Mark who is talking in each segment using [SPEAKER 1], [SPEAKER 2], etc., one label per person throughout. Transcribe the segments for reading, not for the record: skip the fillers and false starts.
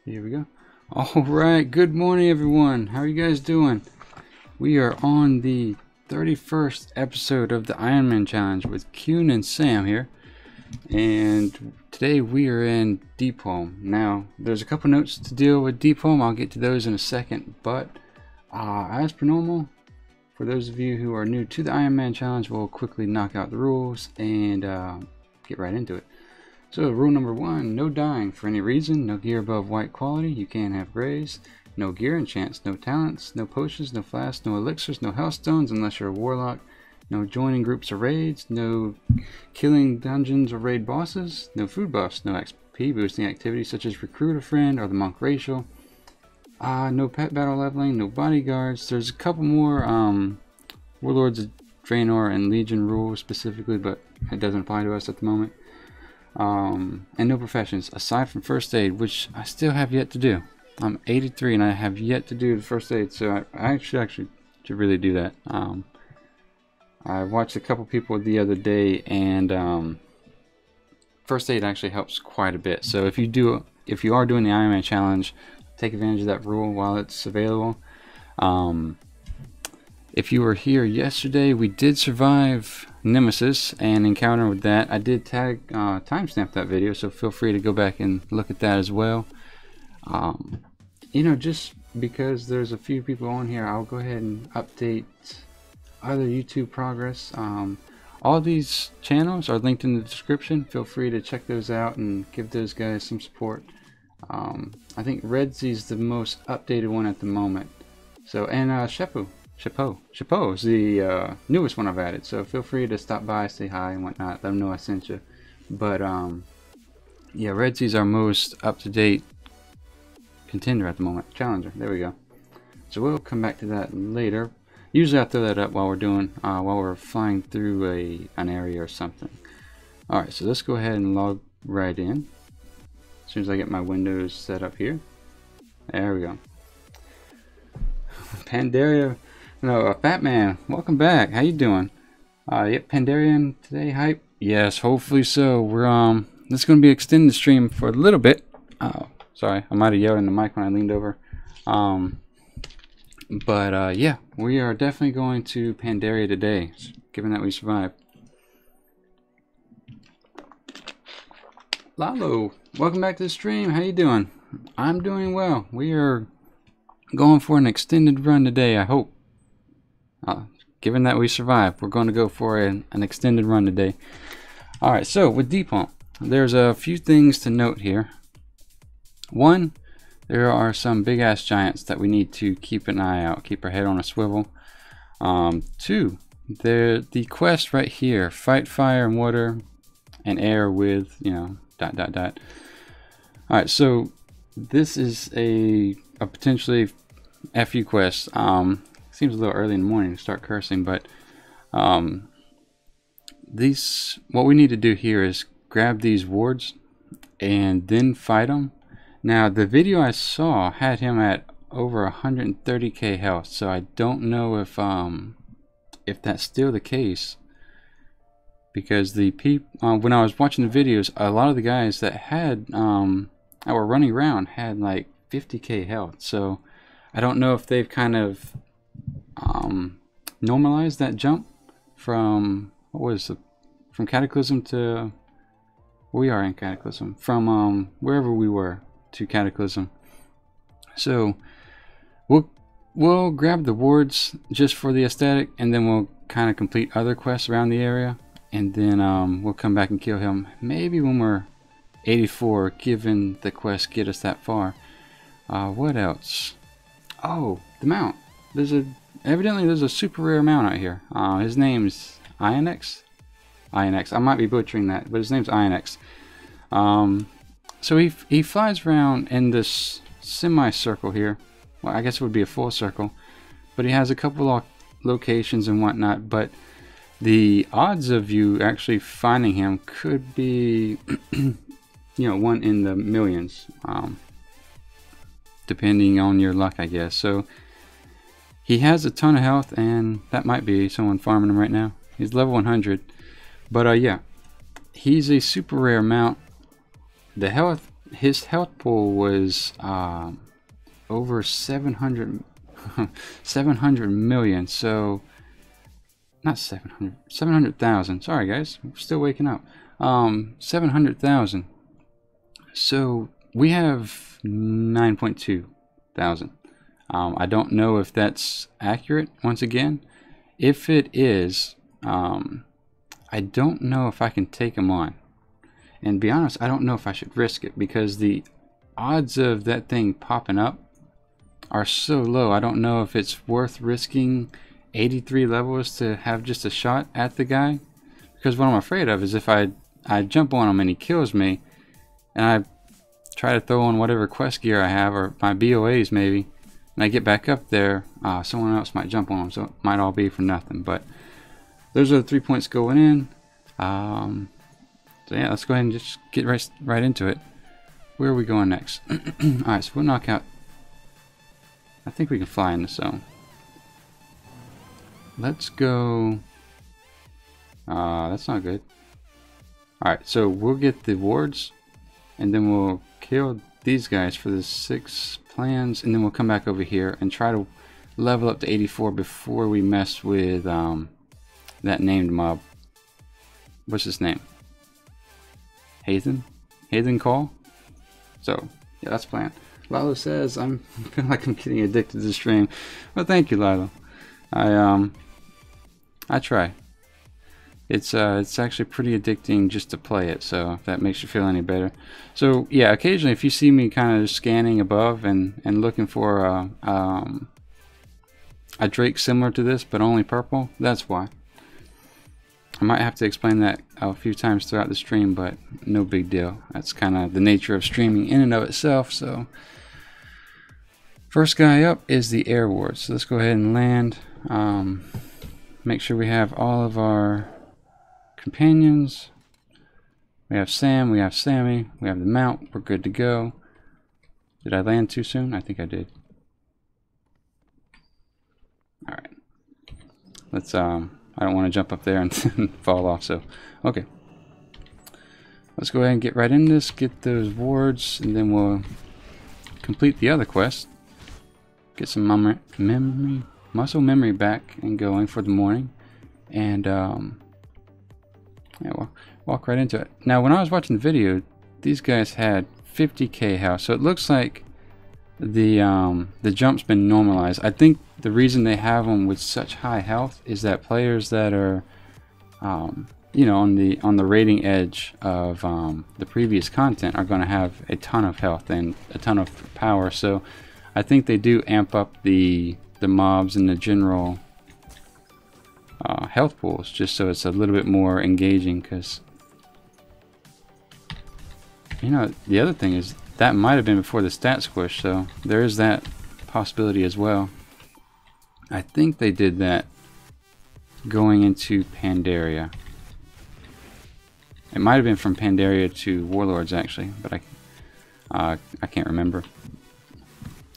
[SPEAKER 1] Here we go. Alright, good morning everyone. How are you guys doing? We are on the 31st episode of the Ironman challenge with Qyune and Sam here. And today we are in Deep Home. Now, there's a couple notes to deal with Deep Home. I'll get to those in a second. But as per normal, for those of you who are new to the Ironman challenge, we'll quickly knock out the rules and get right into it. So rule number 1, no dying for any reason, no gear above white quality, you can't have grays, no gear enchants, no talents, no potions, no flasks, no elixirs, no healthstones unless you're a warlock, no joining groups or raids, no killing dungeons or raid bosses, no food buffs, no XP boosting activities such as recruit a friend or the monk racial, no pet battle leveling, no bodyguards. There's a couple more Warlords of Draenor and Legion rules specifically, but it doesn't apply to us at the moment. And no professions aside from first aid, which I still have yet to do. I'm 83 and I have yet to do the first aid, so I should really do that. I watched a couple people the other day, and first aid actually helps quite a bit. So if you are doing the Ironman challenge, take advantage of that rule while it's available. If you were here yesterday, we did survive Nemesis and encounter with that. I did timestamp that video, so feel free to go back and look at that as well. You know, just because there's a few people on here, I'll go ahead and update other YouTube progress. All these channels are linked in the description. Feel free to check those out and give those guys some support. I think Redsy's the most updated one at the moment. So, and Chapeau is the newest one I've added, so feel free to stop by, say hi and whatnot, let them know I sent you. But yeah, Redsy's our most up-to-date contender at the moment, challenger. There we go. So we'll come back to that later. Usually I throw that up while we're flying through an area or something. All right, so let's go ahead and log right in. As soon as I get my windows set up here, there we go. Pandaria. No, Fatman, welcome back. How you doing? Yep, Pandarian today hype. Yes, hopefully so. We're this is gonna be extending the stream for a little bit. Sorry, I might have yelled in the mic when I leaned over. But yeah, we are definitely going to Pandaria today, given that we survived. Lalo, welcome back to the stream. How you doing? I'm doing well. We are going for an extended run today, I hope. Given that we survived, we're going to go for an extended run today. Alright, so with Deep Home, there's a few things to note here. One, there are some big ass giants that we need to keep an eye out, keep our head on a swivel. Two, the quest right here, fight fire and water and air with, you know, ... Alright, so this is a potentially FU quest. Seems a little early in the morning to start cursing, but what we need to do here is grab these wards and then fight them. Now the video I saw had him at over 130k health, so I don't know if that's still the case, because when I was watching the videos, a lot of the guys that had that were running around had like 50k health, so I don't know if they've kind of normalized that jump from from Cataclysm to we are in Cataclysm, from wherever we were to Cataclysm. So we'll grab the wards just for the aesthetic, and then we'll kind of complete other quests around the area, and then we'll come back and kill him maybe when we're 84, given the quest get us that far. What else? Oh, the mount. Evidently there's a super rare mount out here. His name's Ionex. I might be butchering that, but his name's Ionex. So he flies around in this semicircle here. Well, I guess it would be a full circle, but he has a couple of locations and whatnot. But the odds of you actually finding him could be, you know, 1 in the millions, depending on your luck, I guess. So he has a ton of health, and that might be someone farming him right now. He's level 100, but yeah, he's a super rare mount. The health his health pool was over 700 700 million. So not 700,000. Sorry guys, I'm still waking up. 700,000. So we have 9.2 thousand. I don't know if that's accurate. Once again, if it is, I don't know if I can take him on. And be honest, I don't know if I should risk it, because the odds of that thing popping up are so low. I don't know if it's worth risking 83 levels to have just a shot at the guy. Because what I'm afraid of is if I jump on him and he kills me, and I try to throw on whatever quest gear I have, or my BOAs maybe, and I get back up there, someone else might jump on him, so it might all be for nothing. But those are the 3 points going in. So yeah, let's go ahead and just get right into it. Where are we going next? Alright, so we'll knock out. I think we can fly in the zone. Let's go. That's not good. Alright, so we'll get the wards, and then we'll kill these guys for the 6 plans, and then we'll come back over here and try to level up to 84 before we mess with that named mob. What's his name? Hathan Call. So yeah, that's the plan. Lilo says I feel like I'm getting addicted to the stream. Well, thank you, Lilo. I try. It's actually pretty addicting just to play it, so if that makes you feel any better. So yeah, occasionally if you see me kind of scanning above and looking for a Drake similar to this but only purple, that's why. I might have to explain that a few times throughout the stream, but no big deal. That's kind of the nature of streaming in and of itself. So first guy up is the air ward. So let's go ahead and land. Make sure we have all of our companions. We have Sam, we have Sammy, we have the mount. We're good to go. Did I land too soon? I think I did. All right. Let's I don't want to jump up there and fall off, so okay. Let's go ahead and get right in this, get those wards, and then we'll complete the other quest. Get some muscle memory back and going for the morning, and yeah, we'll walk right into it. Now, when I was watching the video, these guys had 50k health, so it looks like the jump's been normalized. I think the reason they have them with such high health is that players that are you know, on the rating edge of the previous content are going to have a ton of health and a ton of power. So I think they do amp up the mobs and the general health pools just so it's a little bit more engaging. Because, you know, the other thing is that might have been before the stat squish, so there is that possibility as well. I think they did that going into Pandaria. It might have been from Pandaria to Warlords actually, but I can't remember.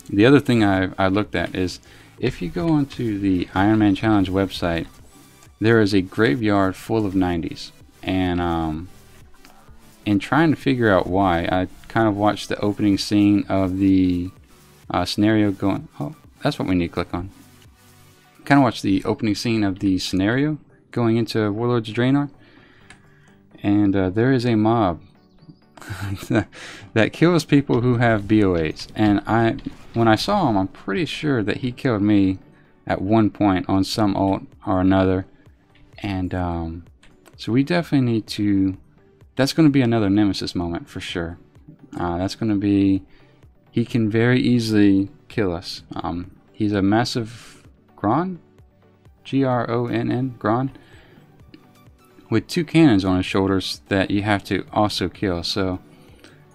[SPEAKER 1] The other thing I looked at is if you go onto the Ironman Challenge website, there is a graveyard full of 90s, and in trying to figure out why, I kind of watched the opening scene of the scenario going. Oh, that's what we need to click on. Kind of watched the opening scene of the scenario going into Warlords of Draenor, and there is a mob that kills people who have BOAs. And when I saw him, I'm pretty sure that he killed me at one point on some ult or another. And so we definitely need to. That's going to be another Nemesis moment for sure. That's going to be. He can very easily kill us. He's a massive Gronn, Gronn, Gronn, with 2 cannons on his shoulders that you have to also kill. So,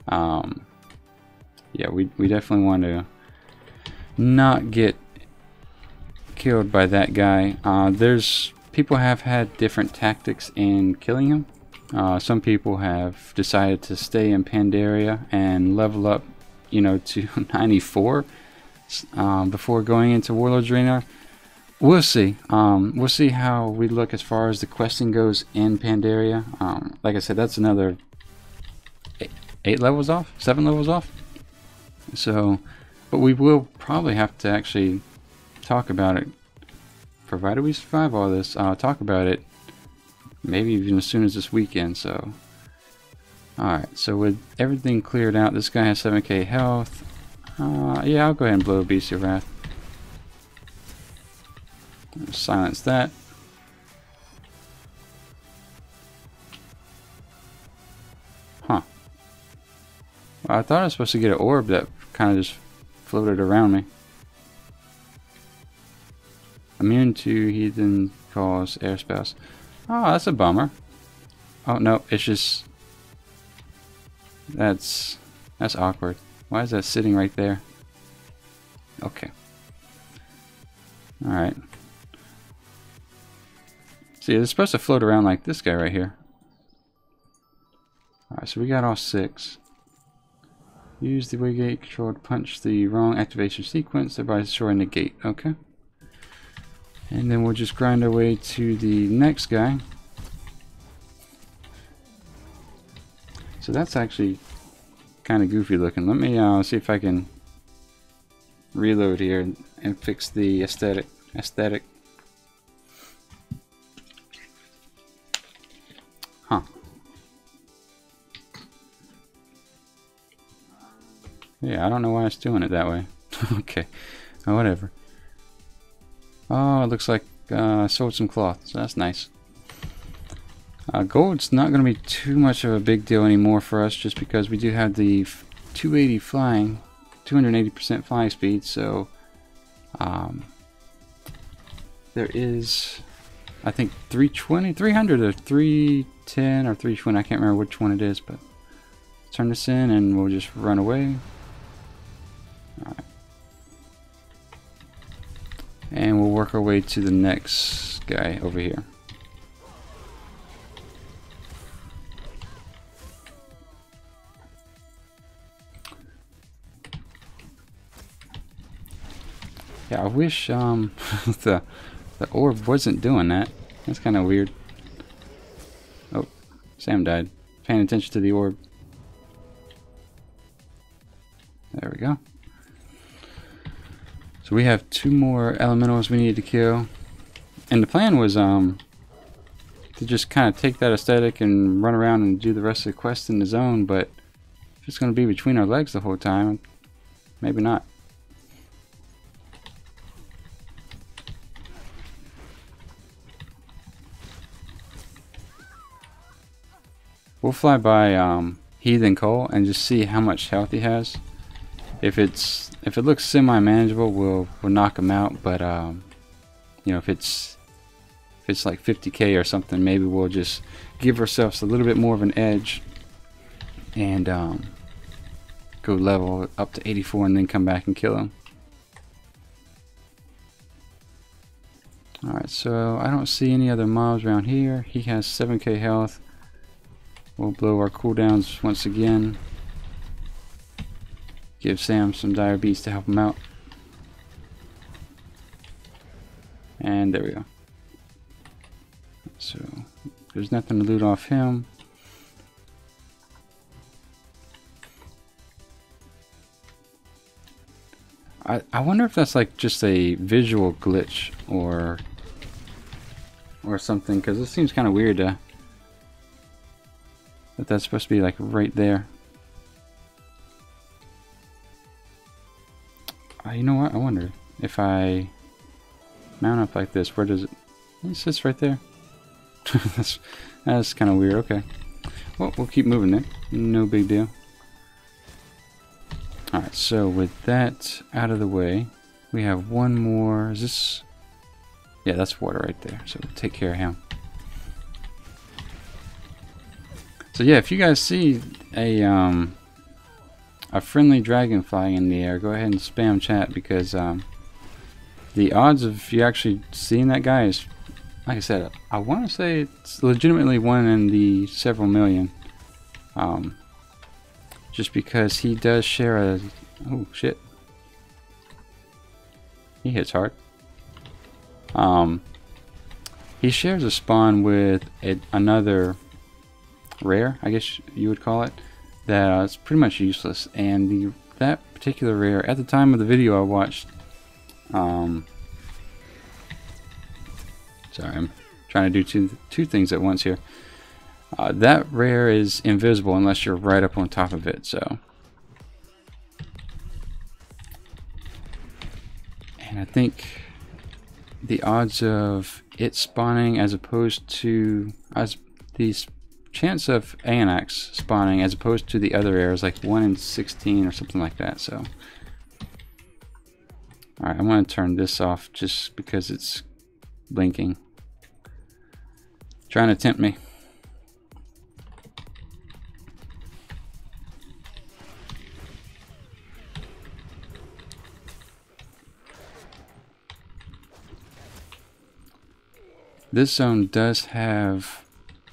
[SPEAKER 1] yeah, we definitely want to not get killed by that guy. There's people have had different tactics in killing him. Some people have decided to stay in Pandaria and level up, you know, to 94 before going into Warlords Draenor. We'll see. We'll see how we look as far as the questing goes in Pandaria. Like I said, that's another 8 levels off, 7 levels off. So, but we will probably have to actually talk about it, provided we survive all this. Talk about it maybe even as soon as this weekend. So, alright, so with everything cleared out, this guy has 7k health. Yeah, I'll go ahead and blow Beast of Wrath. Silence that. Huh. Well, I thought I was supposed to get an orb that kind of just floated around me. Immune to heathen cause air spells. Oh, that's a bummer. Oh no, it's just that's awkward. Why is that sitting right there? Okay. Alright. See, it's supposed to float around like this guy right here. Alright, so we got all 6. Use the waygate control to punch the wrong activation sequence, thereby destroying the gate. Okay. And then we'll just grind our way to the next guy. So that's actually kind of goofy looking. Let me see if I can reload here and fix the aesthetic. Huh. Yeah, I don't know why it's doing it that way. Okay. Oh, whatever. Oh, it looks like I sold some cloth, so that's nice. Gold's not going to be too much of a big deal anymore for us, just because we do have the 280 flying, 280% flying speed, so there is, I think, 320, 300 or 310 or 320, I can't remember which one it is, but turn this in and we'll just run away. Alright. And we'll work our way to the next guy over here. Yeah, I wish the orb wasn't doing that. That's kind of weird. Oh, Sam died. Paying attention to the orb. There we go. So we have 2 more elementals we need to kill. And the plan was to just kind of take that aesthetic and run around and do the rest of the quest in the zone, but if it's going to be between our legs the whole time, maybe not. We'll fly by Heathen Cole and just see how much health he has. If it looks semi-manageable, we'll knock him out. But you know, if it's like 50k or something, maybe we'll just give ourselves a little bit more of an edge and go level up to 84 and then come back and kill him. All right, so I don't see any other mobs around here. He has 7k health. We'll blow our cooldowns once again. Give Sam some dire beats to help him out. And there we go. So there's nothing to loot off him. I wonder if that's like just a visual glitch or something, because it seems kind of weird that that's supposed to be like right there. You know what? I wonder if I mount up like this, where does it? It sits right there. That's kind of weird. Okay. Well, we'll keep moving then. No big deal. Alright, so with that out of the way, we have one more. Is this? Yeah, that's water right there. So we'll take care of him. So yeah, if you guys see a friendly dragonfly in the air, go ahead and spam chat, because the odds of you actually seeing that guy is, like I said, I want to say it's legitimately 1 in the several million. Just because he does share a... Oh shit. He hits hard. He shares a spawn with another rare, I guess you would call it, that it's pretty much useless. And that particular rare, at the time of the video I watched, sorry, I'm trying to do two things at once here. That rare is invisible unless you're right up on top of it. So, and I think the odds of it spawning as opposed to the chance of Anax spawning as opposed to the other rares like 1 in 16 or something like that. So, alright, I'm going to turn this off just because it's blinking. Trying to tempt me. This zone does have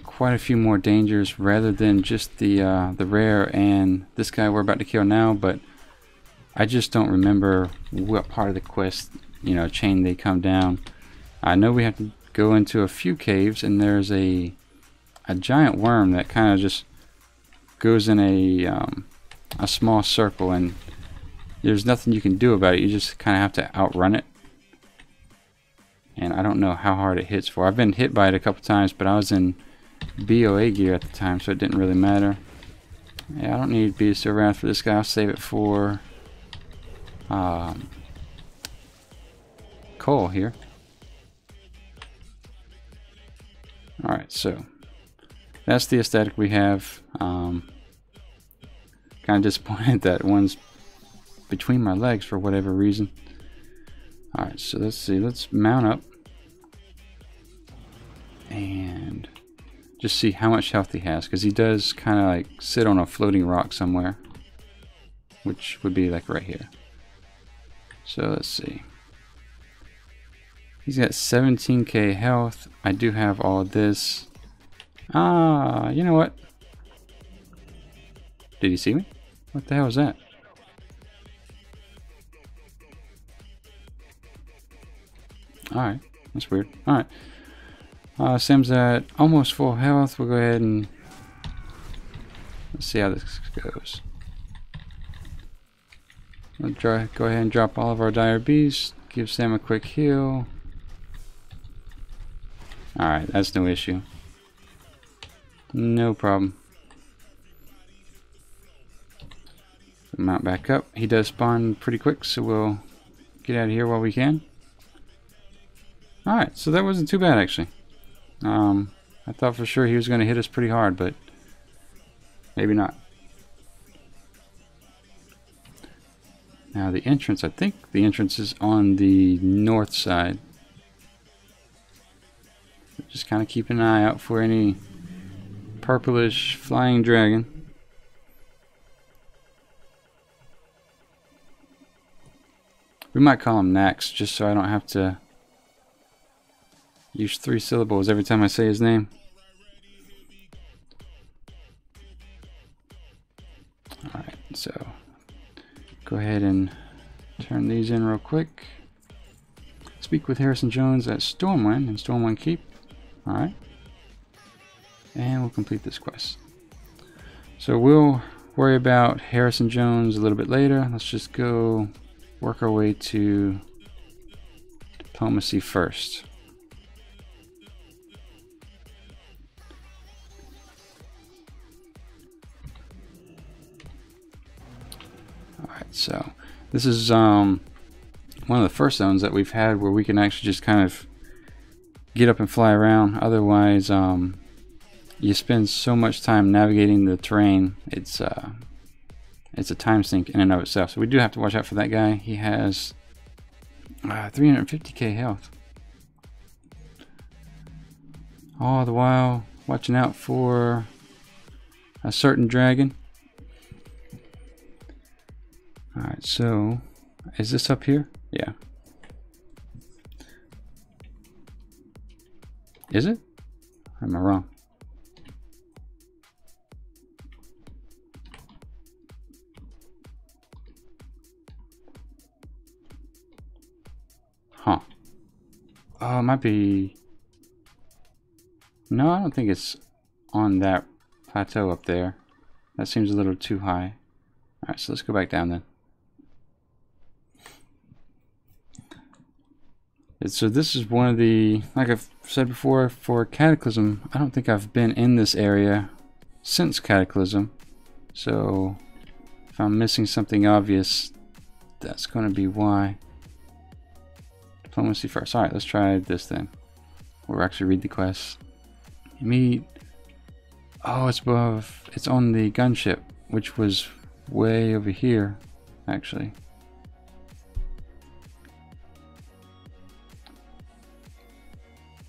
[SPEAKER 1] quite a few more dangers rather than just the rare and this guy we're about to kill now, but I just don't remember what part of the quest, chain they come down. I know we have to go into a few caves, and there's a giant worm that kind of just goes in a small circle, and there's nothing you can do about it. You just kind of have to outrun it. And I don't know how hard it hits for. I've been hit by it a couple times, but I was in BOA gear at the time, so it didn't really matter. Yeah, I don't need to be so around for this guy. I'll save it for Cole here. Alright, so that's the aesthetic we have. Kind of disappointed that one's between my legs for whatever reason. Alright, so let's see. Let's mount up and just see how much health he has, because he does kind of like sit on a floating rock somewhere, which would be like right here. So let's see. He's got 17k health. I do have all of this. You know what? Did he see me? What the hell is that? Alright, that's weird. Alright. Sam's at almost full health. We'll go ahead and let's see how this goes. We'll go ahead and drop all of our dire beasts. Give Sam a quick heal. Alright, that's no issue. No problem. Mount back up. He does spawn pretty quick, so we'll get out of here while we can. Alright, so that wasn't too bad actually. I thought for sure he was going to hit us pretty hard, but maybe not. Now the entrance, I think the entrance is on the north side. Just kind of keep an eye out for any purplish flying dragon. We might call him Nax, just so I don't have to use 3 syllables every time I say his name. Alright, so go ahead and turn these in real quick. Speak with Harrison Jones at Stormwind and Stormwind Keep. Alright. And we'll complete this quest. So we'll worry about Harrison Jones a little bit later. Let's just go work our way to diplomacy first. Alright, so this is one of the first zones that we've had where we can actually just kind of get up and fly around. Otherwise, you spend so much time navigating the terrain. It's a time sink in and of itself. So we do have to watch out for that guy. He has 350k health. All the while watching out for a certain dragon. Alright, so is this up here? Yeah. Is it? Or am I wrong? Huh. Oh, it might be... No, I don't think it's on that plateau up there. That seems a little too high. Alright, so let's go back down then. So this is one of the, like I've said before, for Cataclysm, I don't think I've been in this area since Cataclysm. So if I'm missing something obvious, that's going to be why. Diplomacy first. Alright, let's try this then. We'll actually read the quest. Meet. Oh, it's above. It's on the gunship, which was way over here, actually.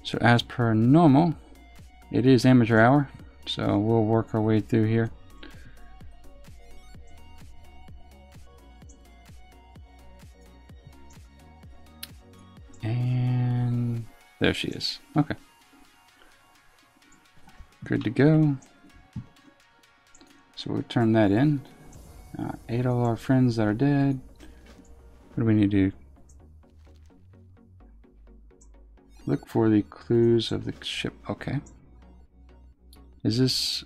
[SPEAKER 1] So as per normal, it is amateur hour, so we'll work our way through here. And there she is. Okay. Good to go. So we'll turn that in. Ate all our friends that are dead. What do we need to do? Look for the clues of the ship. Okay. Is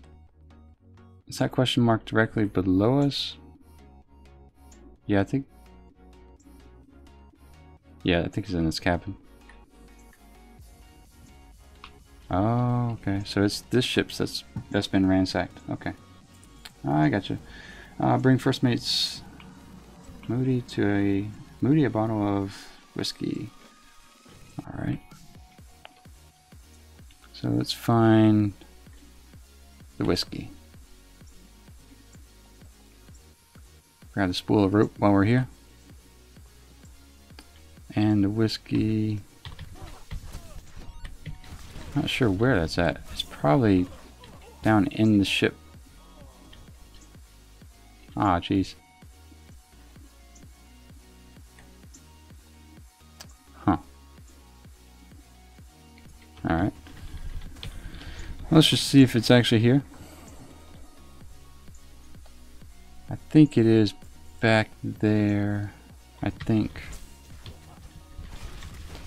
[SPEAKER 1] that question mark directly below us? Yeah, I think it's in this cabin. Oh, okay. So it's this ship that's been ransacked. Okay. I gotcha. Bring first mate's Moody a bottle of whiskey. All right. So let's find the whiskey. Grab the spool of rope while we're here. And the whiskey. Not sure where that's at. It's probably down in the ship. Ah, jeez. Huh. Alright. Let's just see if it's actually here. I think it is back there. I think.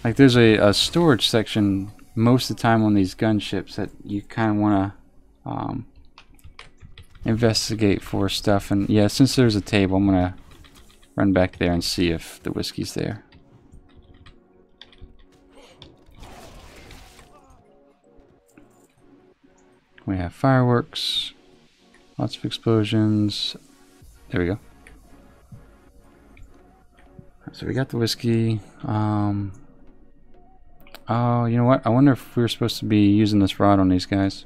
[SPEAKER 1] Like there's a storage section most of the time on these gunships that you kind of want to investigate for stuff. And yeah, since there's a table, I'm going to run back there and see if the whiskey's there. We have fireworks, lots of explosions. There we go. So we got the whiskey. Oh, you know what? I wonder if we were supposed to be using this rod on these guys.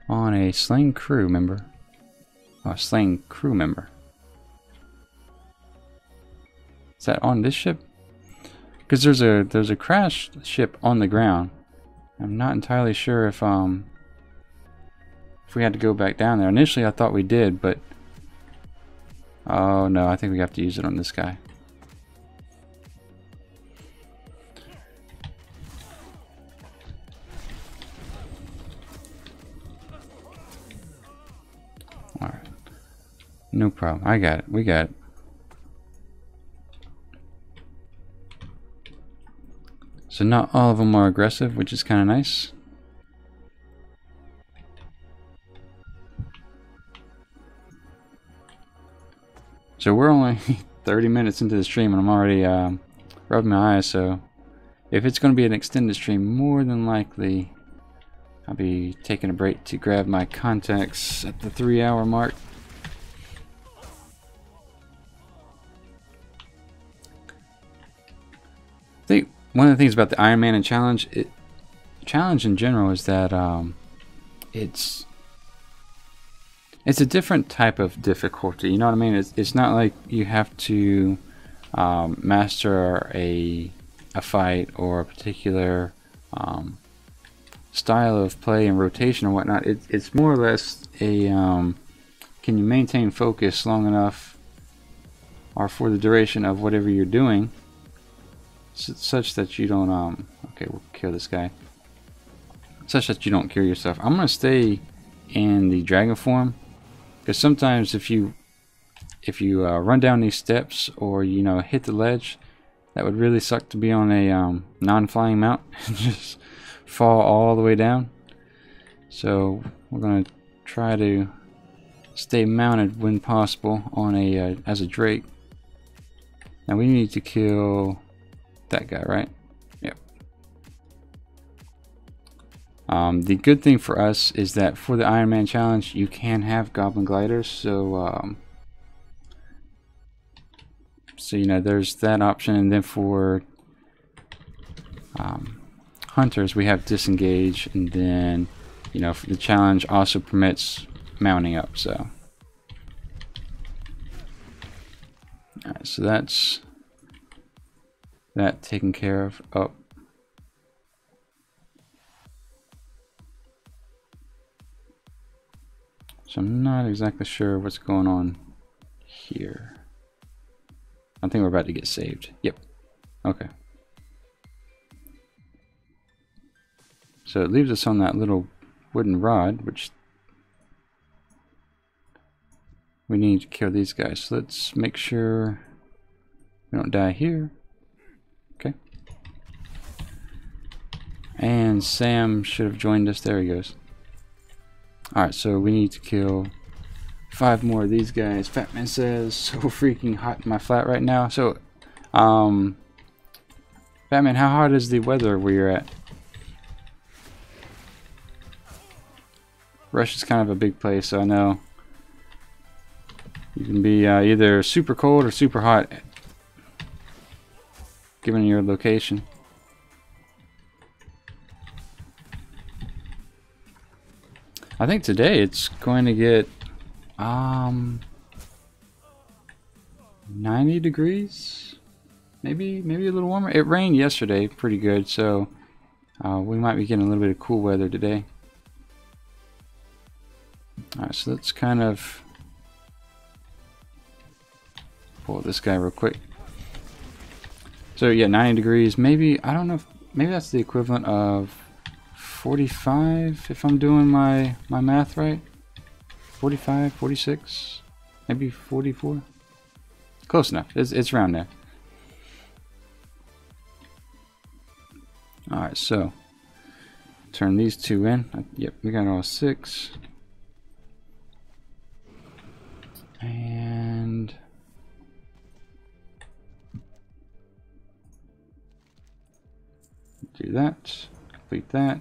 [SPEAKER 1] On a slain crew member. Oh, a slain crew member. Is that on this ship? Because there's a crashed ship on the ground. I'm not entirely sure if we had to go back down there. Initially I thought we did, but oh no, I think we have to use it on this guy. Alright. No problem. I got it. We got it. So not all of them are aggressive, which is kind of nice. So we're only 30 minutes into the stream and I'm already rubbing my eyes, so if it's going to be an extended stream, more than likely I'll be taking a break to grab my contacts at the 3-hour mark. I think one of the things about the Ironman and challenge in general is that it's a different type of difficulty. You know what I mean? It's not like you have to master a fight or a particular style of play and rotation or whatnot. It's more or less a can you maintain focus long enough or for the duration of whatever you're doing, such that you don't okay, we'll kill this guy, such that you don't kill yourself. I'm gonna stay in the dragon form, because sometimes if you run down these steps or hit the ledge, that would really suck to be on a non-flying mount and just fall all the way down. So we're gonna try to stay mounted when possible on a as a Drake. Now we need to kill that guy, right? Yep. The good thing for us is that for the Ironman challenge, you can have goblin gliders, so you know, there's that option. And then for hunters, we have disengage, and then, you know, the challenge also permits mounting up. So alright, so that's that taken care of. Oh, so I'm not exactly sure what's going on here. I think we're about to get saved. Yep. Okay. So it leaves us on that little wooden rod, which we need to kill these guys. So let's make sure we don't die here. Okay. And Sam should have joined us. There he goes. Alright, so we need to kill 5 more of these guys. Fatman says, so freaking hot in my flat right now. So, Fatman, how hot is the weather where you're at? Russia's kind of a big place, so I know you can be either super cold or super hot, given your location. I think today it's going to get 90 degrees, maybe a little warmer. It rained yesterday pretty good, so we might be getting a little bit of cool weather today. Alright, so let's kind of pull this guy real quick. So yeah, 90 degrees, maybe, I don't know if, maybe that's the equivalent of 45 if I'm doing my math right. 45, 46, maybe 44. Close enough. It's around there. Alright, so turn these 2 in. Yep, we got all 6. And do that. Complete that.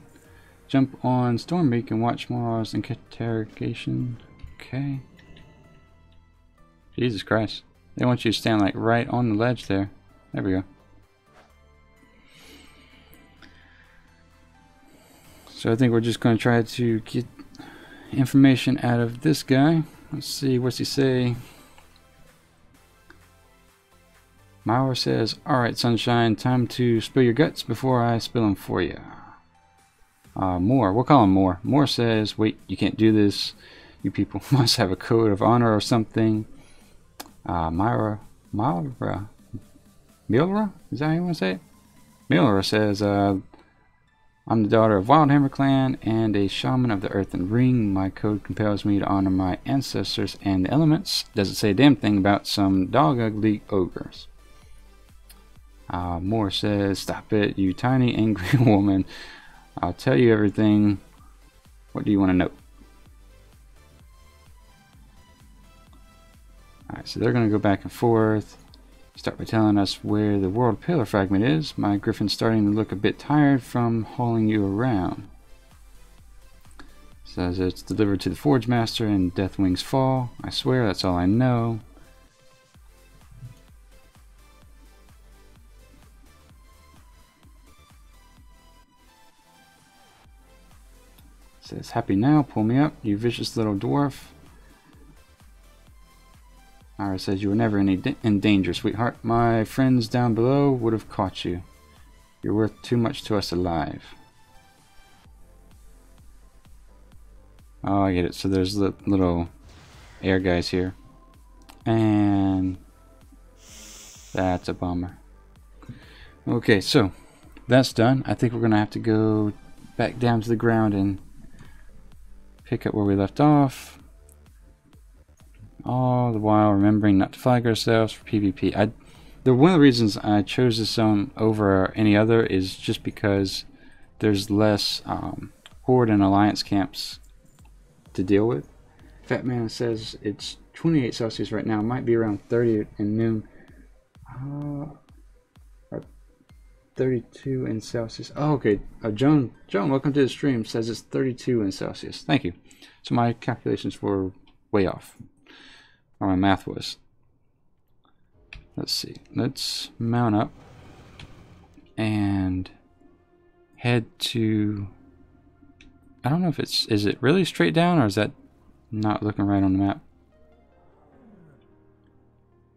[SPEAKER 1] Jump on Stormbeak and watch Morals interrogation. Okay. Jesus Christ. They want you to stand like right on the ledge there. There we go. So I think we're just going to try to get information out of this guy. Let's see, what's he say? Mauer says, alright Sunshine, time to spill your guts before I spill them for you. Moore, we'll call him Moore. Moore says, wait, you can't do this. You people must have a code of honor or something. Milra, is that how you want to say it? Milra says, I'm the daughter of Wildhammer clan and a shaman of the Earthen Ring. My code compels me to honor my ancestors and the elements. Doesn't say a damn thing about some dog ugly ogres. Moore says, stop it, you tiny angry woman. I'll tell you everything. What do you want to know? Alright, so they're going to go back and forth. Start by telling us where the world pillar fragment is. My griffin's starting to look a bit tired from hauling you around. Says it's delivered to the Forge Master in Deathwing's Fall. I swear that's all I know. Says happy now, pull me up, you vicious little dwarf. Ira says you were never in danger, sweetheart. My friends down below would have caught you. You're worth too much to us alive. Oh, I get it. So there's the little air guys here. And that's a bummer. Okay, so that's done. I think we're going to have to go back down to the ground and pick up where we left off. All the while remembering not to flag ourselves for PvP. One of the reasons I chose this zone over any other is just because there's less Horde and Alliance camps to deal with. Fat Man says it's 28 Celsius right now. It might be around 30 in noon. Or 32 in Celsius. Oh, okay. Joan, welcome to the stream. Says it's 32 in Celsius. Thank you. So my calculations were way off. Or my math was. Let's see. Let's mount up and head to... I don't know if it's... Is it really straight down, or is that not looking right on the map?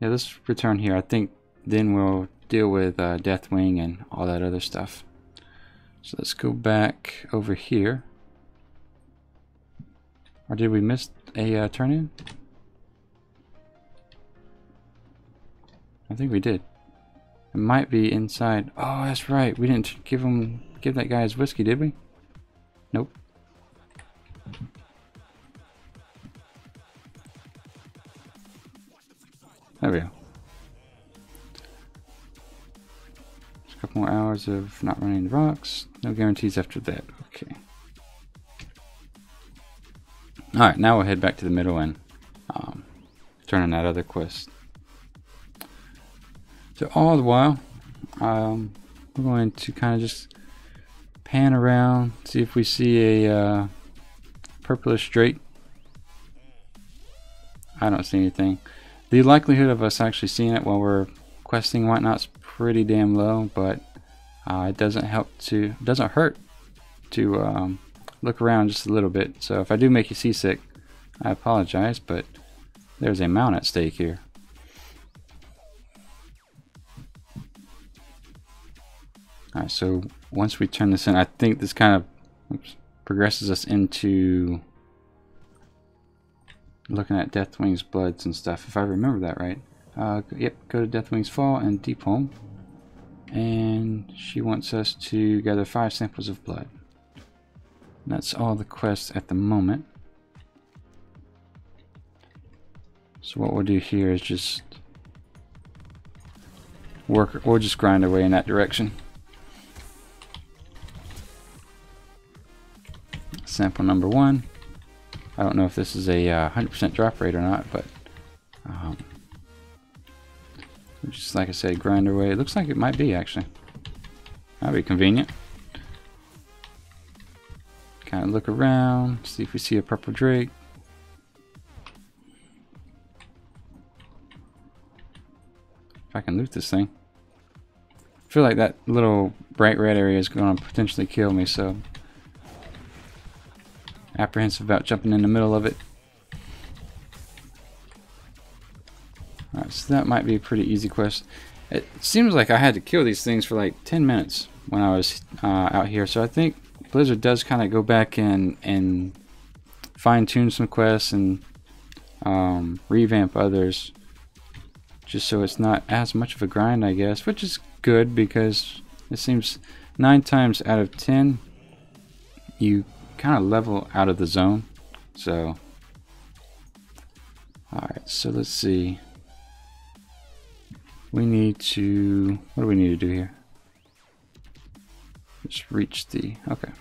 [SPEAKER 1] Yeah, let's return here. I think then we'll deal with Deathwing and all that other stuff. So let's go back over here. Or did we miss a turn-in? I think we did. It might be inside. Oh, that's right. We didn't give that guy his whiskey, did we? Nope. There we go. Just a couple more hours of not running the rocks. No guarantees after that. Okay. Alright, now we'll head back to the middle and turn in that other quest. So all the while, we're going to kind of just pan around, see if we see a purplish drake. I don't see anything. The likelihood of us actually seeing it while we're questing and whatnot's pretty damn low, but it doesn't hurt to look around just a little bit. So if I do make you seasick, I apologize, but there's a mount at stake here. Alright, so once we turn this in, I think this kind of progresses us into looking at Deathwing's bloods and stuff, if I remember that right. Yep, go to Deathwing's Fall and Deep Home. And she wants us to gather 5 samples of blood. And that's all the quests at the moment. So what we'll do here is just work, or just grind our way in that direction. Sample number 1. I don't know if this is a 100% drop rate or not, but just like I said, grind our way. It looks like it might be, actually. That'd be convenient. Kind of look around, see if we see a purple drake. If I can loot this thing. I feel like that little bright red area is going to potentially kill me, so apprehensive about jumping in the middle of it. Alright, so that might be a pretty easy quest. It seems like I had to kill these things for like 10 minutes when I was out here, so I think Blizzard does kind of go back and fine-tune some quests and revamp others, just so it's not as much of a grind, I guess, which is good because it seems 9 times out of 10 you kind of level out of the zone. So alright, so let's see. We need to, what do we need to do here? Just reach the, okay.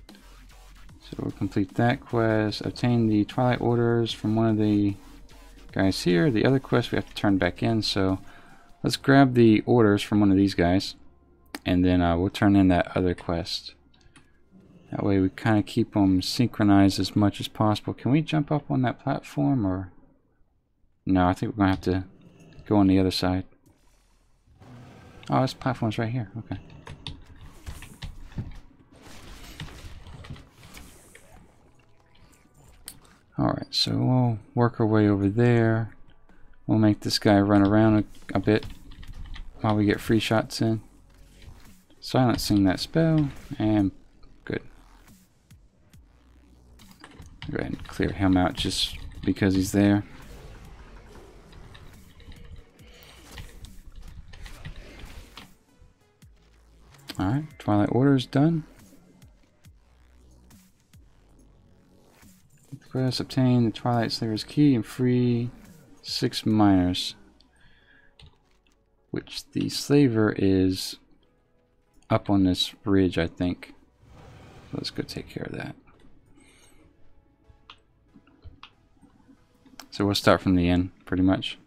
[SPEAKER 1] So we'll complete that quest, obtain the Twilight Orders from one of the guys here. The other quest we have to turn back in, so let's grab the orders from one of these guys, and then we'll turn in that other quest. That way we kind of keep them synchronized as much as possible. Can we jump up on that platform, or? No, I think we're going to have to go on the other side. Oh, this platform's right here. Okay. Alright, so we'll work our way over there. We'll make this guy run around a bit while we get free shots in. Silencing that spell, and good. Go ahead and clear him out just because he's there. Alright, Twilight Order is done. Quest, obtain the Twilight Slayer's key and free 6 miners. Which the slaver is up on this ridge, I think. Let's go take care of that. So we'll start from the end, pretty much.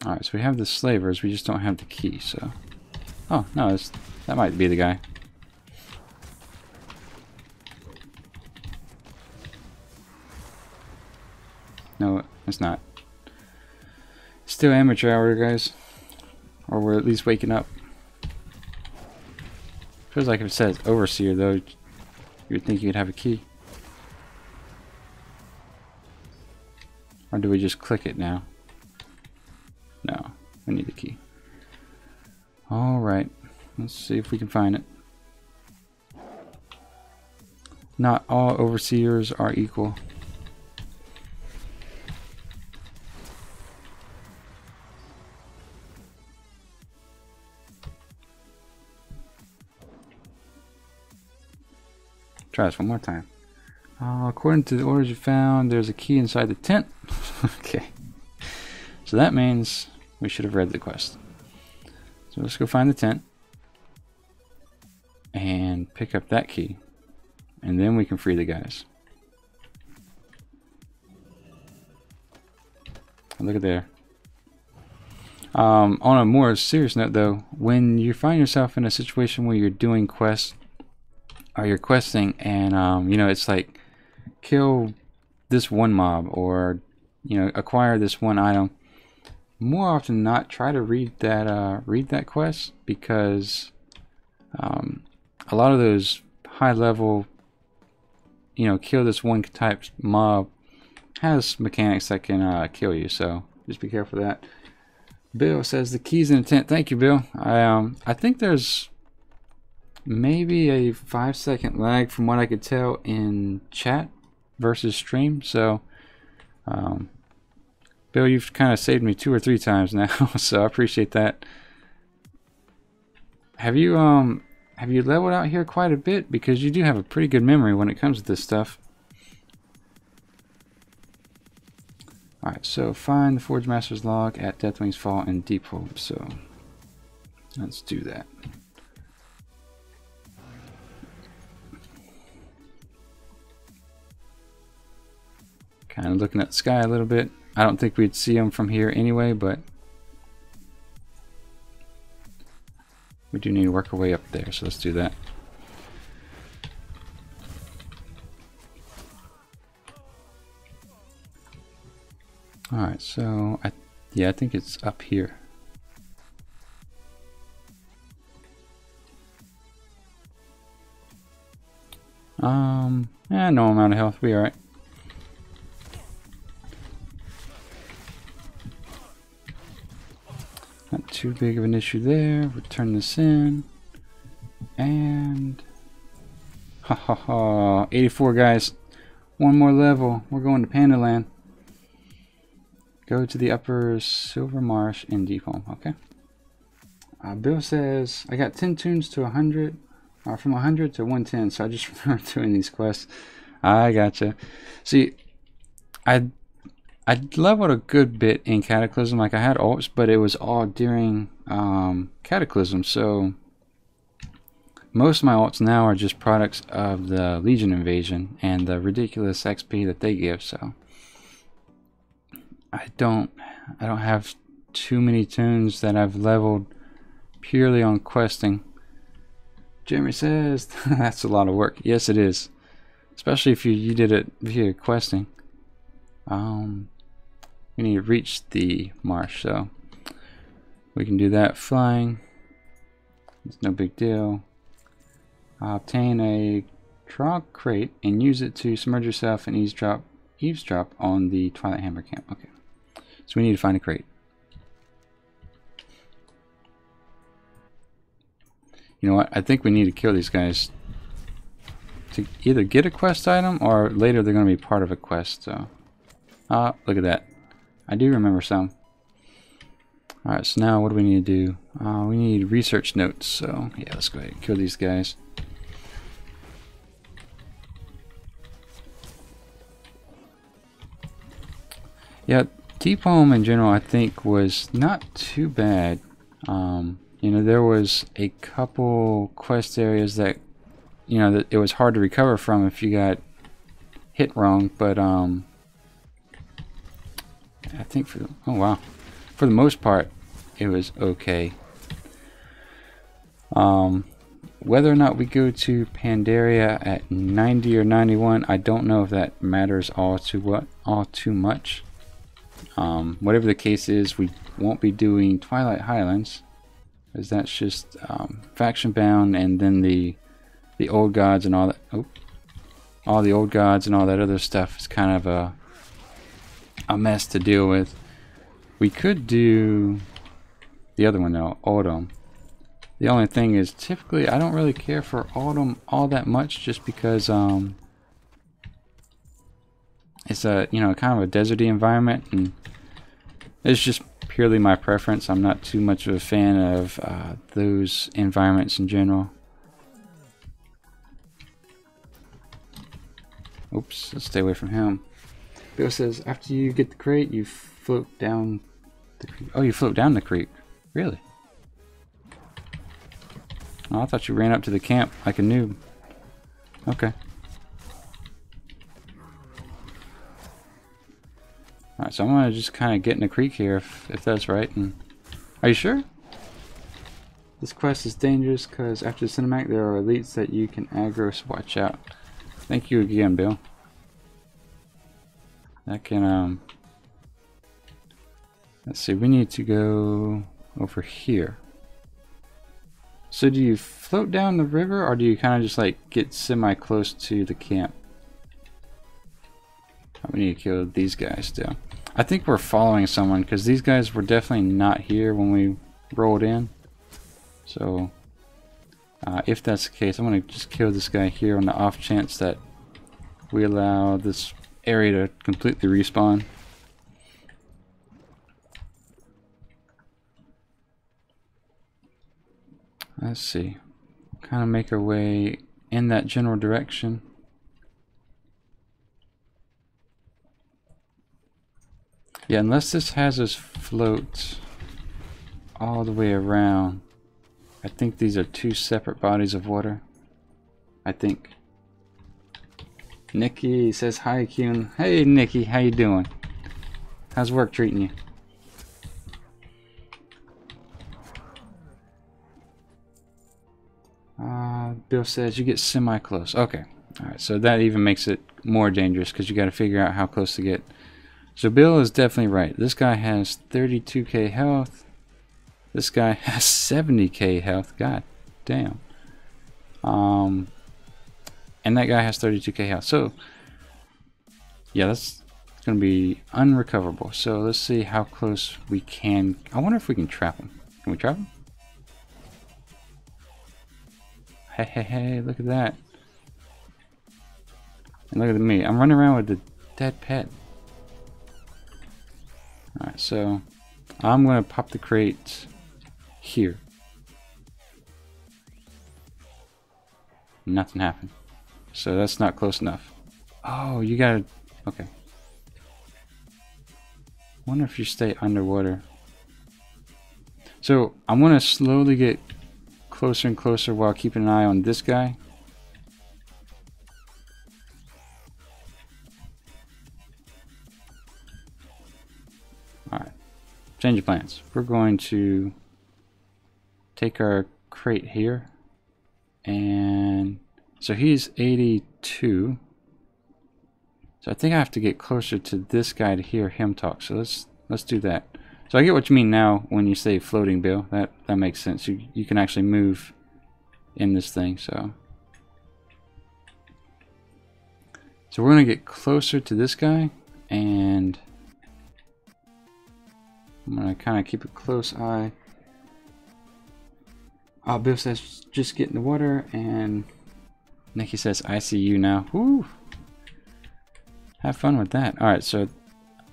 [SPEAKER 1] Alright, so we have the slavers, we just don't have the key, so... Oh, no, that might be the guy. No, it's not. Still amateur hour, guys. Or we're at least waking up. Feels like if it says overseer, though, you would think you'd have a key. Or do we just click it now? No, we need the key. Alright, let's see if we can find it. Not all overseers are equal. Try this one more time. According to the orders you found, there's a key inside the tent. Okay. So that means we should have read the quest. So let's go find the tent. And pick up that key. And then we can free the guys. Look at there. On a more serious note though, when you find yourself in a situation where you're doing quests, or you're questing, and you know, it's like kill this one mob, or you know, acquire this one item. More often than not, try to read that quest, because a lot of those high level, you know, kill this one type mob has mechanics that can kill you. So just be careful of that. Bill says the key's in the tent. Thank you, Bill. I think there's maybe a 5-second lag from what I could tell in chat versus stream. So Bill, you've kind of saved me 2 or 3 times now, so I appreciate that. Have you leveled out here quite a bit? Because you do have a pretty good memory when it comes to this stuff. Alright, so find the Forge Master's log at Deathwing's Fall and Deep Hold. So let's do that. Kind of looking at the sky a little bit. I don't think we'd see them from here anyway, but we do need to work our way up there, so let's do that. Alright, so I think it's up here. No amount of health, we alright. Not too big of an issue there. We'll turn this in. And 84 guys. One more level. We're going to Panda Land. Go to the upper Silver Marsh in Deep Home. Okay. Bill says I got 10 tunes to 100, from 100 to 110. So I just remember doing these quests. I gotcha. See, I leveled a good bit in Cataclysm. Like I had ults, but it was all during Cataclysm. So most of my ults now are just products of the Legion invasion and the ridiculous XP that they give. So I don't have too many tunes that I've leveled purely on questing. Jeremy says that's a lot of work. Yes, it is, especially if you did it via questing. We need to reach the marsh, so we can do that flying. It's no big deal. Obtain a trog crate and use it to submerge yourself and eavesdrop on the Twilight Hammer camp. Okay, so we need to find a crate. You know what? I think we need to kill these guys to either get a quest item or later they're going to be part of a quest. So, look at that. I do remember some. Alright, so now what do we need to do? We need research notes. So, yeah, let's go ahead and kill these guys. Yeah, Deep Home in general, I think, was not too bad. You know, there was a couple quest areas that, you know, that it was hard to recover from if you got hit wrong, but I think for the, oh wow, for the most part it was okay. Whether or not we go to Pandaria at 90 or 91, I don't know if that matters all too much. Whatever the case is, we won't be doing Twilight Highlands, because that's just faction bound, and then the old gods and all that. Oh, all the old gods and all that other stuff is kind of a mess to deal with. We could do the other one though, Autumn. The only thing is, typically I don't really care for Autumn all that much, just because it's a, you know, kind of a deserty environment, and it's just purely my preference. I'm not too much of a fan of those environments in general. Oops, let's stay away from him. Bill says, after you get the crate, you float down the creek. Oh, you float down the creek. Really? Oh, I thought you ran up to the camp like a noob. Okay. Alright, so I'm gonna just kind of get in the creek here, if that's right. And are you sure? This quest is dangerous because after the cinematic there are elites that you can aggro, so watch out. Thank you again, Bill. That can, let's see, we need to go over here. So do you float down the river, or do you kind of just like get semi-close to the camp? We need to kill these guys still. I think we're following someone, because these guys were definitely not here when we rolled in. So if that's the case, I'm going to just kill this guy here on the off chance that we allow this area to completely respawn. Let's see. Kind of make our way in that general direction. Yeah, unless this has us float all the way around. I think these are two separate bodies of water. I think. Nikki says hi, Qyune. Hey Nikki, how you doing? How's work treating you? Bill says you get semi-close. Okay. Alright, so that even makes it more dangerous, because you got to figure out how close to get. So Bill is definitely right. This guy has 32k health. This guy has 70k health. God damn. And that guy has 32k health. So yeah, that's going to be unrecoverable. So let's see how close we can. I wonder if we can trap him. Can we trap him? Hey, hey, hey, look at that. And look at me. I'm running around with the dead pet. Alright, so I'm going to pop the crate here. Nothing happened. So that's not close enough. Oh, you gotta... Okay. Wonder if you stay underwater. So I'm going to slowly get closer and closer while keeping an eye on this guy. Alright. Change of plans. We're going to take our crate here. And so he's 82. So I think I have to get closer to this guy to hear him talk. So let's do that. So I get what you mean now when you say floating, Bill. That makes sense. You can actually move in this thing. So we're gonna get closer to this guy, and I'm gonna kind of keep a close eye. Bill says just get in the water, and Nikki says I see you now. Woo! Have fun with that. All right, so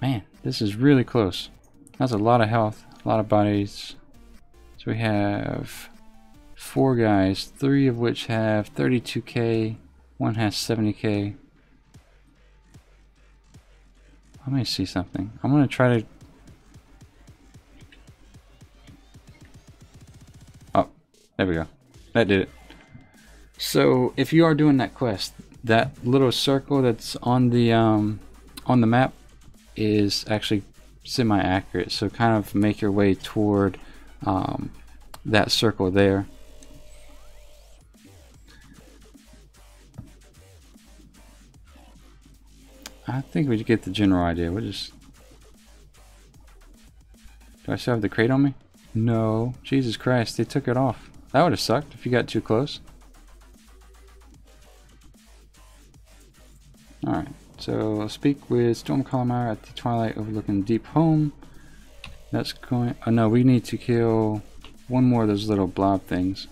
[SPEAKER 1] man, this is really close. That's a lot of health, a lot of bodies. So we have 4 guys, 3 of which have 32k, 1 has 70k. Let me see something. I'm gonna try to... Oh, there we go. That did it. So if you are doing that quest, that little circle that's on the map is actually semi-accurate. So kind of make your way toward that circle there. I think we get the general idea. We'll just... Do I still have the crate on me? No. Jesus Christ, they took it off. That would have sucked if you got too close. Alright, so I'll speak with Storm Calamire at the Twilight overlooking Deep Home. That's going... Oh no, we need to kill one more of those little blob things.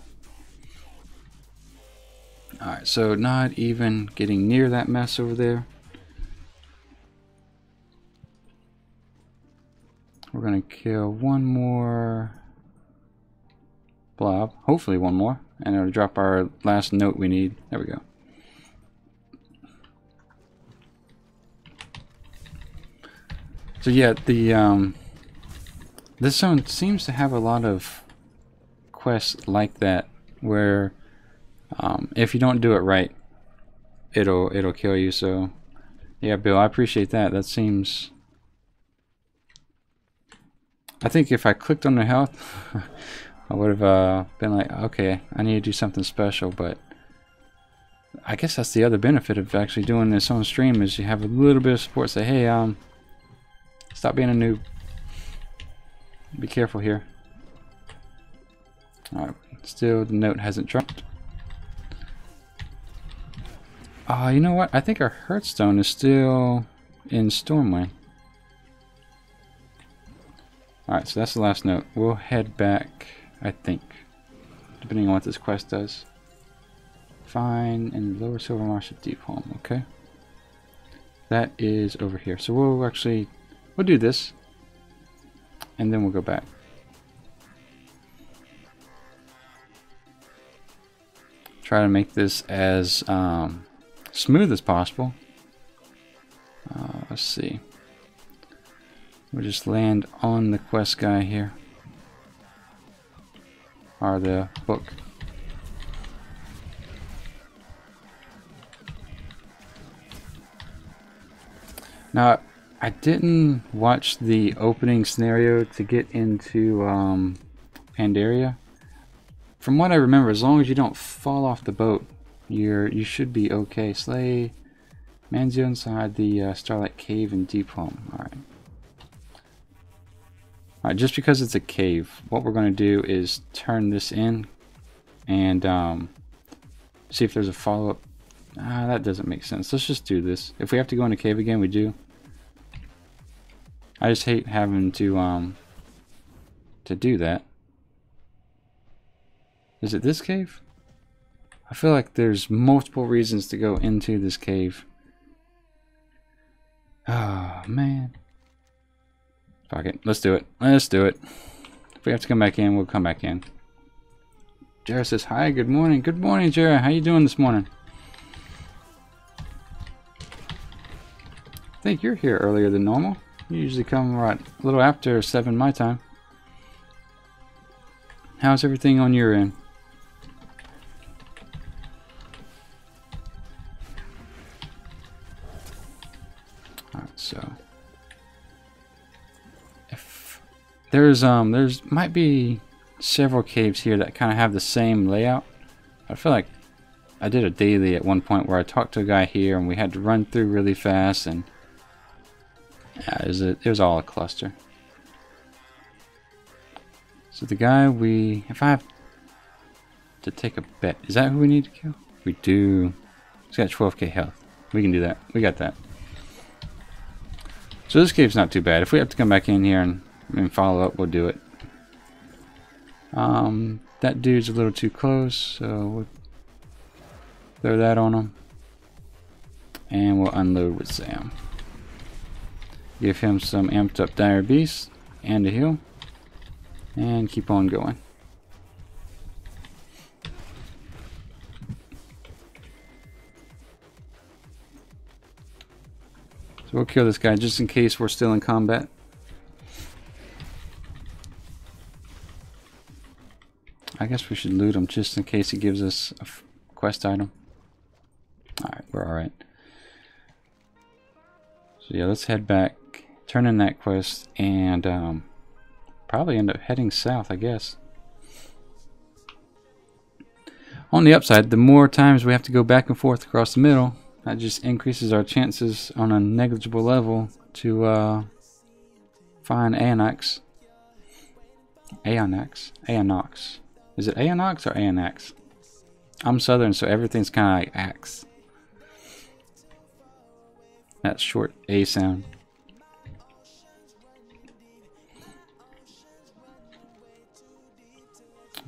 [SPEAKER 1] Alright, so not even getting near that mess over there. We're going to kill one more blob, hopefully one more, and it'll drop our last note we need. There we go. So yeah, the this zone seems to have a lot of quests like that, where if you don't do it right, it'll kill you. So yeah, Bill, I appreciate that. That seems... I think if I clicked on the health, I would have been like, okay, I need to do something special. But I guess that's the other benefit of actually doing this on stream, is you have a little bit of support. Say, hey, stop being a noob. Be careful here. Alright, still the note hasn't dropped. You know what? I think our Hearthstone is still in Stormwing. Alright, so that's the last note. We'll head back, I think, depending on what this quest does. Find in the lower Silver Marsh of Deep Home, okay? That is over here. So we'll do this, and then we'll go back. Try to make this as smooth as possible. Let's see. We'll just land on the quest guy here, or the book. Now, I didn't watch the opening scenario to get into Pandaria. From what I remember, as long as you don't fall off the boat, you should be okay. Slay Manzio inside the Starlight Cave in Deep Home. Alright. Alright, just because it's a cave, what we're going to do is turn this in and see if there's a follow-up. That doesn't make sense. Let's just do this. If we have to go in a cave again, we do. I just hate having to do that. Is it this cave? I feel like there's multiple reasons to go into this cave. Oh, man. Fuck it. Let's do it. Let's do it. If we have to come back in, we'll come back in. Jared says, hi, good morning. Good morning, Jared. How you doing this morning? I think you're here earlier than normal. You usually come right a little after 7 my time. How's everything on your end? Alright, so if there's might be several caves here that kind of have the same layout. I feel like I did a daily at one point where I talked to a guy here and we had to run through really fast, and yeah, it was all a cluster. So the guy if I have to take a bet, is that who we need to kill? We do. He's got 12k health. We can do that. We got that. So this cave's not too bad. If we have to come back in here and follow up, we'll do it. That dude's a little too close, so we'll throw that on him. And we'll unload with Sam. Give him some amped up Dire Beast and a heal. And keep on going. So we'll kill this guy just in case we're still in combat. I guess we should loot him just in case he gives us a quest item. Alright, we're alright. So yeah, let's head back, turn in that quest, and probably end up heading south, I guess. On the upside, the more times we have to go back and forth across the middle, that just increases our chances on a negligible level to find Aonox. Aonox. Is it Aonox or Aonax? I'm Southern, so everything's kind of like axe. That short A sound.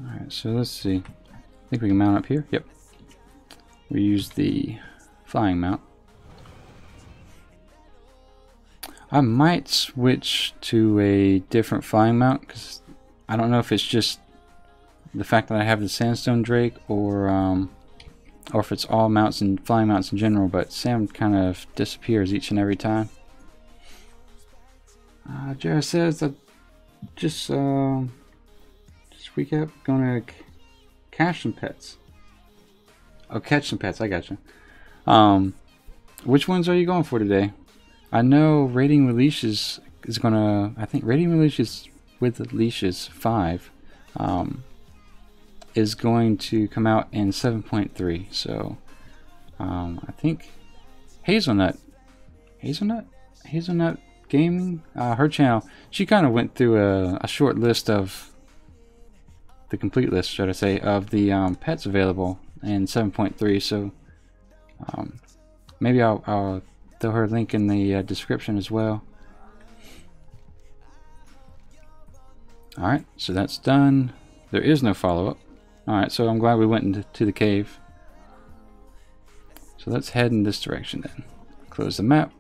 [SPEAKER 1] Alright, so let's see. I think we can mount up here. Yep. We use the flying mount. I might switch to a different flying mount because I don't know if it's just the fact that I have the sandstone drake or if it's all mounts and flying mounts in general, but Sam kind of disappears each and every time. Jared says that just recap, gonna cash some pets. Oh, catch some pets, I gotcha. Which ones are you going for today? I know raiding with leashes is gonna, I think raiding with leashes with leashes 5 is going to come out in 7.3. So I think Hazelnut Gaming, her channel, she kind of went through a short list of the complete list, should I say, of the pets available in 7.3. So maybe I'll throw her link in the description as well. Alright, so that's done. There is no follow-up. Alright, so I'm glad we went into the cave. So let's head in this direction then. Close the map.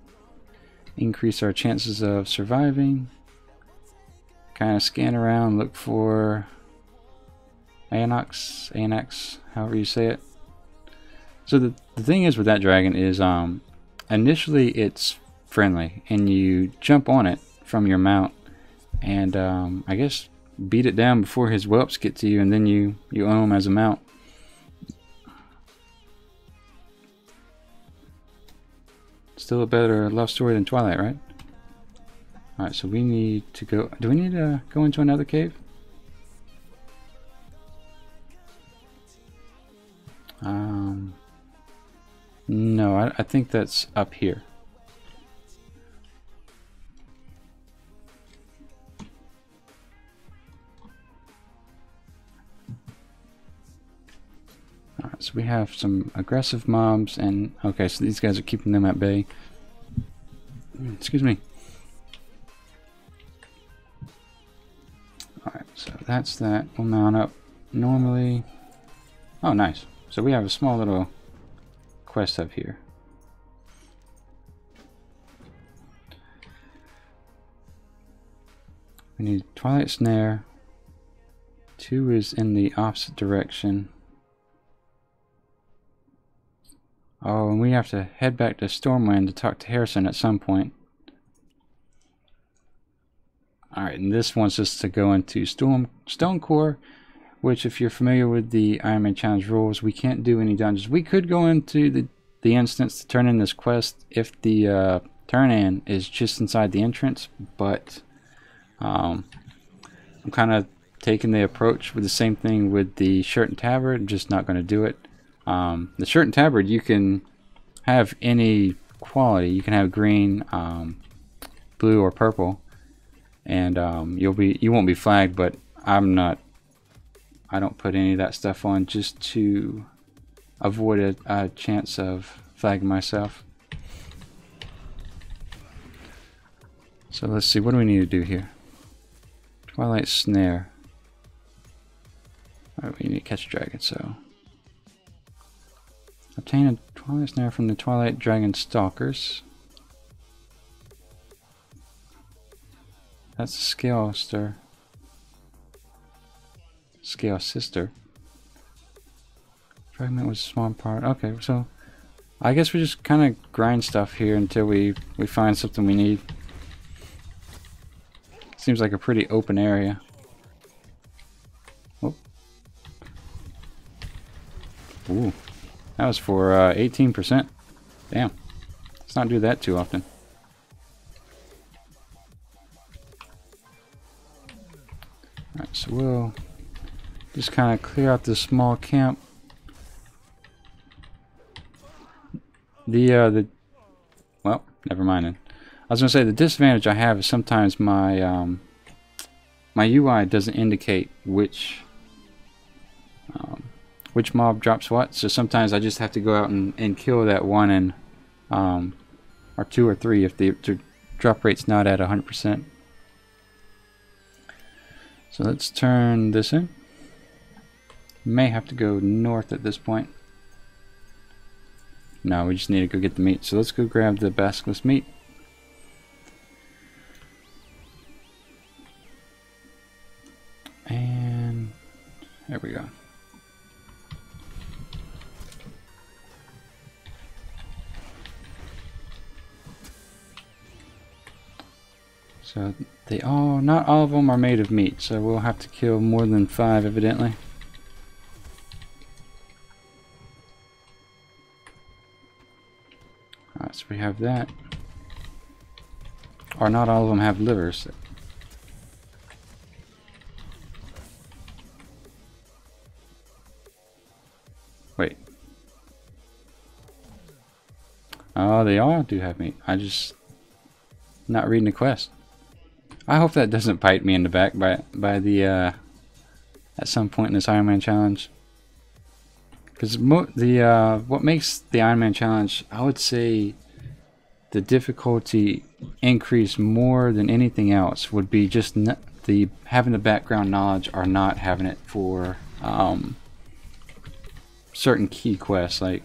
[SPEAKER 1] Increase our chances of surviving. Kind of scan around, look for Aonox, however you say it. So the thing is with that dragon is initially it's friendly and you jump on it from your mount and I guess beat it down before his whelps get to you, and then you own him as a mount. Still a better love story than Twilight, right? Alright, so we need to go. Do we need to go into another cave? No, I think that's up here. Alright, so we have some aggressive mobs, and okay, so these guys are keeping them at bay. Excuse me. Alright, so that's that. We'll mount up normally. Oh, nice. So we have a small little quest up here. We need Twilight Snare. 2 is in the opposite direction. Oh, and we have to head back to Stormwind to talk to Harrison at some point. Alright, and this wants us to go into Stone Core, which, if you're familiar with the Ironman Challenge rules, we can't do any dungeons. We could go into the instance to turn in this quest if the turn-in is just inside the entrance, but I'm kind of taking the approach with the same thing with the Shirt and Tabard. I'm just not going to do it. The Shirt and Tabard, you can have any quality. You can have green, blue, or purple, and you won't be flagged. But I don't put any of that stuff on just to avoid a chance of flagging myself. So let's see, what do we need to do here? Twilight Snare. Alright, we need to catch a dragon, so obtain a Twilight Snare from the Twilight Dragon Stalkers. That's a Scale Sister. Fragment was a small part. Okay, so I guess we just kind of grind stuff here until we find something we need. Seems like a pretty open area. Oh. Ooh. That was for 18%. Damn. Let's not do that too often. Alright, so we'll just kind of clear out this small camp. Well, never mind then. I was gonna say the disadvantage I have is sometimes my my UI doesn't indicate which mob drops what. So sometimes I just have to go out and kill that one and or two or three if the drop rate's not at 100%. So let's turn this in. May have to go north at this point. No, we just need to go get the meat. So let's go grab the basilisk meat. And there we go. So not all of them are made of meat, so we'll have to kill more than 5 evidently. Alright, so we have that. Or not all of them have livers. Wait. Oh, they all do have meat. I just not reading the quest. I hope that doesn't bite me in the back by the at some point in this Ironman challenge. Because what makes the Ironman challenge, I would say, the difficulty increase more than anything else would be just having the background knowledge or not having it for certain key quests. Like,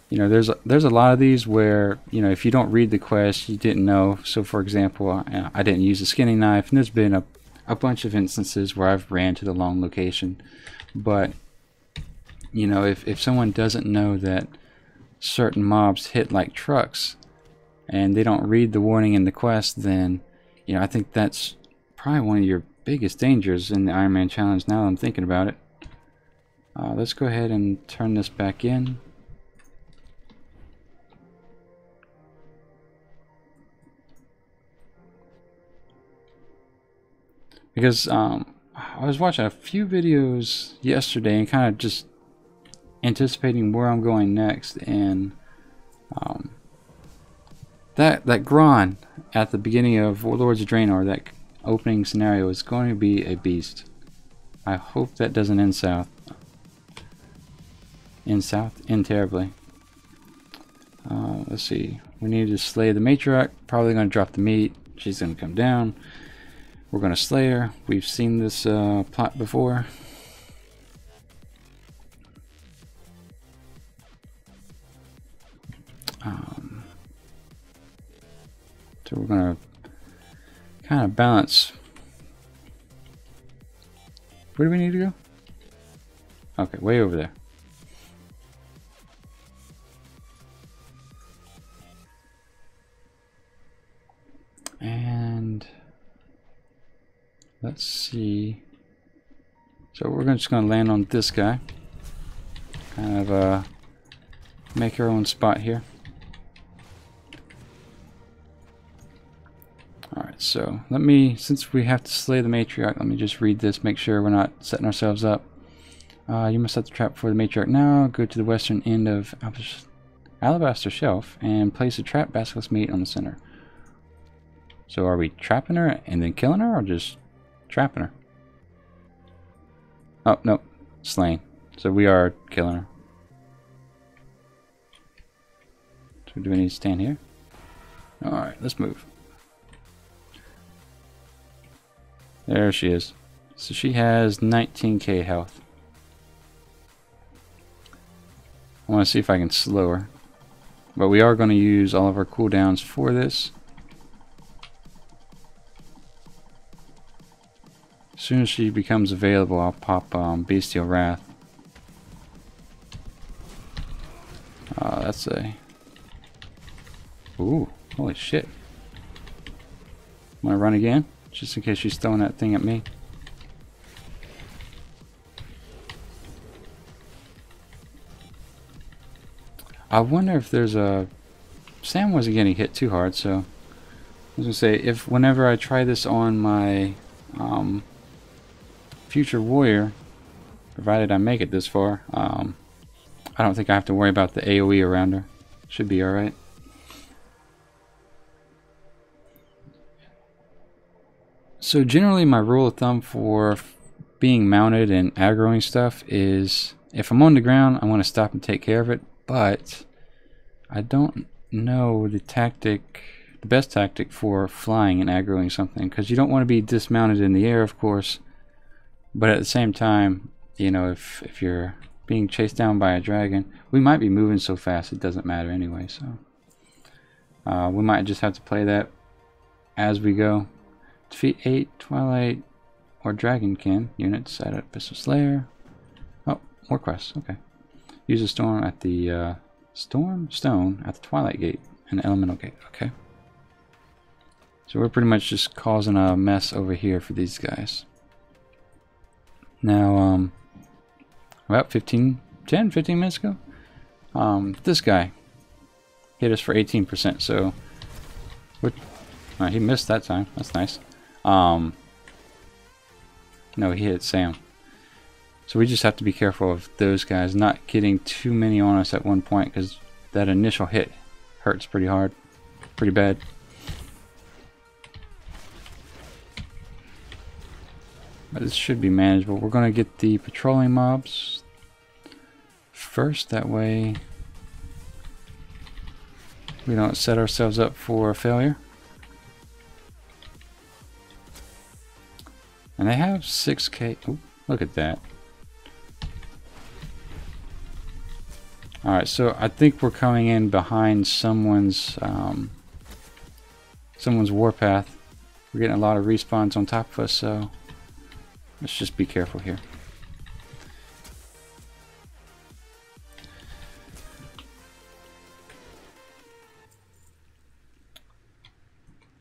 [SPEAKER 1] you know, there's a lot of these where, you know, if you don't read the quest, you didn't know. So for example, I didn't use a skinning knife, and there's been a bunch of instances where I've ran to the long location. But you know, if someone doesn't know that certain mobs hit like trucks and they don't read the warning in the quest, then, you know, I think that's probably one of your biggest dangers in the Ironman challenge now that I'm thinking about it. Let's go ahead and turn this back in. Because I was watching a few videos yesterday and kind of just anticipating where I'm going next, and that Gron at the beginning of Warlords of Draenor, that opening scenario, is going to be a beast. I hope that doesn't end south. End terribly. Let's see. We need to slay the matriarch. Probably going to drop the meat. She's going to come down. We're going to slay her. We've seen this plot before. So we're going to kind of balance. Where do we need to go? Okay, way over there. And let's see. So we're just going to land on this guy. Kind of make our own spot here. Alright, so let me, since we have to slay the matriarch, let me just read this, make sure we're not setting ourselves up. You must set the trap for the matriarch now. Go to the western end of Alabaster Shelf and place a trap basilisk meat on the center. So are we trapping her and then killing her, or just trapping her? Oh, nope. Slain. So we are killing her. So do we need to stand here? Alright, let's move. There she is. So she has 19k health. I want to see if I can slow her. But we are going to use all of our cooldowns for this. As soon as she becomes available, I'll pop Bestial Wrath. That's a... Ooh, holy shit. Want to run again? Just in case she's throwing that thing at me. I wonder if there's a... Sam wasn't getting hit too hard, so I was gonna say, if whenever I try this on my future warrior, provided I make it this far, I don't think I have to worry about the AoE around her. Should be alright. So generally my rule of thumb for being mounted and aggroing stuff is, if I'm on the ground, I want to stop and take care of it, but I don't know the best tactic for flying and aggroing something, because you don't want to be dismounted in the air, of course, but at the same time, you know, if you're being chased down by a dragon, we might be moving so fast it doesn't matter anyway, so we might just have to play that as we go. Defeat 8 Twilight or Dragonkin units at a Pistol Slayer. Oh, more quests, okay. Use a storm at the Storm Stone at the Twilight Gate and the Elemental Gate, okay. So we're pretty much just causing a mess over here for these guys. Now, about 15 minutes ago, this guy hit us for 18%, so he missed that time. That's nice. No, he hit Sam. So we just have to be careful of those guys not getting too many on us at one point, because that initial hit hurts pretty hard, pretty bad. But this should be manageable. We're going to get the patrolling mobs first, that way we don't set ourselves up for failure. And they have 6k. Ooh, look at that. Alright, so I think we're coming in behind someone's warpath. We're getting a lot of respawns on top of us, so let's just be careful here.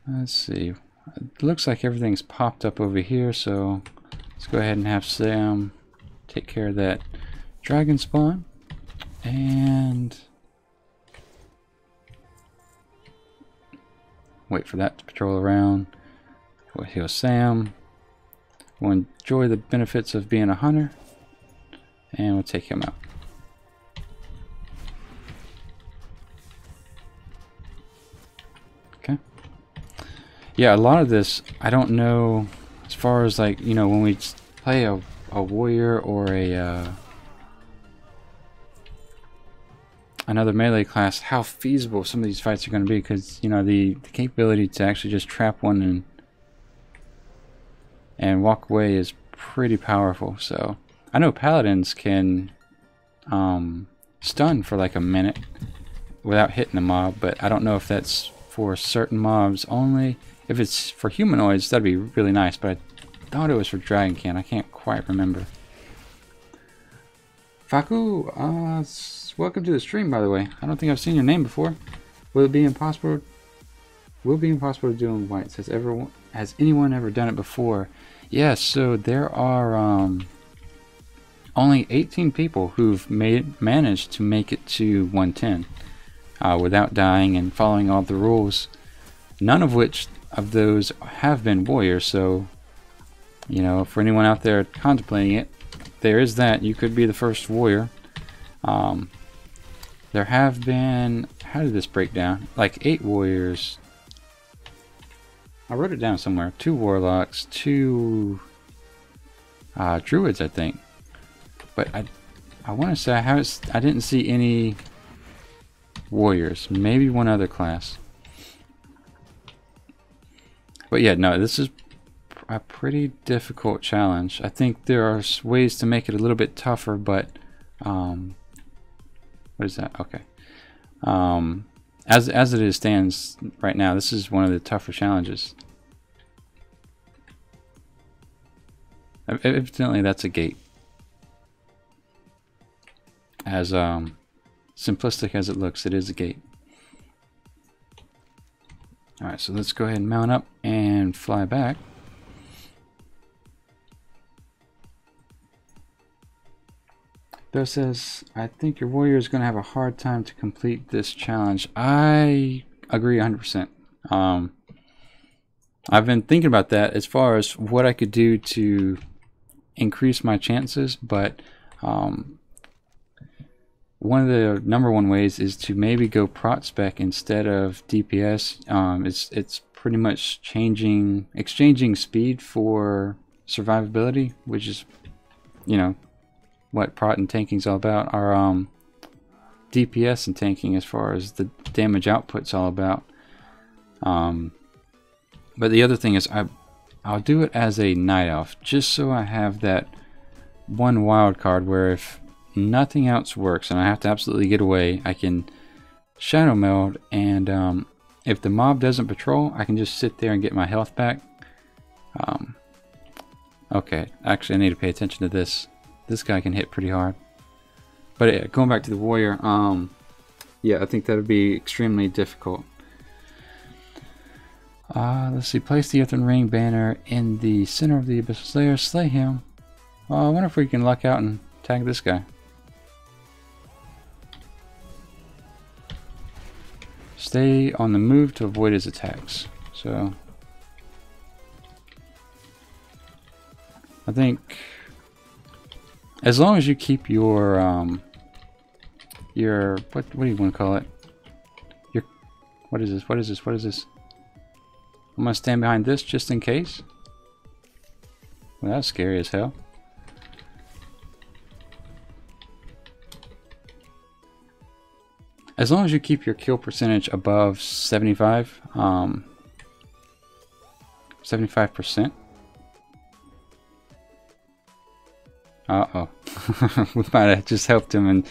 [SPEAKER 1] Let's see. It looks like everything's popped up over here, so let's go ahead and have Sam take care of that dragon spawn. And wait for that to patrol around. We'll heal Sam. We'll enjoy the benefits of being a hunter. And we'll take him out. Okay. Yeah, a lot of this, I don't know, as far as like, you know, when we play a warrior or a another melee class, how feasible some of these fights are going to be, because, you know, the capability to actually just trap one and walk away is pretty powerful. So I know paladins can stun for like a minute without hitting the mob, but I don't know if that's for certain mobs only. If it's for humanoids, that'd be really nice, but I thought it was for Dragonkin. I can't quite remember. Faku, welcome to the stream, by the way. I don't think I've seen your name before. Will it be impossible to do in white? Has anyone ever done it before? Yes, so there are only 18 people who've managed to make it to 110 without dying and following all the rules. None of which of those have been warriors, so, you know, for anyone out there contemplating it, there is that. You could be the first warrior. There have been, how did this break down? Like 8 warriors. I wrote it down somewhere. 2 warlocks, 2 druids, I think. But I want to say I didn't see any warriors. Maybe one other class. But yeah, no, this is a pretty difficult challenge. I think there are ways to make it a little bit tougher, but what is that? Okay. As it stands right now, this is one of the tougher challenges. Evidently, that's a gate. As simplistic as it looks, it is a gate. Alright, so let's go ahead and mount up and fly back. Bill says, I think your warrior is going to have a hard time to complete this challenge. I agree 100%. I've been thinking about that as far as what I could do to increase my chances, but one of the #1 ways is to maybe go prot spec instead of DPS. It's pretty much exchanging speed for survivability, which is, you know, what prot and tanking is all about. Our DPS and tanking, as far as the damage output's all about. But the other thing is I'll do it as a night elf, just so I have that one wild card where if nothing else works and I have to absolutely get away, I can shadow meld, and if the mob doesn't patrol, I can just sit there and get my health back. Okay, actually I need to pay attention to this. This guy can hit pretty hard. But yeah, going back to the warrior, yeah, I think that would be extremely difficult. Let's see, place the Earthen Ring banner in the center of the Abyssal Slayer, slay him. I wonder if we can luck out and tag this guy. Stay on the move to avoid his attacks. So I think as long as you keep your what do you want to call it? Your what is this? I'm gonna stand behind this just in case. Well, that's scary as hell. As long as you keep your kill percentage above 75%. Uh-oh. We might have just helped him, and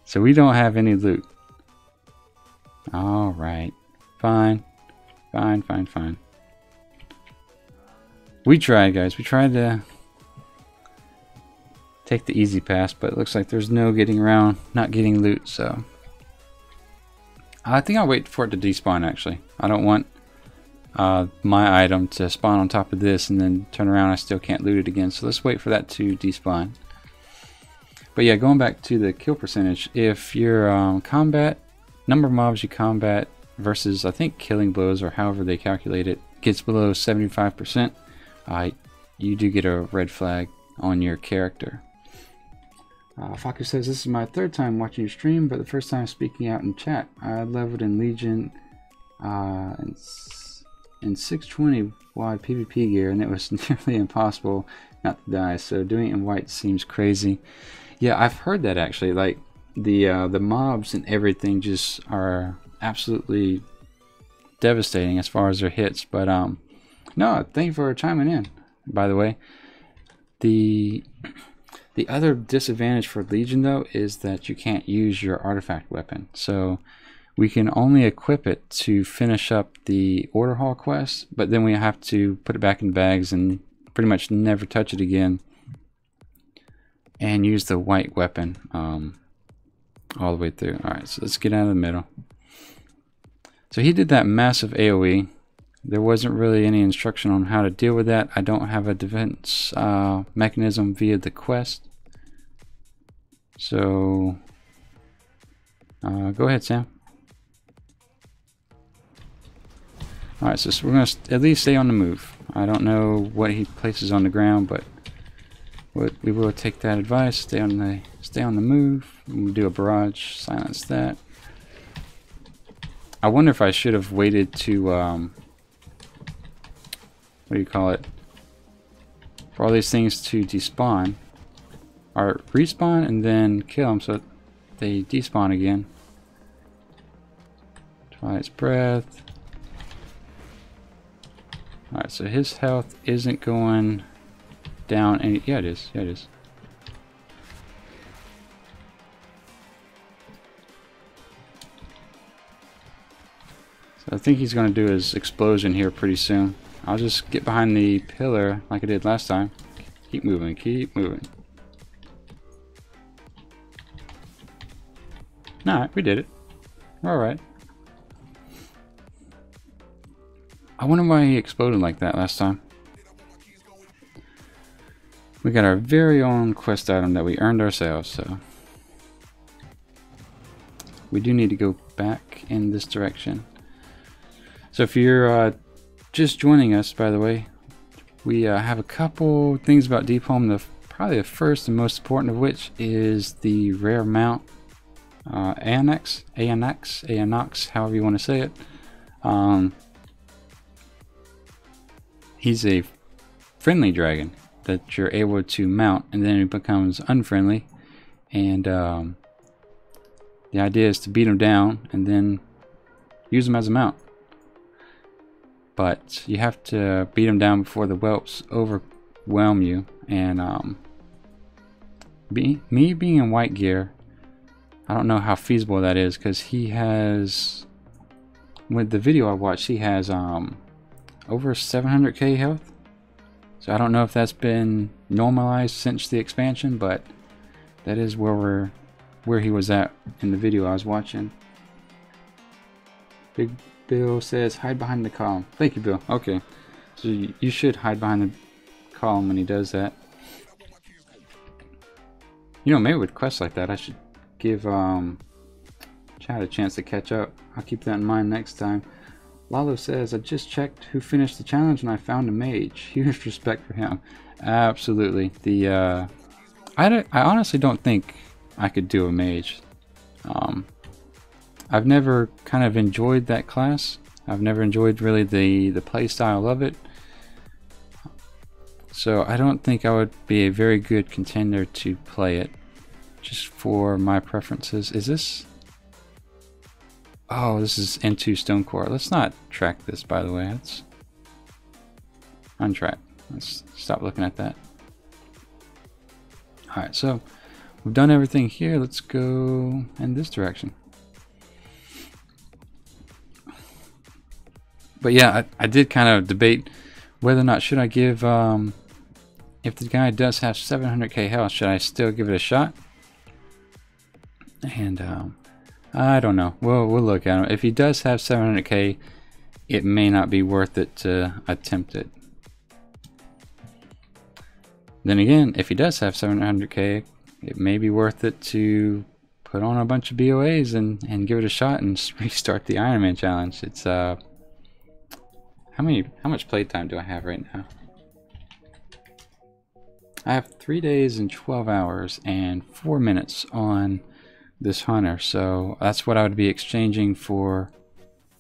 [SPEAKER 1] so we don't have any loot. Alright. Fine. Fine. We tried, guys. We tried to take the easy pass, but it looks like there's no getting around not getting loot, so I think I'll wait for it to despawn. Actually, I don't want my item to spawn on top of this and then turn around I still can't loot it again, so let's wait for that to despawn. But yeah, going back to the kill percentage, if your combat number of mobs you combat versus, I think, killing blows or however they calculate it, gets below 75%, you do get a red flag on your character. Faku says, this is my 3rd time watching your stream, but the first time speaking out in chat. I leveled in Legion in 620 wide PvP gear, and it was nearly impossible not to die, so doing it in white seems crazy. Yeah, I've heard that actually, like the mobs and everything just are absolutely devastating as far as their hits. But no, thank you for chiming in, by the way. The other disadvantage for Legion, though, is that you can't use your artifact weapon. So we can only equip it to finish up the Order Hall quest, but then we have to put it back in bags and pretty much never touch it again, and use the white weapon all the way through. Alright, so let's get out of the middle. So he did that massive AoE. There wasn't really any instruction on how to deal with that. I don't have a defense mechanism via the quest. So go ahead, Sam. Alright, so we're going to at least stay on the move. I don't know what he places on the ground, but we will take that advice. Stay on the move. We'll do a barrage, silence that. I wonder if I should have waited to what do you call it, for all these things to despawn or respawn and then kill them so they despawn again. Twilight's Breath. Alright, so his health isn't going down any. Yeah, it is. Yeah, it is. So I think he's going to do his explosion here pretty soon. I'll just get behind the pillar like I did last time. Keep moving, keep moving. Alright, we did it. We're alright. I wonder why he exploded like that last time. We got our very own quest item that we earned ourselves, so we do need to go back in this direction. So if you're just joining us, by the way, we have a couple things about Deep Home. Probably the first and most important of which is the rare mount, Anox, however you want to say it. He's a friendly dragon that you're able to mount, and then it becomes unfriendly, and the idea is to beat him down and then use him as a mount. But you have to beat him down before the whelps overwhelm you, and me being in white gear, I don't know how feasible that is, because he has, with the video I watched, he has over 700k health. So I don't know if that's been normalized since the expansion, but that is where he was at in the video I was watching. Big Bill says hide behind the column. Thank you, Bill. Okay, so you should hide behind the column when he does that. You know, maybe with quests like that I should give Chad a chance to catch up. I'll keep that in mind next time. Lalo says, I just checked who finished the challenge and I found a mage. Huge respect for him. Absolutely. I honestly don't think I could do a mage. I've never kind of enjoyed that class. I've never enjoyed really the play style of it. So I don't think I would be a very good contender to play it, just for my preferences. Is this? Oh, this is N2 Stonecore. Let's not track this, by the way. Let's untrack. Let's stop looking at that. Alright, so we've done everything here. Let's go in this direction. But yeah, I did kind of debate whether or not should I give, if the guy does have 700k health, should I still give it a shot? And I don't know. We'll look at him. If he does have 700k, it may not be worth it to attempt it. Then again, if he does have 700k, it may be worth it to put on a bunch of BOAs and give it a shot and restart the Ironman challenge. It's how much playtime do I have right now? I have 3 days and 12 hours and 4 minutes on this hunter, so that's what I would be exchanging for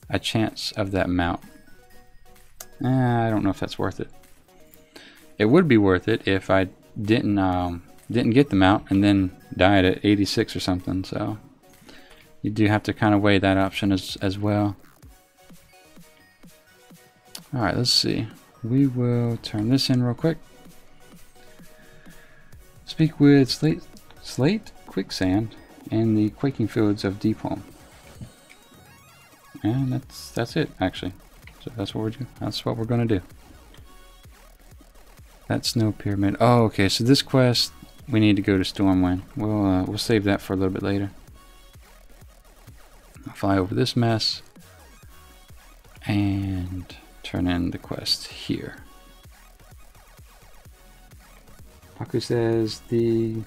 [SPEAKER 1] a chance of that mount. I don't know if that's worth it. It would be worth it if I didn't get the mount and then died at 86 or something, so you do have to kind of weigh that option as well. Alright, let's see. We will turn this in real quick. Speak with Slate Quicksand and the quaking fields of Deep Home. And that's it, actually. So that's what we're gonna do. That snow pyramid. Oh, okay. So this quest, we need to go to Stormwind. We'll save that for a little bit later. I'll fly over this mess and turn in the quest here. Paku says the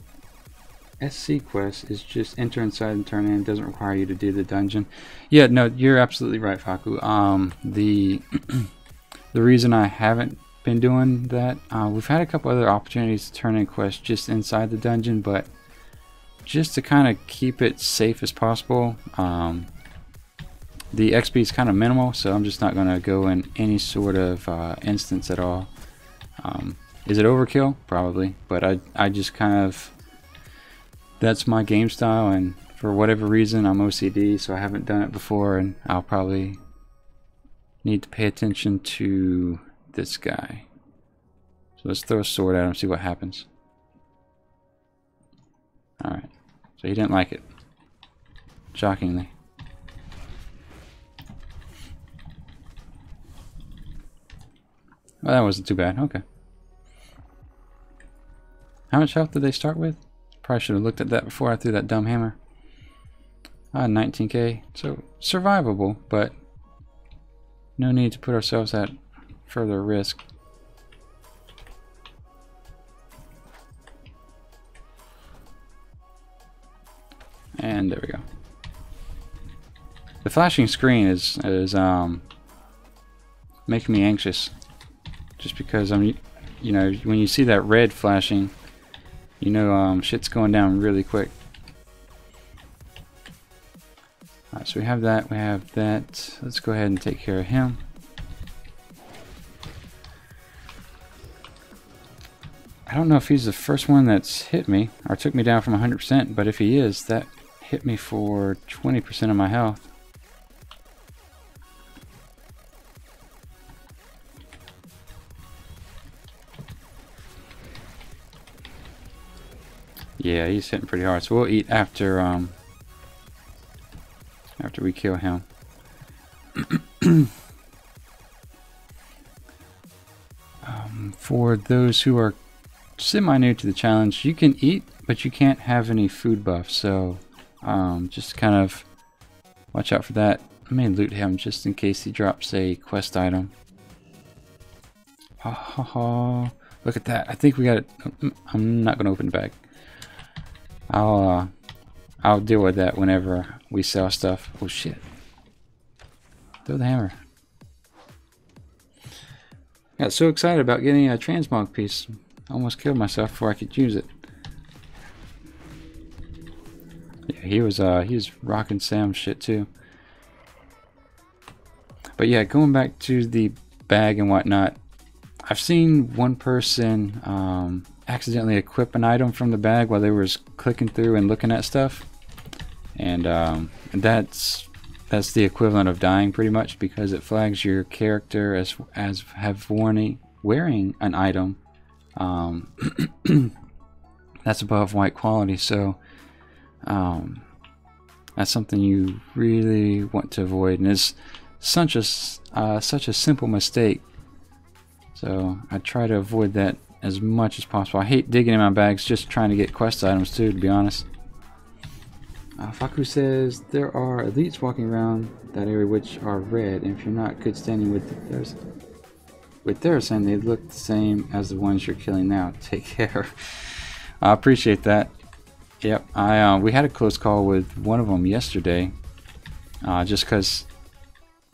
[SPEAKER 1] SC quest is just enter inside and turn in. It doesn't require you to do the dungeon. Yeah, no, you're absolutely right, Faku. The reason I haven't been doing that, we've had a couple other opportunities to turn in quests just inside the dungeon, but just to kind of keep it safe as possible, the XP is kind of minimal, so I'm just not going to go in any sort of instance at all. Is it overkill? Probably, but I just kind of, that's my game style, and for whatever reason I'm OCD, so I haven't done it before, and I'll probably need to pay attention to this guy. So let's throw a sword at him, see what happens. Alright, so he didn't like it, shockingly. Well, that wasn't too bad. Okay. How much health did they start with? Probably should have looked at that before I threw that dumb hammer. 19k. So survivable, but no need to put ourselves at further risk. flashing screen is making me anxious. Just because you know, when you see that red flashing, you know shit's going down really quick. Alright, so we have that, we have that. Let's go ahead and take care of him. I don't know if he's the first one that's hit me, or took me down from 100%, but if he is, that hit me for 20% of my health. Yeah, he's hitting pretty hard, so we'll eat after after we kill him. For those who are semi-new to the challenge, you can eat, but you can't have any food buffs, so just kind of watch out for that. I may loot him just in case he drops a quest item. Ha ha ha. Look at that. I think we got it. I'm not going to open the bag. I'll deal with that whenever we sell stuff. Oh shit. Throw the hammer. Got so excited about getting a transmog piece. Almost killed myself before I could use it. Yeah, he was rocking Sam's shit too. But yeah, going back to the bag and whatnot, I've seen one person accidentally equip an item from the bag while they were clicking through and looking at stuff, and that's the equivalent of dying pretty much, because it flags your character as wearing an item that's above white quality. So that's something you really want to avoid, and it's such a simple mistake. So I try to avoid that as much as possible. I hate digging in my bags just trying to get quest items too, to be honest. Faku says there are elites walking around that area which are red, and if you're not good standing with their saying they look the same as the ones you're killing now. Take care. I appreciate that. Yep, we had a close call with one of them yesterday, just because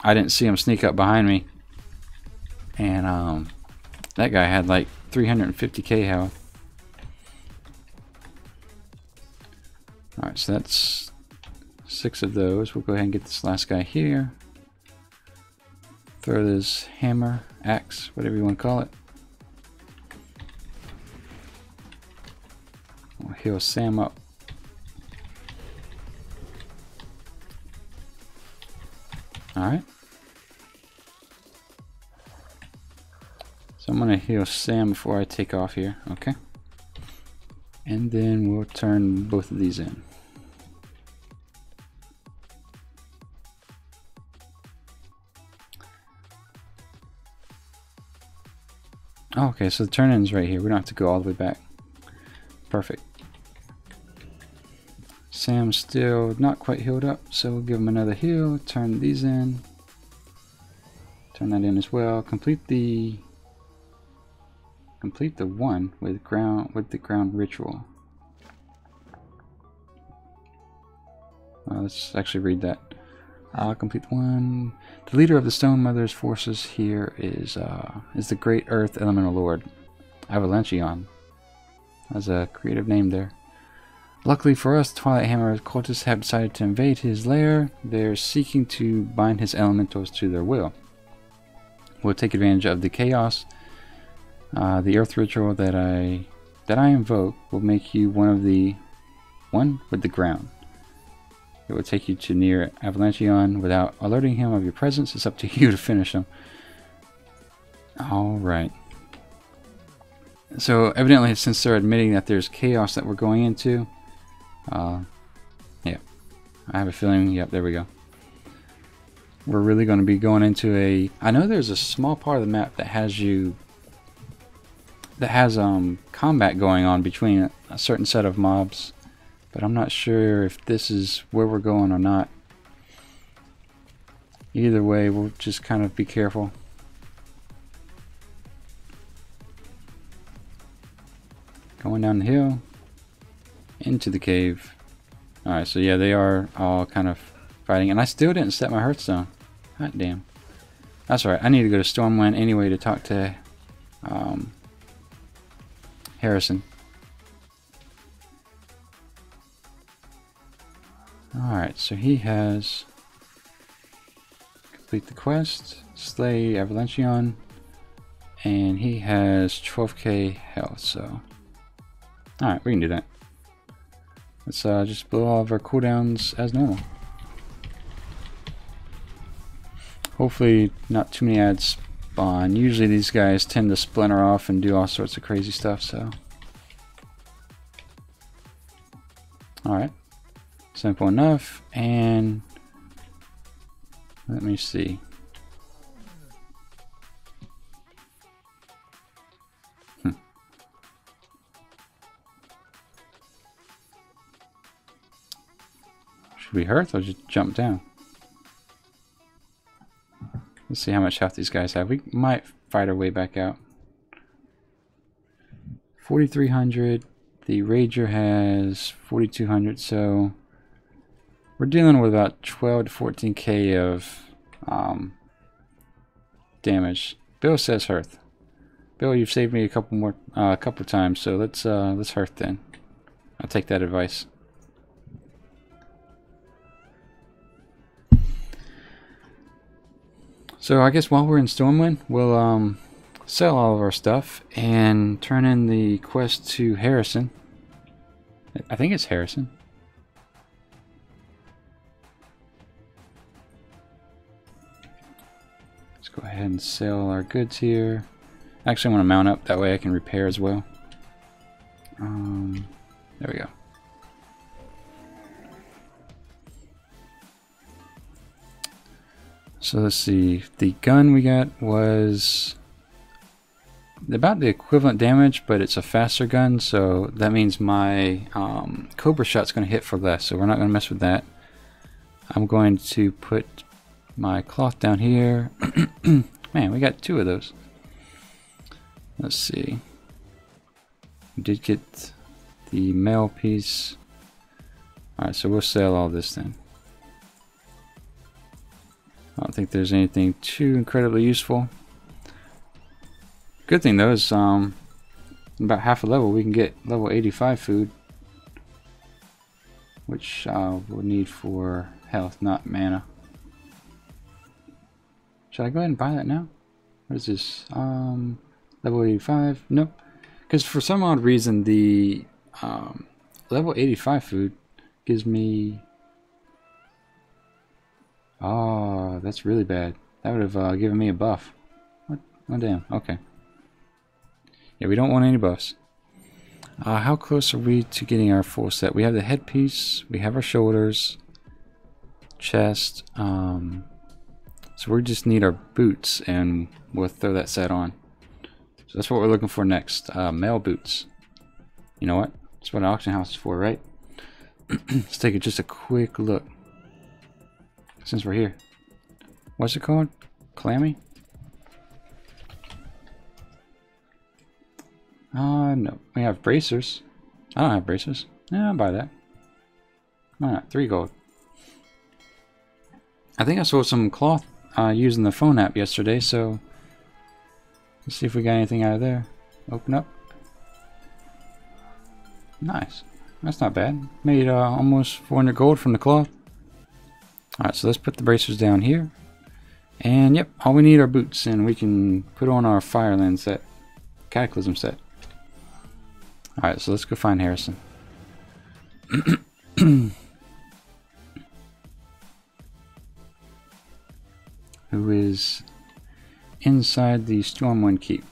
[SPEAKER 1] I didn't see him sneak up behind me, and that guy had like 350k health. Alright, so that's 6 of those. We'll go ahead and get this last guy here. Throw this hammer, axe, whatever you want to call it. We'll heal Sam up. Alright. So I'm going to heal Sam before I take off here. Okay. And then we'll turn both of these in. Oh, okay, so the turn-in's right here. We don't have to go all the way back. Perfect. Sam's still not quite healed up, so we'll give him another heal. Turn these in. Turn that in as well. Complete the one with the ground ritual. Let's actually read that. Complete one. The leader of the Stone Mother's forces here is the Great Earth Elemental Lord, Avalancheon. That's a creative name there. Luckily for us, Twilight Hammer cultists have decided to invade his lair. They're seeking to bind his elementals to their will. We'll take advantage of the chaos. The Earth ritual that I invoke will make you one with the ground. It will take you to near Avalancheon without alerting him of your presence. It's up to you to finish him. Alright. So evidently, since they're admitting that there's chaos that we're going into, yeah, I have a feeling, yep, there we go. We're really going to be going into a... I know there's a small part of the map that has combat going on between a certain set of mobs, but I'm not sure if this is where we're going or not. Either way, we'll just kind of be careful. Going down the hill into the cave. Alright, so yeah, they are all kind of fighting, and I still didn't set my Hearthstone. God damn. That's alright. I need to go to Stormwind anyway to talk to Harrison. Alright, so he has complete the quest, slay Avalancheon, and he has 12k health, so alright, we can do that. Let's just blow all of our cooldowns as normal. Hopefully not too many ads spawn. Usually these guys tend to splinter off and do all sorts of crazy stuff, so alright. Simple enough, and let me see. Should we Hearth or just jump down? Let's see how much health these guys have. We might fight our way back out. 4,300. The Rager has 4,200, so we're dealing with about 12 to 14k of damage. Bill says Hearth. Bill, you've saved me a couple times, so let's Hearth then. I'll take that advice. So I guess while we're in Stormwind, we'll sell all of our stuff and turn in the quest to Harrison. I think it's Harrison. Let's go ahead and sell our goods here. Actually, I want to mount up, that way I can repair as well. There we go. So let's see, the gun we got was about the equivalent damage, but it's a faster gun, so that means my Cobra shot's going to hit for less, so we're not going to mess with that. I'm going to put my cloth down here. Man, we got 2 of those. Let's see. We did get the mail piece. Alright, so we'll sell all this then. I don't think there's anything too incredibly useful. Good thing though is about half a level we can get level 85 food, which we'll need for health, not mana. Should I go ahead and buy that now? What is this? Level 85? Nope. Because for some odd reason the level 85 food gives me... Oh, that's really bad. That would have given me a buff. What? Oh, damn. Okay. Yeah, we don't want any buffs. How close are we to getting our full set? We have the headpiece. We have our shoulders. Chest. So we just need our boots, and we'll throw that set on. So that's what we're looking for next. Male boots. You know what? That's what an auction house is for, right? Let's take just a quick look. Since we're here. What's it called? Clammy? No. We have bracers. I don't have bracers. Yeah, I'll buy that. Why not? 3 gold. I think I sold some cloth using the phone app yesterday, so let's see if we got anything out of there. Open up. Nice. That's not bad. Made almost 400 gold from the cloth. Alright, so let's put the bracers down here. And yep, all we need are boots, and we can put on our Fireland set. Cataclysm set. Alright, so let's go find Harrison. Who is inside the Stormwind Keep.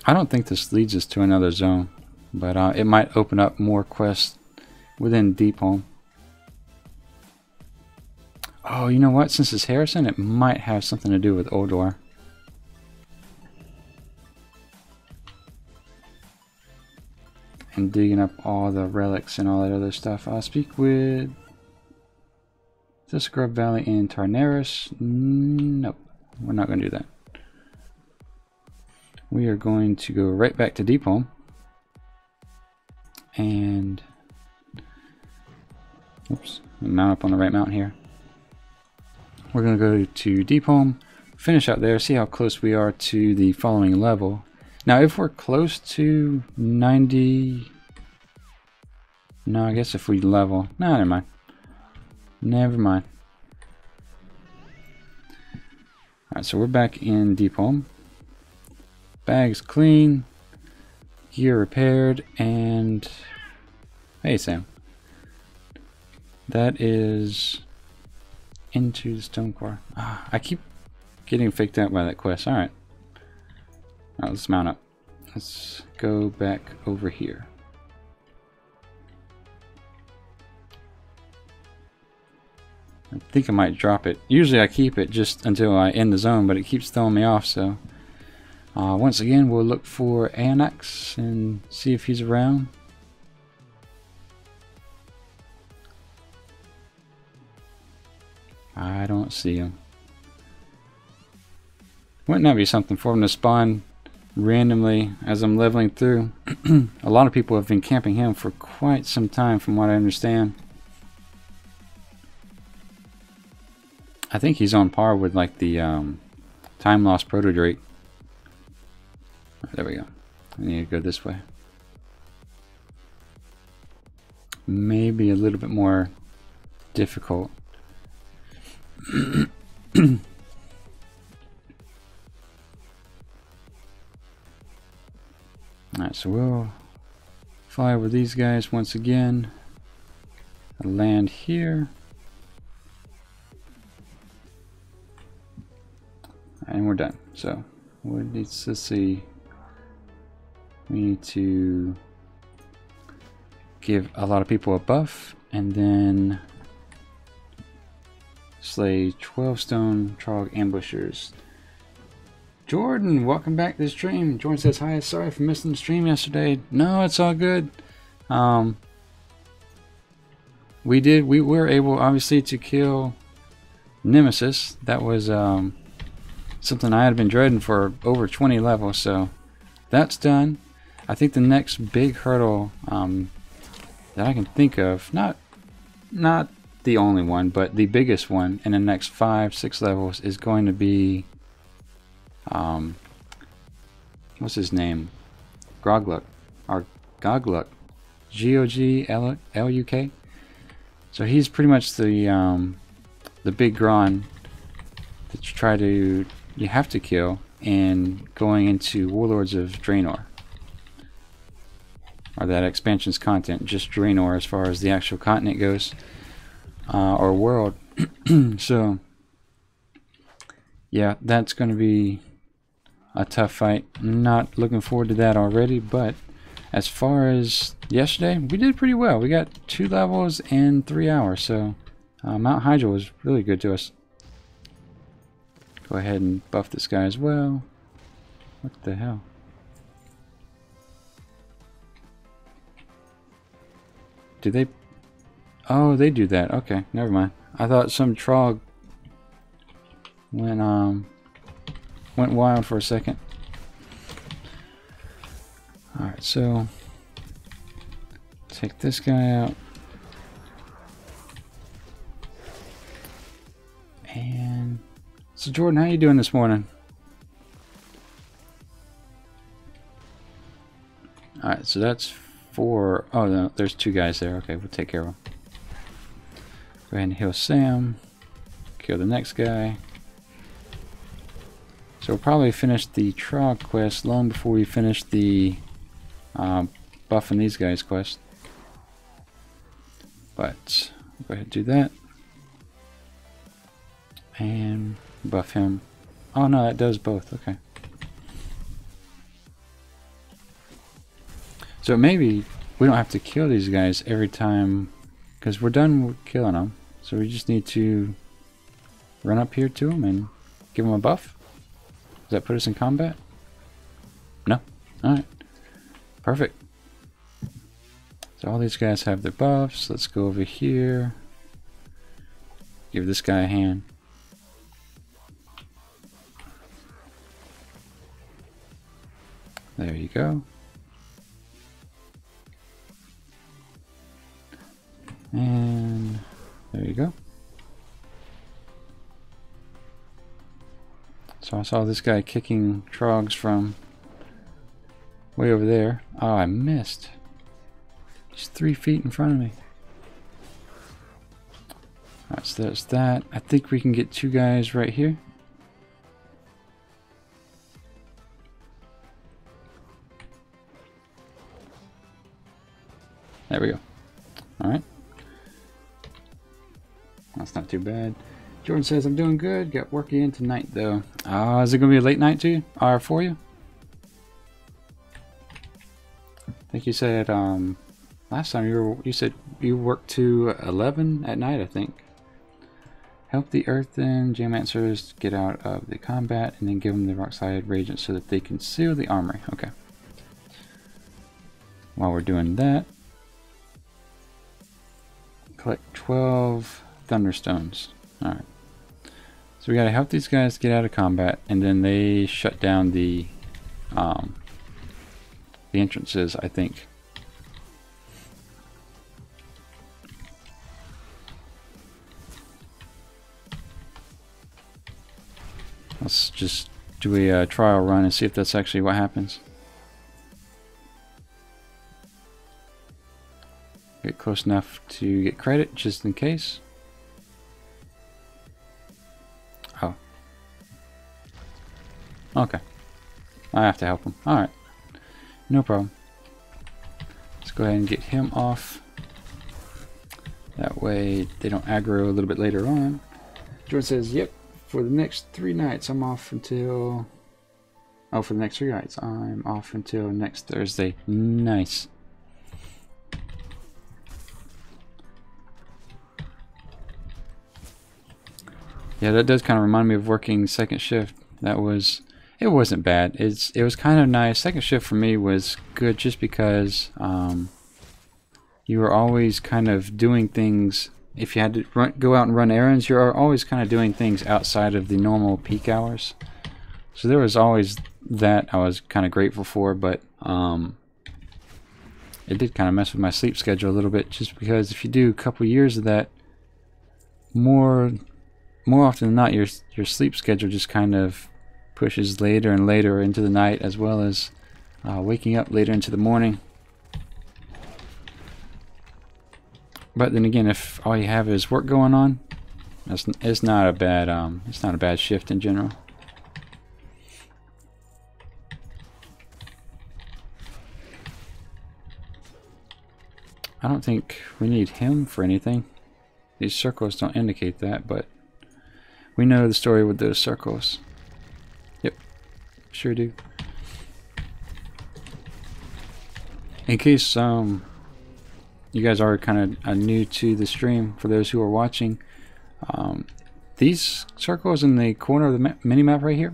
[SPEAKER 1] I don't think this leads us to another zone, but it might open up more quests within Deepholm. Oh, you know what? Since it's Harrison, it might have something to do with Odor. And digging up all the relics and all that other stuff. I'll speak with the Scrub Valley in Tarnaris. Nope, we're not going to do that. We are going to go right back to Deepholm. And Oops, mount up on the right mountain here. We're going to go to Deep Home, finish out there, see how close we are to the following level. Now, if we're close to 90... No, I guess if we level... No, never mind. Never mind. Alright, so we're back in Deep Home. Bags clean. Gear repaired, and... Hey, Sam. That is... into the stone core. I keep getting faked out by that quest. Alright. Alright, let's mount up. Let's go back over here. I think I might drop it. Usually I keep it just until I end the zone, but it keeps throwing me off, so... once again, we'll look for Anax and see if he's around. I don't see him. Wouldn't that be something for him to spawn randomly as I'm leveling through? A lot of people have been camping him for quite some time, from what I understand. I think he's on par with like the Time Lost Proto Drake. There we go. I need to go this way. Maybe a little bit more difficult. Alright, so we'll fly over these guys once again. Land here. And we're done. So, what needs to see? We need to give a lot of people a buff, and then slay 12 stone trog ambushers. Jordan, welcome back to the stream. Jordan says hi, sorry for missing the stream yesterday. No, it's all good. We were able, obviously, to kill Nemesis. That was something I had been dreading for over 20 levels, so that's done. I think the next big hurdle that I can think of, not the only one, but the biggest one in the next 5-6 levels is going to be what's his name? Grogluk, or Gogluk, G-O-G-L-U-K. So he's pretty much the big Gron that you have to kill in going into Warlords of Draenor, or that expansion's content, just Draenor as far as the actual continent goes, or world. So yeah, that's going to be a tough fight. Not looking forward to that already, but as far as yesterday, we did pretty well. We got 2 levels in 3 hours, so Mount Hydra was really good to us. Go ahead and buff this guy as well. What the hell? Do they... Oh, they do that. Okay, never mind. I thought some trog went wild for a second. Alright, so take this guy out. And so Jordan, how you doing this morning? Alright, so that's 4. Oh no, there's 2 guys there. Okay, we'll take care of them. Go ahead and heal Sam. Kill the next guy. So we'll probably finish the Trog quest long before we finish the buffing these guys quest. But we'll go ahead and do that. And buff him. Oh no, that does both. Okay. So maybe we don't have to kill these guys every time, because we're done with killing them. So we just need to run up here to them and give them a buff. Does that put us in combat? No? Alright. Perfect. So all these guys have their buffs. Let's go over here. Give this guy a hand. There you go. And There you go. So I saw this guy kicking trogs from way over there. Oh, I missed. He's 3 feet in front of me. Alright, so there's that. I think we can get 2 guys right here. There we go. Alright. That's not too bad. Jordan says, I'm doing good. Got work again tonight, though. Is it going to be a late night to you? Or for you? I think you said, last time you said you worked to 11 at night, I think. Help the earthen geomancers get out of the combat and then give them the rock slide reagents so that they can seal the armory. Okay. While we're doing that, collect 12 thunderstones. Alright. So we gotta help these guys get out of combat, and then they shut down the entrances, I think. Let's just do a trial run and see if that's actually what happens. Get close enough to get credit, just in case. Oh. Okay. I have to help him. Alright. No problem. Let's go ahead and get him off. That way they don't aggro a little bit later on. Jordan says, yep, for the next 3 nights I'm off until... Oh, for the next 3 nights I'm off until next Thursday. Nice. Yeah, that does kind of remind me of working second shift. It wasn't bad. It was kind of nice. Second shift for me was good just because you were always kind of doing things. If you had to go out and run errands, you're always kind of doing things outside of the normal peak hours. So there was always that I was kind of grateful for, but it did kind of mess with my sleep schedule a little bit, just because if you do a couple years of that, more often than not, your sleep schedule just kind of pushes later and later into the night, as well as waking up later into the morning. But then again, if all you have is work going on, it's not a bad shift in general. I don't think we need him for anything. These circles don't indicate that, but we know the story with those circles. Yep, sure do. In case you guys are kind of new to the stream, for those who are watching, these circles in the corner of the mini-map right here,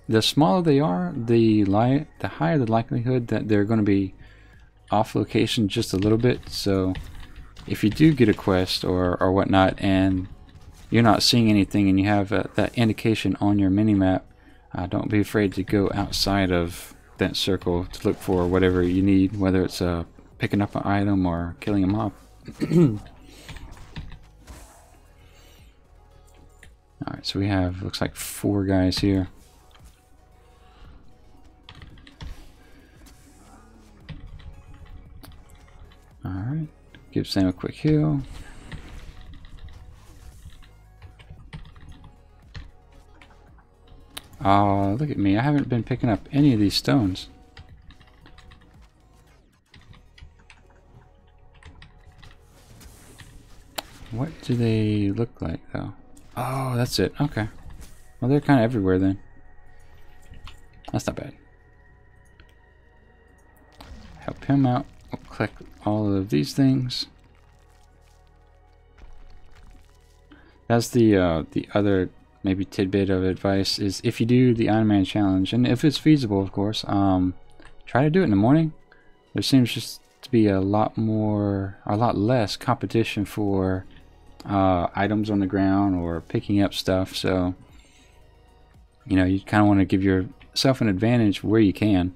[SPEAKER 1] the smaller they are, the higher the likelihood that they're going to be off location just a little bit. So if you do get a quest or whatnot and you're not seeing anything and you have that indication on your mini-map, don't be afraid to go outside of that circle to look for whatever you need, whether it's picking up an item or killing a mob. Alright, so we have, looks like 4 guys here. Alright, give Sam a quick heal. Oh, look at me. I haven't been picking up any of these stones. What do they look like, though? Oh, that's it. Okay. Well, they're kind of everywhere, then. That's not bad. Help him out. We'll collect all of these things. That's the other maybe tidbit of advice, is if you do the Ironman challenge, and if it's feasible, of course, try to do it in the morning. There seems just to be a lot less competition for items on the ground or picking up stuff. So you know, you kind of want to give yourself an advantage where you can,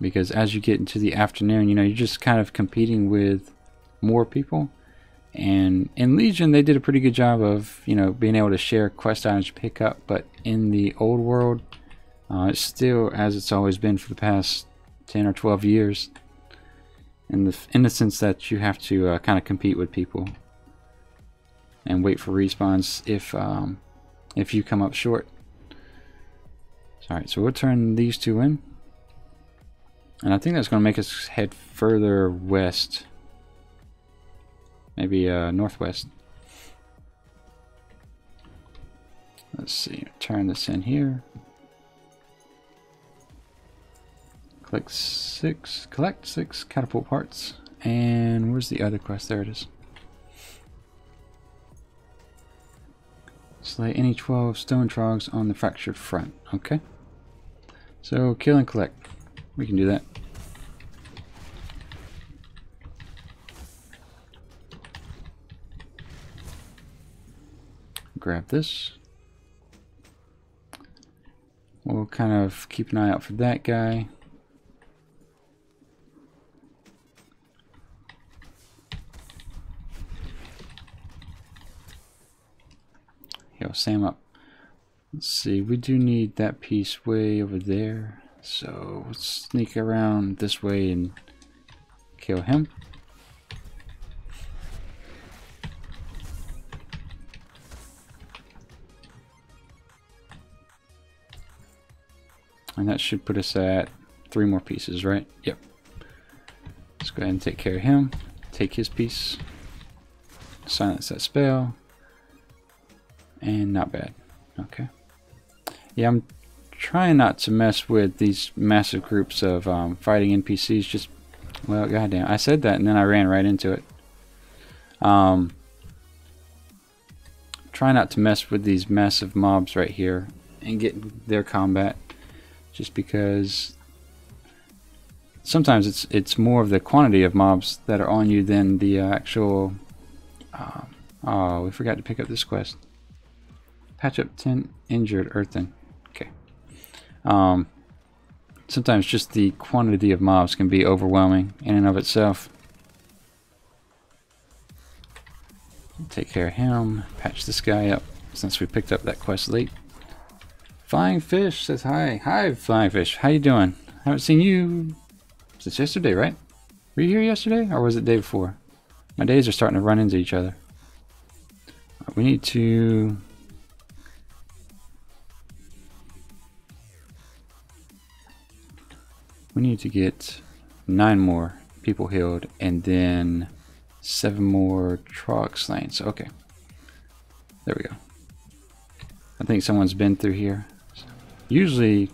[SPEAKER 1] because as you get into the afternoon, you know, you're just kind of competing with more people. And in Legion, they did a pretty good job of, you know, being able to share quest items to pick up. But in the old world, it's still as it's always been for the past 10 or 12 years. In the sense that you have to kind of compete with people and wait for respawns if you come up short. Alright, so we'll turn these two in. And I think that's going to make us head further west. Maybe northwest. Let's see, turn this in here. Collect six catapult parts. And where's the other quest? There it is. Slay any 12 stone trogs on the fractured front. Okay. So kill and collect. We can do that. Grab this. We'll kind of keep an eye out for that guy. Heal Sam up. Let's see, we do need that piece way over there. So let's sneak around this way and kill him. And that should put us at 3 more pieces, right? Yep. Let's go ahead and take care of him. Take his piece. Silence that spell. And not bad. Okay. Yeah, I'm trying not to mess with these massive groups of fighting NPCs. Just, well, goddamn. I said that and then I ran right into it. Try not to mess with these massive mobs right here and get their combat. Just because sometimes it's more of the quantity of mobs that are on you than the actual. Oh, we forgot to pick up this quest. Patch up 10 injured earthen. Okay. Sometimes just the quantity of mobs can be overwhelming in and of itself. Take care of him. Patch this guy up since we picked up that quest late. Flying Fish says hi. Hi, Flying Fish. How you doing? I haven't seen you since yesterday, right? Were you here yesterday, or was it the day before? My days are starting to run into each other. We need to... We need to get 9 more people healed, and then 7 more Trog slain. So, okay. There we go. I think someone's been through here. Usually,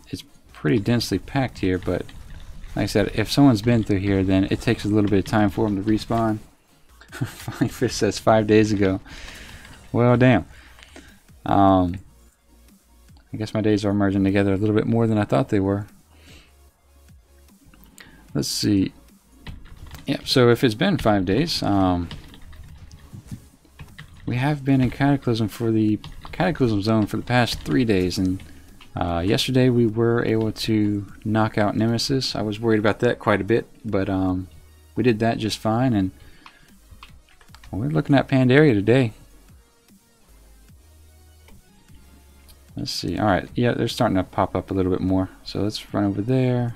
[SPEAKER 1] it's pretty densely packed here, but like I said, if someone's been through here, then it takes a little bit of time for them to respawn. Flying Fish says 5 days ago. Well, damn. I guess my days are merging together a little bit more than I thought they were. Let's see. Yeah, so if it's been 5 days, we have been in Cataclysm for the Cataclysm Zone for the past 3 days, and yesterday we were able to knock out Nemesis. I was worried about that quite a bit, but we did that just fine, and we're looking at Pandaria today. Let's see. Alright, yeah, they're starting to pop up a little bit more. So let's run over there.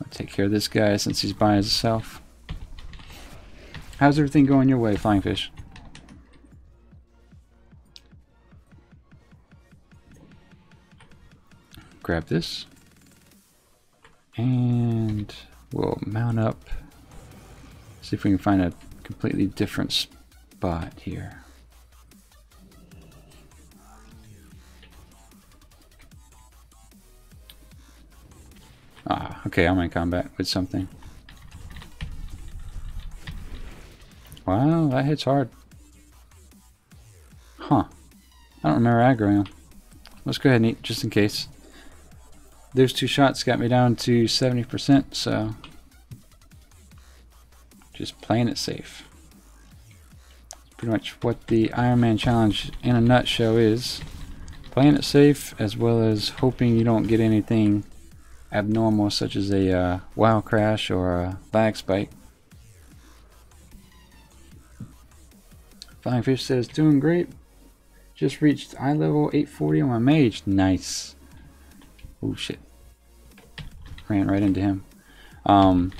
[SPEAKER 1] I'll take care of this guy since he's by himself. How's everything going your way, Flying Fish? Grab this. And we'll mount up. See if we can find a completely different spot here. Ah, okay, I'm in combat with something. Wow, that hits hard. Huh. I don't remember aggroing. Let's go ahead and eat just in case. Those 2 shots got me down to 70%, so just playing it safe. Pretty much what the Ironman challenge in a nutshell is. Playing it safe, as well as hoping you don't get anything abnormal, such as a WoW crash or a lag spike. Flying Fish says, doing great. Just reached eye level 840 on my mage. Nice. Oh shit. Ran right into him. Now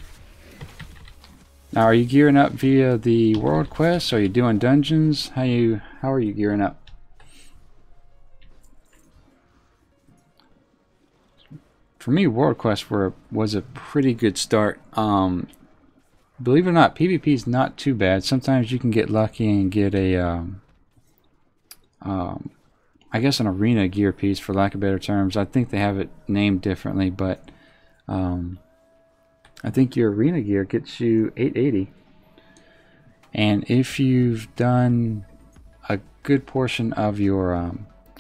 [SPEAKER 1] are you gearing up via the world quest? Are you doing dungeons? How are you gearing up? For me, world quests was a pretty good start. Believe it or not, PvP is not too bad. Sometimes you can get lucky and get a I guess an arena gear piece, for lack of better terms. I think they have it named differently, but I think your arena gear gets you 880. And if you've done a good portion of your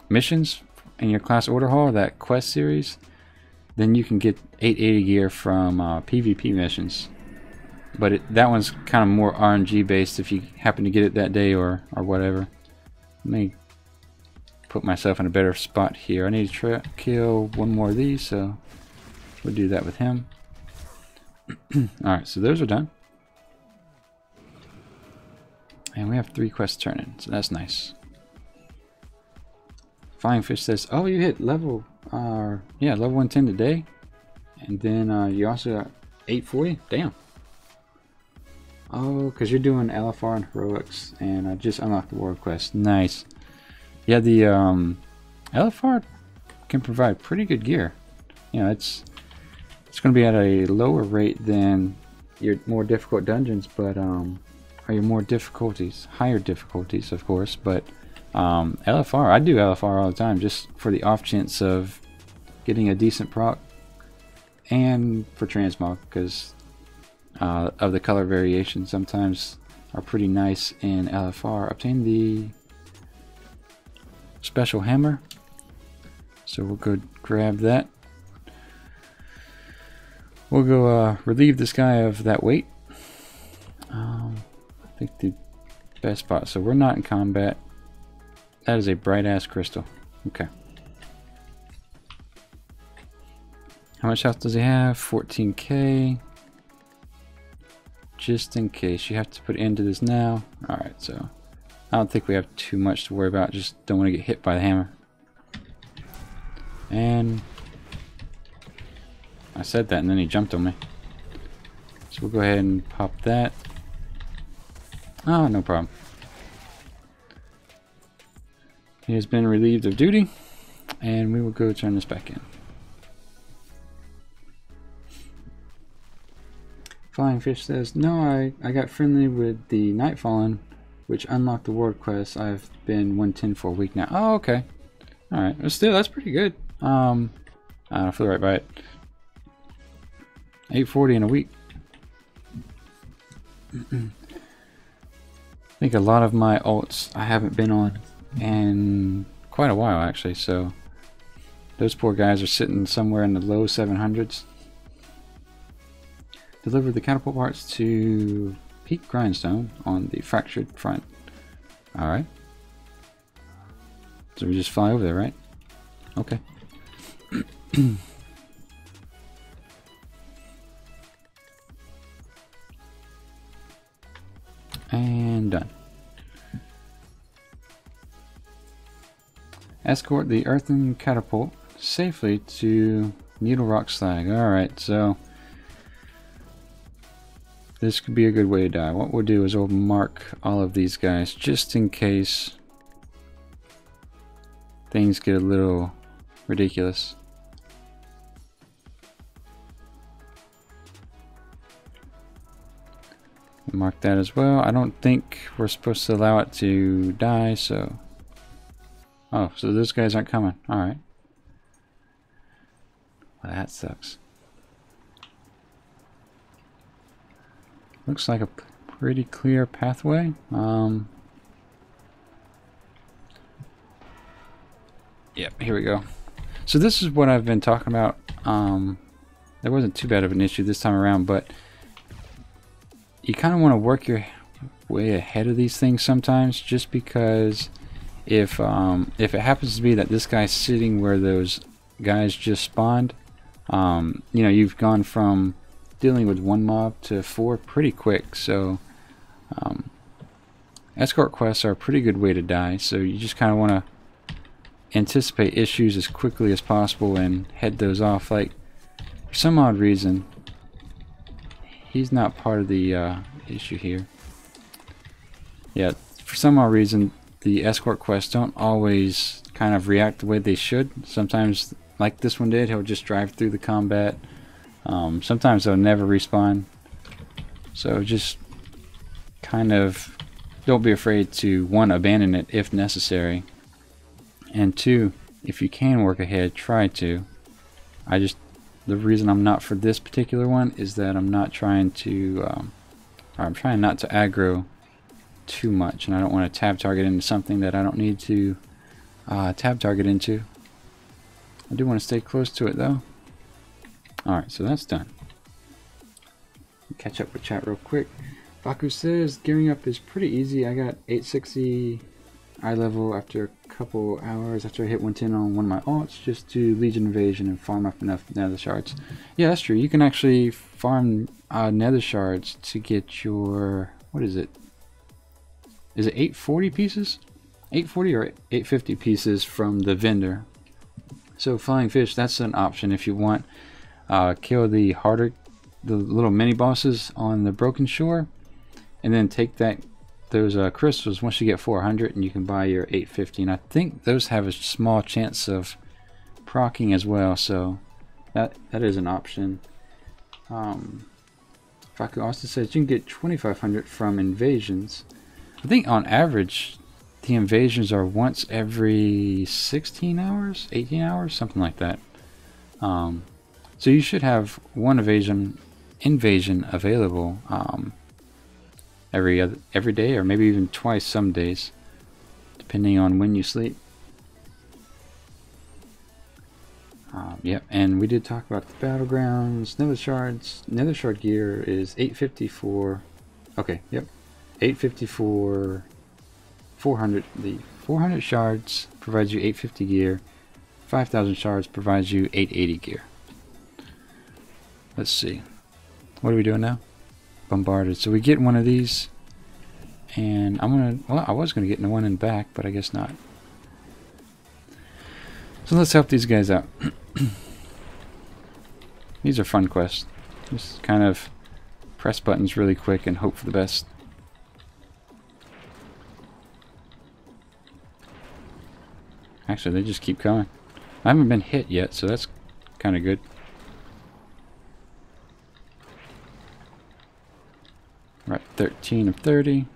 [SPEAKER 1] missions in your class order hall, that quest series, then you can get 880 gear from PvP missions. But that one's kind of more RNG based if you happen to get it that day or whatever. Let me put myself in a better spot here. I need to kill one more of these, so we'll do that with him. Alright, so those are done. And we have 3 quests turning, so that's nice. Flying Fish says, oh, you hit level, yeah, level 110 today. And then you also got 840? Damn. Oh, because you're doing LFR and Heroics, and I just unlocked the world quest. Nice. Yeah, the LFR can provide pretty good gear. You know, it's going to be at a lower rate than your more difficult dungeons, but or your more difficulties, higher difficulties, of course. But LFR, I do LFR all the time, just for the off chance of getting a decent proc, and for transmog, because of the color variation sometimes are pretty nice in LFR. Obtain the special hammer, so we'll go grab that. We'll go relieve this guy of that weight. I think the best spot, so we're not in combat. That is a bright ass crystal. Okay. How much health does he have? 14k. Just in case, you have to put into this now. Alright, so I don't think we have too much to worry about. Just don't want to get hit by the hammer. And I said that and then he jumped on me. So we'll go ahead and pop that. Oh, no problem. He has been relieved of duty, and we will go turn this back in. Flying Fish says, no, I got friendly with the Nightfallen, which unlocked the world quest. I've been 110 for a week now. Oh, okay. Alright, but still, that's pretty good. I feel right by it. 840 in a week. I think a lot of my ults I haven't been on in quite a while, actually, so those poor guys are sitting somewhere in the low 700s. Deliver the catapult parts to Peak Grindstone on the fractured front. Alright. So we just fly over there, right? Okay. And done. Escort the earthen catapult safely to Needle Rock Slag. Alright, so this could be a good way to die. What we'll do is we'll mark all of these guys just in case things get a little ridiculous. Mark that as well. I don't think we're supposed to allow it to die, so... Oh, so those guys aren't coming. Alright. Well, that sucks. Looks like a pretty clear pathway. Yep, here we go. So this is what I've been talking about. There wasn't too bad of an issue this time around, but you kind of want to work your way ahead of these things sometimes, just because if it happens to be that this guy's sitting where those guys just spawned, you know, you've gone from dealing with one mob to 4 pretty quick. So escort quests are a pretty good way to die, so you just kind of want to anticipate issues as quickly as possible and head those off. Like, for some odd reason, he's not part of the issue here. Yeah, for some odd reason, the escort quests don't always kind of react the way they should. Sometimes, like this one did, he'll just drive through the combat. Sometimes they'll never respawn. So just kind of don't be afraid to, one, abandon it if necessary, and two, if you can work ahead, try to. The reason I'm not for this particular one is that I'm not trying to, or I'm trying not to aggro too much, and I don't want to tab target into something that I don't need to tab target into. I do want to stay close to it though. Alright, so that's done. Catch up with chat real quick. Baku says gearing up is pretty easy. I got 860 eye level after a couple hours after I hit 110 on one of my alts, just do Legion Invasion and farm up enough nether shards. Yeah, that's true. You can actually farm nether shards to get your, what is it? Is it 840 pieces? 840 or 850 pieces from the vendor. So flying fish, that's an option if you want. Kill the little mini bosses on the broken shore, and then take those crystals once you get 400, and you can buy your 850. And I think those have a small chance of proccing as well, so that is an option. Faku also says you can get 2500 from invasions. I think on average the invasions are once every 16 hours, 18 hours, something like that. So you should have one invasion available every day, or maybe even twice some days, depending on when you sleep. Yep, and we did talk about the battlegrounds, nether shards. Nether shard gear is 850 for, okay, yep, 850 for 400. The 400 shards provides you 850 gear. 5,000 shards provides you 880 gear. Let's see. What are we doing now? Bombarded. So we get one of these, and I'm gonna, well, I was gonna get one in back, but I guess not. So let's help these guys out. These are fun quests. Just kind of press buttons really quick and hope for the best. Actually, they just keep coming. I haven't been hit yet, so that's kind of good. Right, 13 of 30.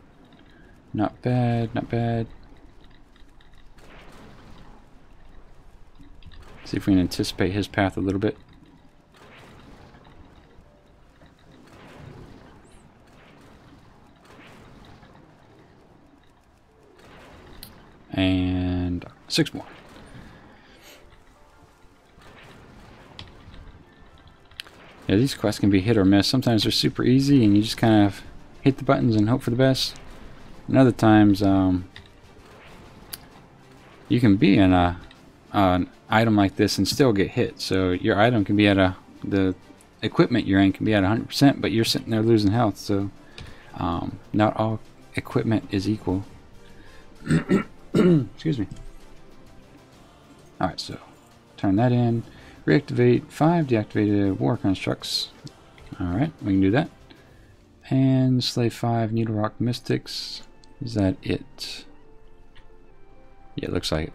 [SPEAKER 1] Not bad, not bad. See if we can anticipate his path a little bit. And 6 more. Yeah, these quests can be hit or miss. Sometimes they're super easy and you just kind of hit the buttons and hope for the best. And other times you can be in an item like this and still get hit. So your item can be at the equipment you're in can be at 100%, but you're sitting there losing health. So not all equipment is equal. Excuse me. Alright, so turn that in. Reactivate 5 deactivated war constructs. Alright, we can do that. And slay 5 Needle Rock Mystics. Is that it? Yeah, it looks like it.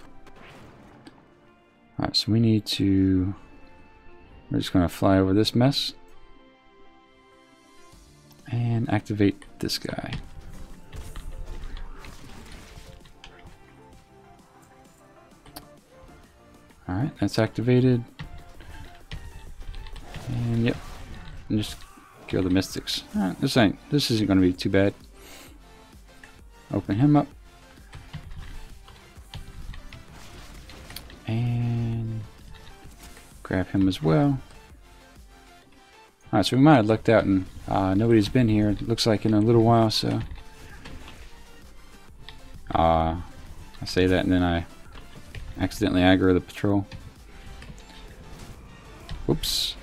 [SPEAKER 1] Alright, so we need to... We're just going to fly over this mess. And activate this guy. Alright, that's activated. And yep. And just kill the mystics. Alright, this isn't going to be too bad. Open him up. And grab him as well. Alright, so we might have looked out and nobody's been here, it looks like, in a little while, so I say that and then I accidentally aggro the patrol. Whoops.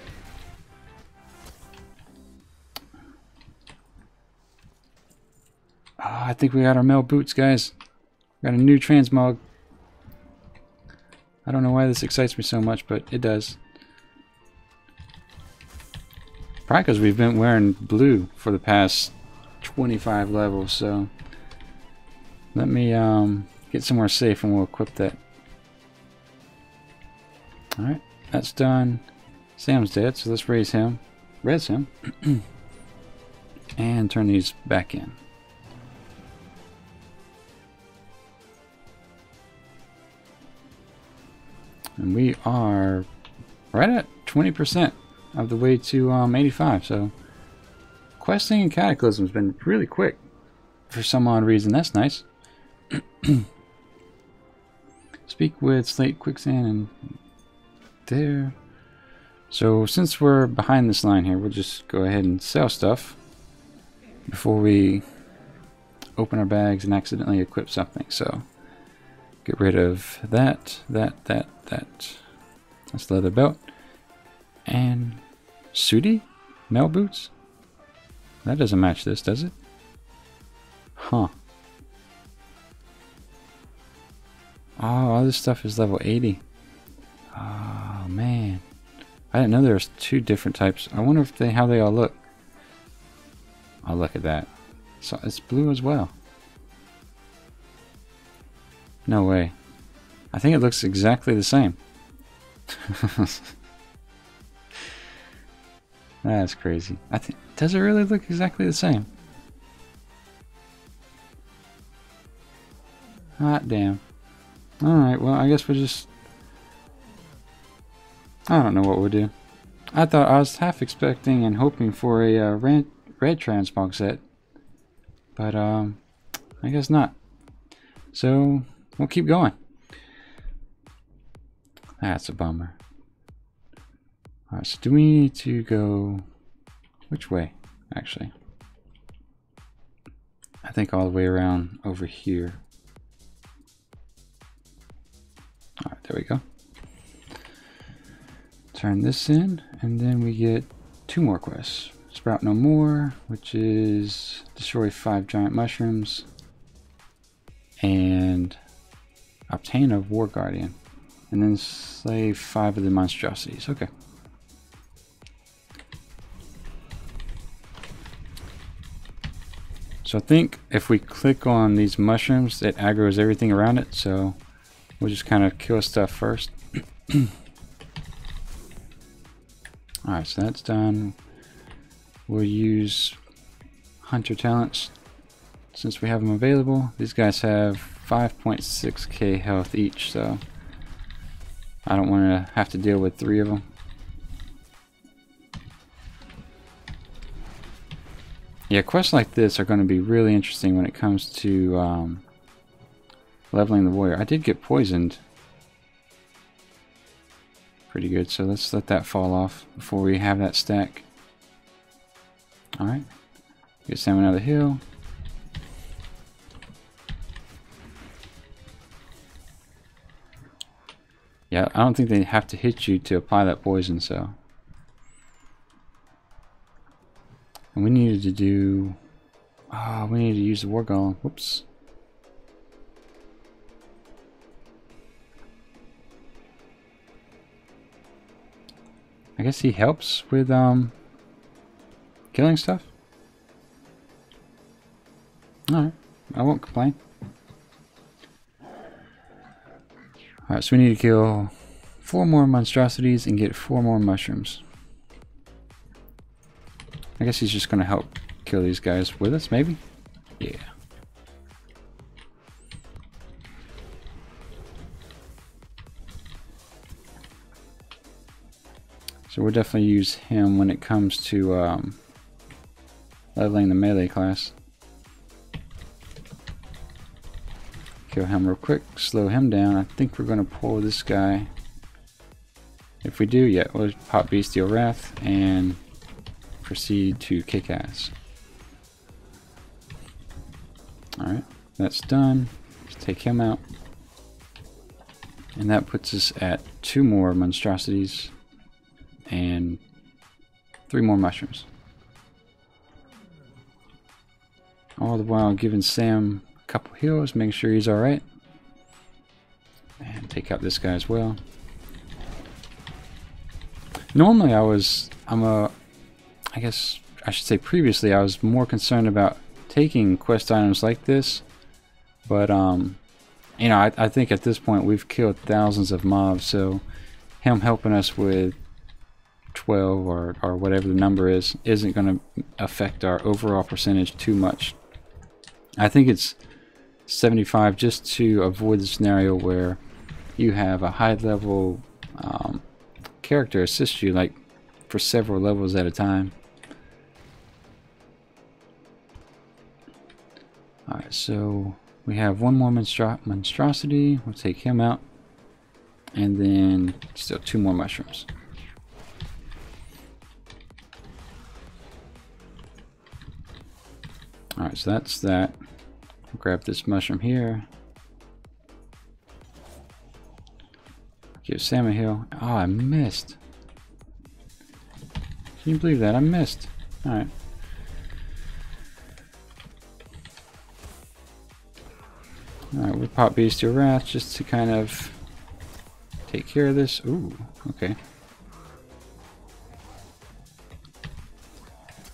[SPEAKER 1] I think we got our male boots, guys. Got a new transmog. I don't know why this excites me so much, but it does. Probably because we've been wearing blue for the past 25 levels, so let me get somewhere safe and we'll equip that. Alright, that's done. Sam's dead, so let's raise him. Res him. And turn these back in. And we are right at 20% of the way to 85, so questing and Cataclysm has been really quick for some odd reason. That's nice. Speak with Slate Quicksand and there. So since we're behind this line here, we'll just go ahead and sell stuff before we open our bags and accidentally equip something. So get rid of that. That's leather belt. And Sooty? Male boots? That doesn't match this, does it? Huh. Oh, all this stuff is level 80. Oh, man. I didn't know there was 2 different types. I wonder if how they all look. Oh, look at that. So it's blue as well. No way. I think it looks exactly the same. That's crazy. Does it really look exactly the same? Hot damn. Alright, well I guess we'll just... I don't know what we'll do. I was half expecting and hoping for a red transmog set. But I guess not. So we'll keep going. That's a bummer. Alright, so do we need to go which way, actually? I think all the way around over here. Alright, there we go. Turn this in, and then we get 2 more quests. Sprout No More, which is destroy 5 giant mushrooms, and obtain a War Guardian, and then slay 5 of the monstrosities. Okay. So I think if we click on these mushrooms, it aggroes everything around it, so we'll just kind of kill stuff first. Alright, so that's done. We'll use Hunter Talents since we have them available. These guys have 5.6k health each, so I don't want to have to deal with 3 of them. Yeah, quests like this are going to be really interesting when it comes to leveling the warrior. I did get poisoned pretty good, so let's let that fall off before we have that stack. Alright, get salmon out of the hill. Yeah, I don't think they have to hit you to apply that poison, so. And we needed to do... Oh, we needed to use the War Golem. Whoops. I guess he helps with killing stuff. Alright, I won't complain. Alright, so we need to kill 4 more monstrosities and get 4 more mushrooms. I guess he's just going to help kill these guys with us, maybe? Yeah. So we'll definitely use him when it comes to leveling the melee class. Kill him real quick, slow him down. I think we're going to pull this guy. If we do, yeah, we'll pop Bestial Wrath and proceed to kick ass. Alright, that's done. Let's take him out. And that puts us at 2 more monstrosities and 3 more mushrooms. All the while giving Sam a couple heals, making sure he's alright. And take out this guy as well. Normally I guess I should say previously I was more concerned about taking quest items like this. But, you know, I think at this point we've killed thousands of mobs, so him helping us with 12 or whatever the number is isn't going to affect our overall percentage too much. I think it's 75 just to avoid the scenario where you have a high level character assist you like for several levels at a time. Alright, so we have one more monstrosity. We'll take him out. And then still 2 more mushrooms. Alright, so that's that. Grab this mushroom here. Give Sam a heal. Oh, I missed. Can you believe that? I missed. Alright. Alright, we'll pop Bestial Wrath just to kind of take care of this. Ooh, okay.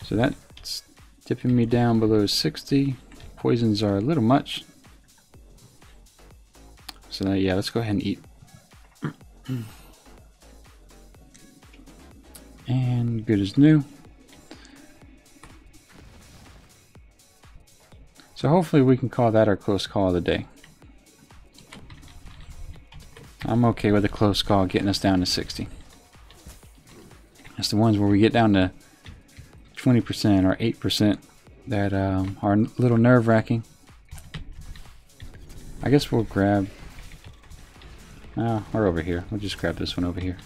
[SPEAKER 1] So that's dipping me down below 60. Poisons are a little much. So yeah, let's go ahead and eat. And good as new. So hopefully we can call that our close call of the day. I'm okay with a close call getting us down to 60. That's the ones where we get down to 20% or 8% that are a little nerve-wracking. I guess we'll grab... we're over here. We'll just grab this one over here.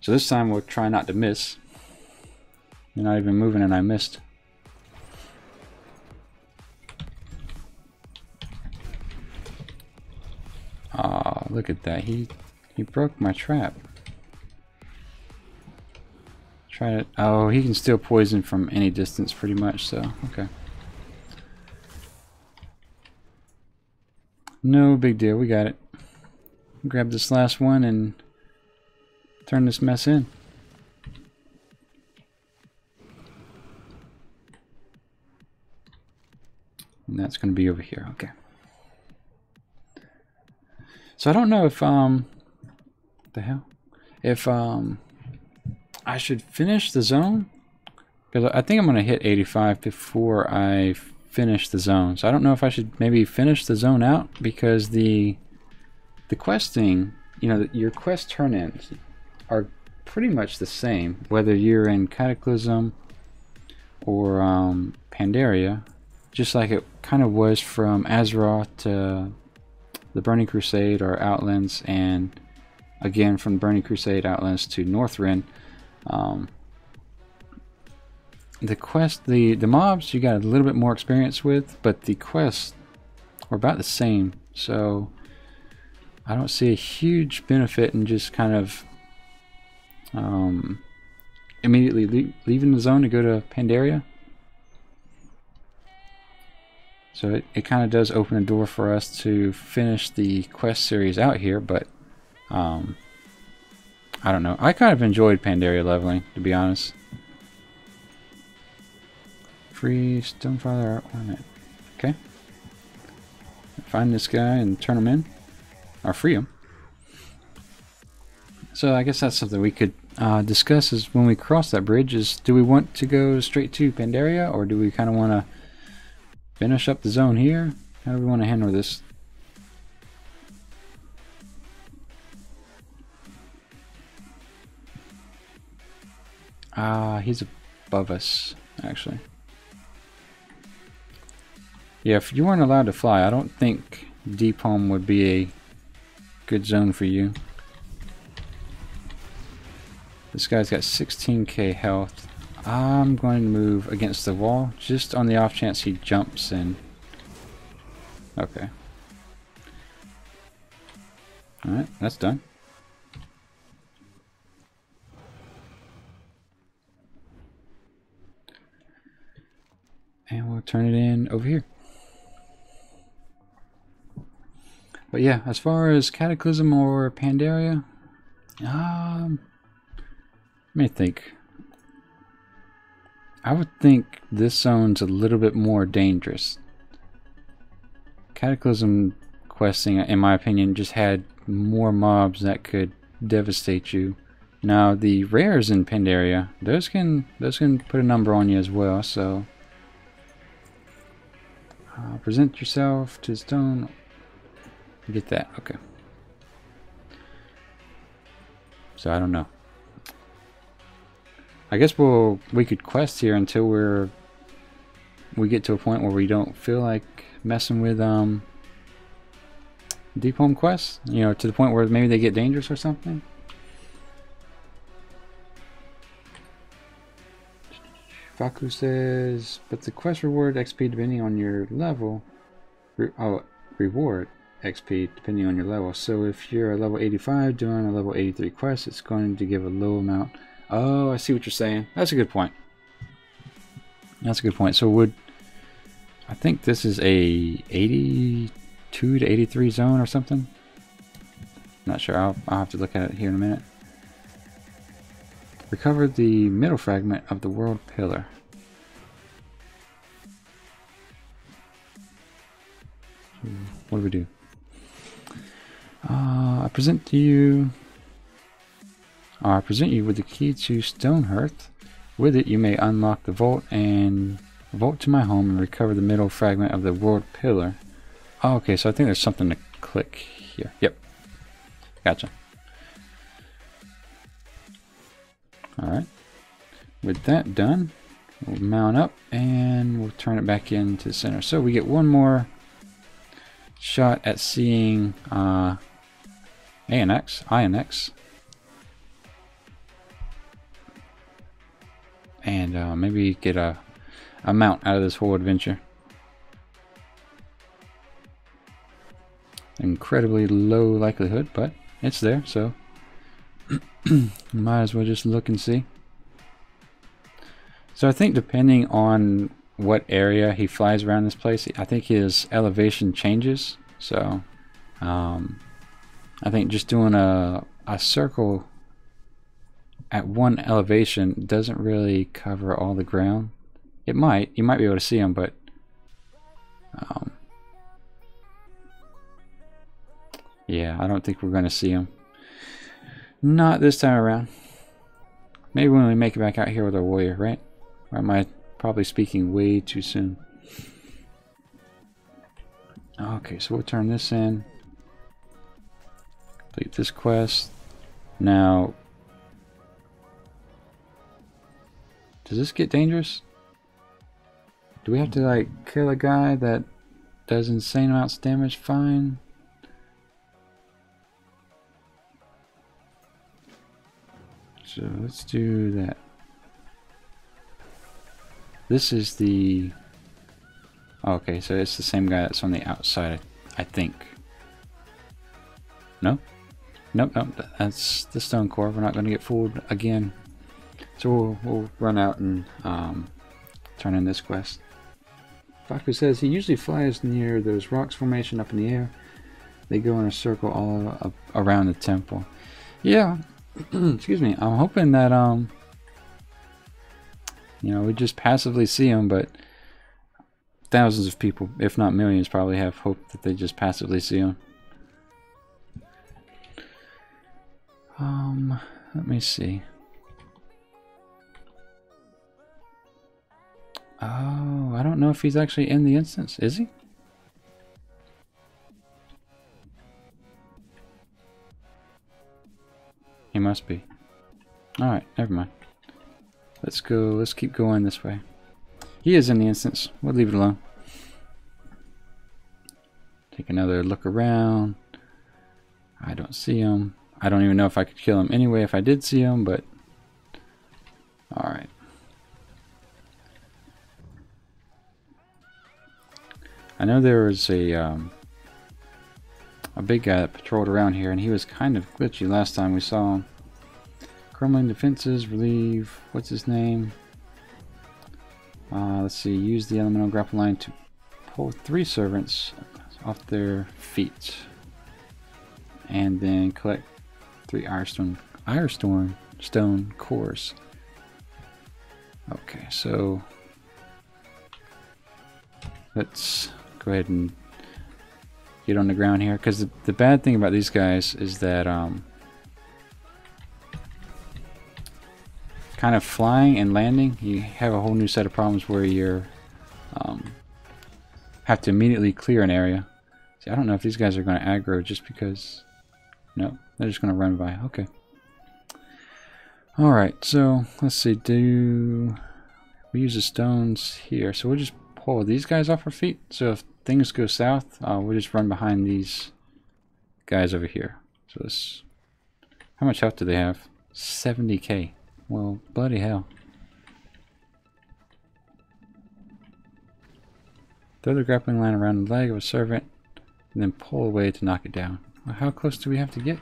[SPEAKER 1] So this time we'll try not to miss. You're not even moving and I missed. Aw, look at that. He broke my trap. Try to... Oh, he can still poison from any distance pretty much, so okay. No big deal, we got it. Grab this last one and turn this mess in. And that's going to be over here, okay. So I don't know if, the hell? If, I should finish the zone? Because I think I'm going to hit 85 before I finish the zone. So I don't know if I should maybe finish the zone out, because the questing, you know, your quest turn-ins are pretty much the same, whether you're in Cataclysm or Pandaria, just like it kind of was from Azeroth to the Burning Crusade or Outlands, and again from Burning Crusade, Outlands to Northrend. The quest, the mobs you got a little bit more experience with, but the quests are about the same, so I don't see a huge benefit in just kind of immediately leaving the zone to go to Pandaria. So it kind of does open a door for us to finish the quest series out here, but I don't know. I kind of enjoyed Pandaria leveling, to be honest. Free Stonefather Ornament. Okay. Find this guy and turn him in. Or free him. So I guess that's something we could discuss is when we cross that bridge, is do we want to go straight to Pandaria, or do we kind of want to finish up the zone here? How do we want to handle this? He's above us, actually. Yeah, if you weren't allowed to fly, I don't think Deep Home would be a good zone for you. This guy's got 16k health. I'm going to move against the wall, just on the off chance he jumps in. Okay. Alright, that's done. turn it in over here. But yeah, as far as Cataclysm or Pandaria, let me think. I would think this zone's a little bit more dangerous. Cataclysm questing, in my opinion, just had more mobs that could devastate you. Now the rares in Pandaria, those can put a number on you as well. So present yourself to stone. Get that, okay. So I don't know. I guess we could quest here until we get to a point where we don't feel like messing with deep home quests. You know, to the point where maybe they get dangerous or something. Faku says, but the quest reward XP depending on your level. Reward XP depending on your level. So if you're a level 85 doing a level 83 quest, it's going to give a low amount. Oh, I see what you're saying. That's a good point. That's a good point. So I think this is a 82 to 83 zone or something. Not sure. I'll have to look at it here in a minute. Recover the middle fragment of the world pillar. What do we do? I present you with the key to Stonehearth. With it, you may unlock the vault to my home and recover the middle fragment of the world pillar. Oh, okay, so I think there's something to click here. Yep. Gotcha. Alright. With that done, we'll mount up and we'll turn it back into the center. So we get one more shot at seeing INX. And maybe get a mount out of this whole adventure. Incredibly low likelihood, but it's there, so might as well just look and see. So I think depending on what area he flies around this place, I think his elevation changes. So I think just doing a circle at one elevation doesn't really cover all the ground. It might. You might be able to see him, but yeah, I don't think we're going to see him. Not this time around. Maybe when we make it back out here with our warrior, right? Or am I probably speaking way too soon? Okay, so we'll turn this in. Complete this quest. Now, does this get dangerous? Do we have to like kill a guy that does insane amounts of damage? Fine. So let's do that. This is the... Okay, so it's the same guy that's on the outside, I think. No? Nope, that's the stone core. We're not going to get fooled again. So we'll run out and turn in this quest. Faku says he usually flies near those rocks formation up in the air. They go in a circle all around the temple. Yeah, excuse me. I'm hoping that you know, we just passively see them, but thousands of people, if not millions, probably have hope that they just passively see them. Let me see. Oh, I don't know if he's actually in the instance. Is he? He must be. Alright, never mind. Let's go, let's keep going this way. He is in the instance. We'll leave it alone. Take another look around. I don't see him. I don't even know if I could kill him anyway if I did see him, but... Alright. I know there was a big guy that patrolled around here, and he was kind of glitchy last time we saw him. Crumbling defenses, relieve, what's his name? Let's see, use the elemental grapple line to pull 3 servants off their feet. And then collect 3 stone cores. Okay, so let's go ahead and get on the ground here, because the bad thing about these guys is that kind of flying and landing, you have a whole new set of problems where you're have to immediately clear an area. See, I don't know if these guys are going to aggro just because. No, they're just going to run by. Okay. Alright, so let's see, do we use the stones here? So we'll just pull these guys off our feet. So if things go south, we'll just run behind these guys over here. So this, how much health do they have? 70k. Well, bloody hell. Throw the grappling line around the leg of a servant and then pull away to knock it down. Well, how close do we have to get?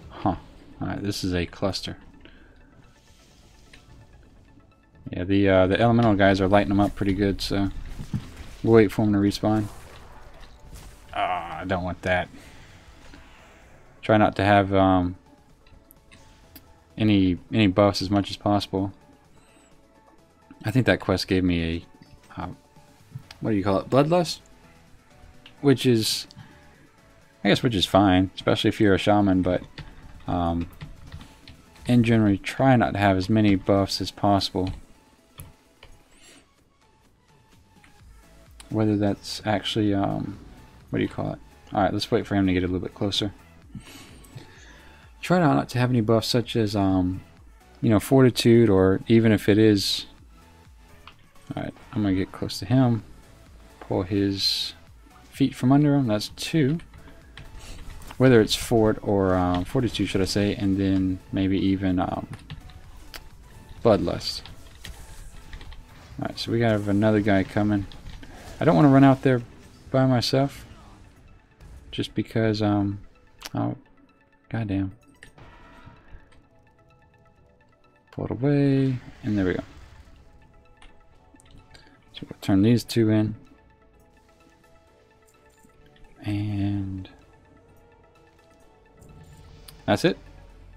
[SPEAKER 1] Huh. Alright, this is a cluster. Yeah, the elemental guys are lighting them up pretty good, so we'll wait for them to respawn. Ah, I don't want that. Try not to have any buffs as much as possible. I think that quest gave me a what do you call it? Bloodlust, which is, I guess, which is fine, especially if you're a shaman. But in general, try not to have as many buffs as possible. Whether that's actually what do you call it? All right, let's wait for him to get a little bit closer. Try not to have any buffs such as you know, fortitude, or even if it is. Alright, I'm gonna get close to him, pull his feet from under him. That's 2. Whether it's fort or fortitude, should I say, and then maybe even bloodlust. Alright, so we got another guy coming. I don't want to run out there by myself, just because oh, goddamn. Pull it away, and there we go. So we'll turn these 2 in, and that's it.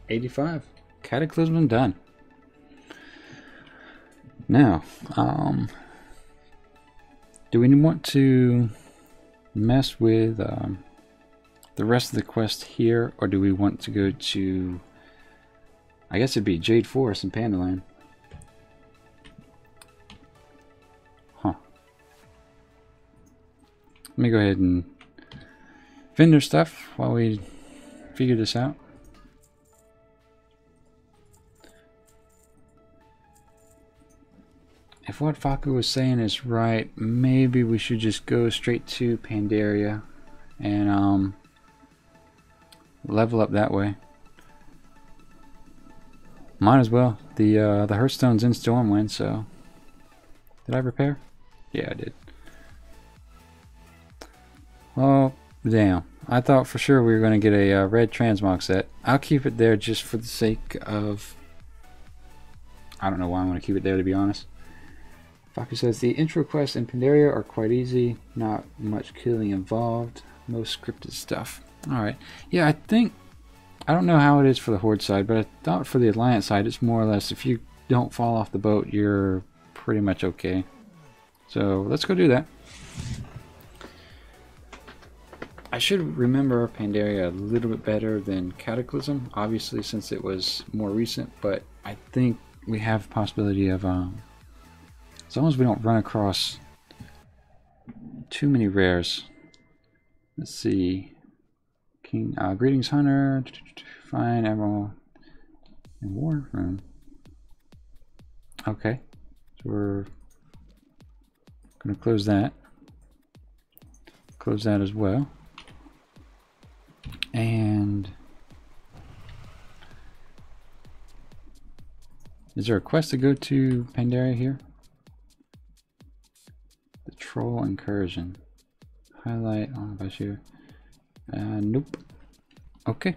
[SPEAKER 1] 85 Cataclysm done. Now, do we want to mess with the rest of the quest here, or do we want to go to, I guess it'd be Jade Forest and Pandaland? Huh. Let me go ahead and vendor stuff while we figure this out. If what Faku was saying is right, maybe we should just go straight to Pandaria and level up that way. Might as well. The Hearthstone's in Stormwind, so did I repair? Yeah, I did. Well, damn. I thought for sure we were going to get a red transmog set. I'll keep it there just for the sake of, I don't know why I want to keep it there, to be honest. Faku says the intro quests in Pandaria are quite easy, not much killing involved, most scripted stuff. Alright, yeah, I don't know how it is for the Horde side, but I thought for the Alliance side it's more or less if you don't fall off the boat, you're pretty much okay. So let's go do that. I should remember Pandaria a little bit better than Cataclysm, obviously, since it was more recent, but I think we have the possibility of as long as we don't run across too many rares. Let's see. King, Greetings Hunter, Fine Emerald, and War Room. Okay, so we're going to close that. Close that as well. And is there a quest to go to Pandaria here? The Troll Incursion. Highlight on Bashir. Nope. Okay.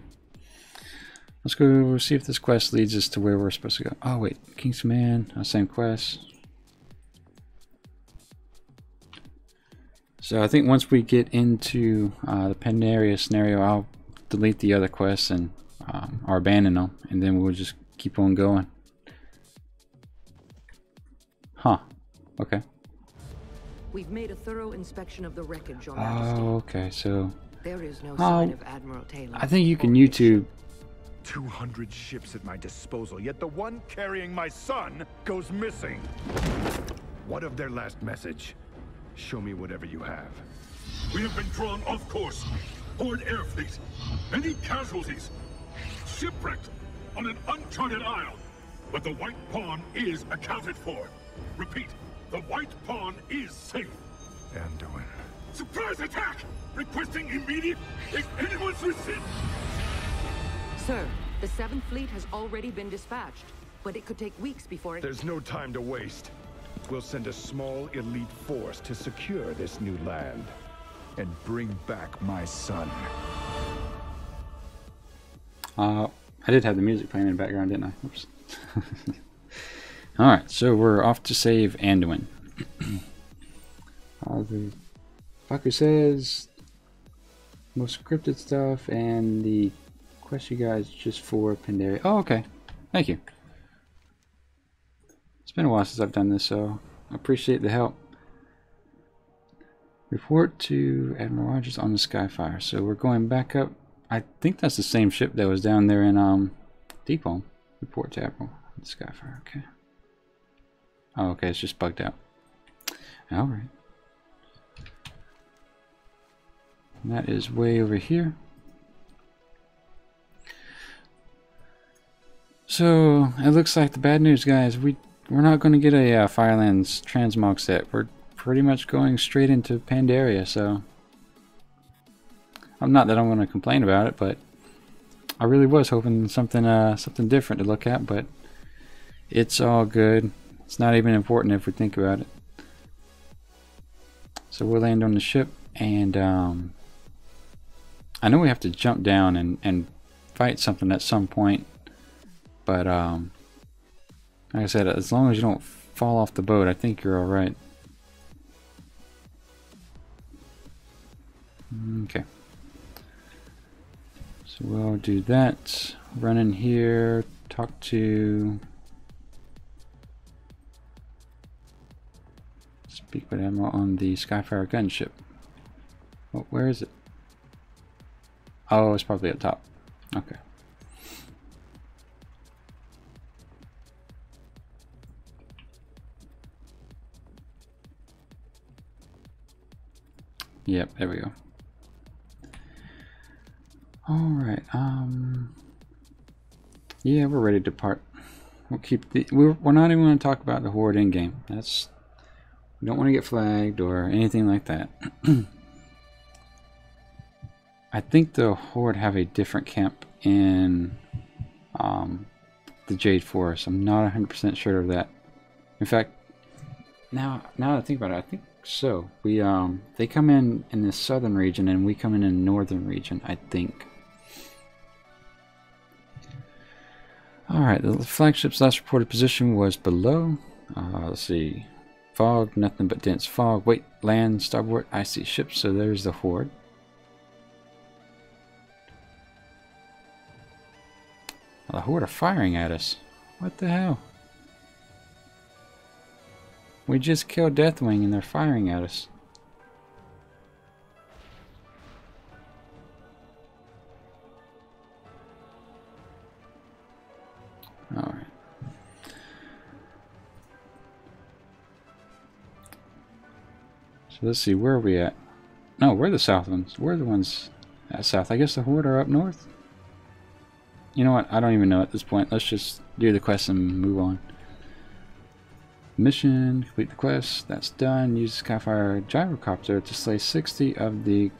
[SPEAKER 1] Let's go see if this quest leads us to where we're supposed to go. Oh wait, King's Command, same quest. So I think once we get into the Pandaria scenario, I'll delete the other quests and or abandon them, and then we'll just keep on going. Huh. Okay.
[SPEAKER 2] We've made a thorough inspection of the wreckage on
[SPEAKER 1] Oh, okay. So
[SPEAKER 2] there is no sign of Admiral Taylor.
[SPEAKER 1] I think you can YouTube.
[SPEAKER 3] 200 ships at my disposal, yet the one carrying my son goes missing. What of their last message? Show me whatever you have.
[SPEAKER 4] We have been drawn off course. Horde air fleet. Many casualties. Shipwrecked on an uncharted isle. But the White Pawn is accounted for. Repeat, the White Pawn is safe.
[SPEAKER 3] Anduin.
[SPEAKER 4] Surprise attack! Requesting immediate... Is anyone's receipt?
[SPEAKER 2] Sir, the 7th Fleet has already been dispatched, but it could take weeks before it...
[SPEAKER 3] There's no time to waste. We'll send a small elite force to secure this new land and bring back my son.
[SPEAKER 1] I did have the music playing in the background, didn't I? Oops. Alright, so we're off to save Anduin. The fucker says most scripted stuff and the quest you guys just for Pandaria. Oh, okay. Thank you. It's been a while since I've done this, so I appreciate the help. Report to Admiral Rogers on the Skyfire. So we're going back up. I think that's the same ship that was down there in Deep Home. Report to Admiral on the Skyfire. Okay. Oh, okay. It's just bugged out. All right. And that is way over here. So it looks like the bad news, guys. We're not going to get a Firelands transmog set. We're pretty much going straight into Pandaria. So I'm not that I'm going to complain about it, but I really was hoping something different to look at. But it's all good. It's not even important if we think about it. So we'll land on the ship, and I know we have to jump down and fight something at some point. But like I said, as long as you don't fall off the boat, I think you're alright. Okay. So we'll do that. Run in here, talk to... Speak with Admiral on the Skyfire gunship. Oh, where is it? Oh, it's probably up top. Okay. Yep, there we go. Alright, yeah, we're ready to depart. We'll keep the... We're not even going to talk about the Horde in-game. That's... We don't want to get flagged or anything like that. I think the Horde have a different camp in the Jade Forest. I'm not 100% sure of that. In fact, now that I think about it, I think so. We they come in the southern region and we come in the northern region, I think. Alright, the flagship's last reported position was below. Let's see. Fog, nothing but dense fog. Wait, land, starboard, I see ships, so there's the Horde. Oh, the Horde are firing at us. What the hell? We just killed Deathwing and they're firing at us. Alright. So let's see, where are we at? No, we're the south ones. We're the ones at south. I guess the Horde are up north? You know what? I don't even know at this point. Let's just do the quest and move on. Mission, complete the quest. That's done. Use the Skyfire gyrocopter to slay 60 of the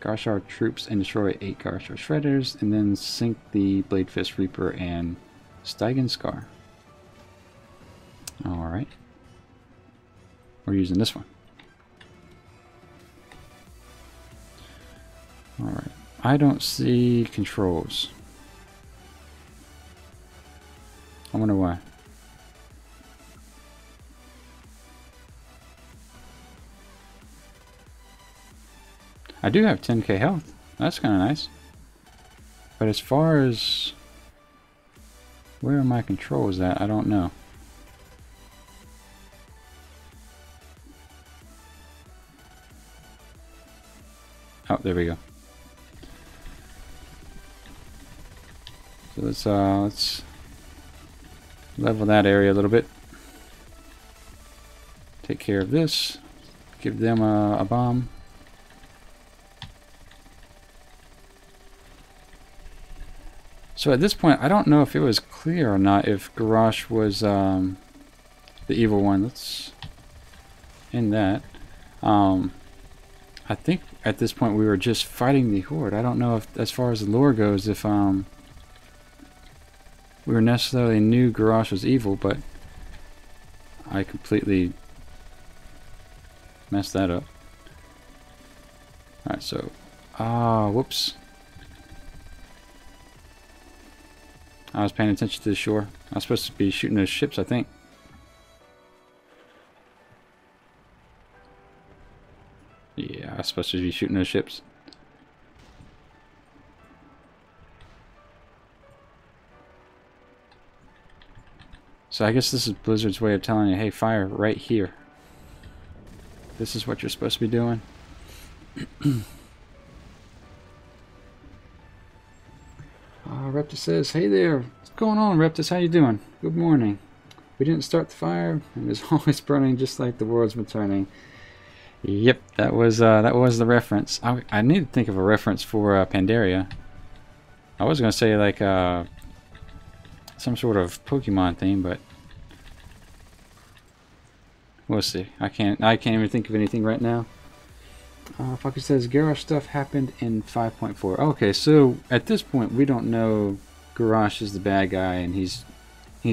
[SPEAKER 1] Garshar troops and destroy 8 Garshar shredders, and then sink the Bladefist Reaper and Stygian Scar. Alright. We're using this one. Alright. I don't see controls. I wonder why. I do have 10k health. That's kind of nice. But as far as where are my controls at, I don't know. Oh, there we go. So let's level that area a little bit. Take care of this. Give them a bomb. So at this point, I don't know if it was clear or not if Garrosh was the evil one. Let's end that. I think at this point we were just fighting the Horde. I don't know if, as far as the lore goes, if we were necessarily knew Garrosh was evil, but I completely messed that up. Alright, so whoops. I was paying attention to the shore. I was supposed to be shooting those ships, I think. Yeah, I was supposed to be shooting those ships. So I guess this is Blizzard's way of telling you, hey, fire right here. This is what you're supposed to be doing. Reptus says, hey there, what's going on, Reptus? How you doing? Good morning. We didn't start the fire, and it's always burning just like the world's been turning. Yep, that was the reference. I need to think of a reference for Pandaria. I was gonna say like some sort of Pokemon theme, but we'll see. I can't even think of anything right now. Fucker says Garrosh stuff happened in 5.4. Okay, so at this point we don't know Garrosh is the bad guy and he's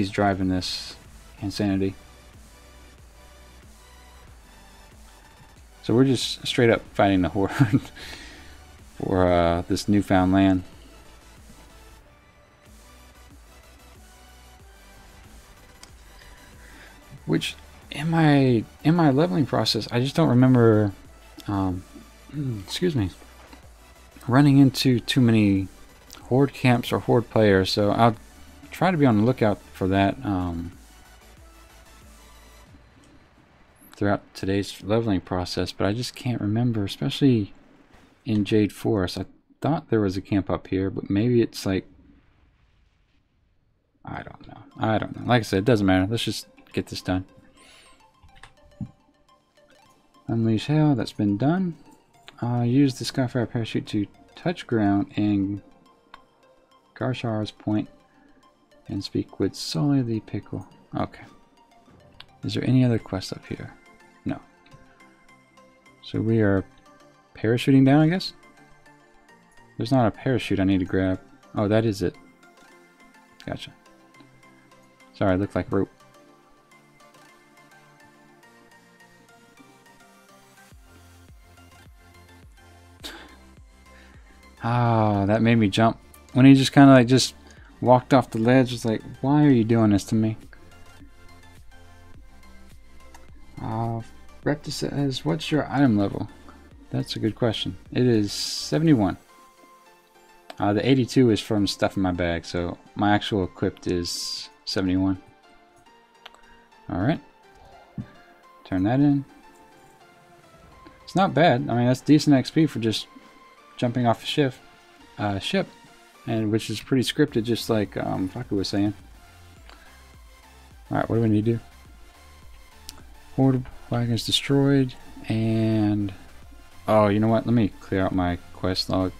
[SPEAKER 1] driving this insanity. So we're just straight up fighting the Horde for this newfound land. Which in my leveling process, I just don't remember excuse me, running into too many Horde camps or Horde players, so I'll try to be on the lookout for that throughout today's leveling process, but I just can't remember, especially in Jade Forest. I thought there was a camp up here, but maybe it's like, I don't know. Like I said, it doesn't matter. Let's just get this done. Unleash Hail, that's been done. Use the Skyfire parachute to touch ground in Garshar's Point and speak with Sully the Pickle. Okay. Is there any other quest up here? No. So we are parachuting down, I guess? There's not a parachute I need to grab. Oh, that is it. Gotcha. Sorry, it looked like rope. Ah, that made me jump. When he just kind of like just walked off the ledge, it's like, why are you doing this to me? Reptus says, what's your item level? That's a good question. It is 71. The 82 is from stuff in my bag, so my actual equipped is 71. Alright. Turn that in. It's not bad. I mean, that's decent XP for just jumping off a ship, and which is pretty scripted, just like Faku was saying. Alright, what do we need to do? Horde wagons destroyed, and oh, you know what? Let me clear out my quest log.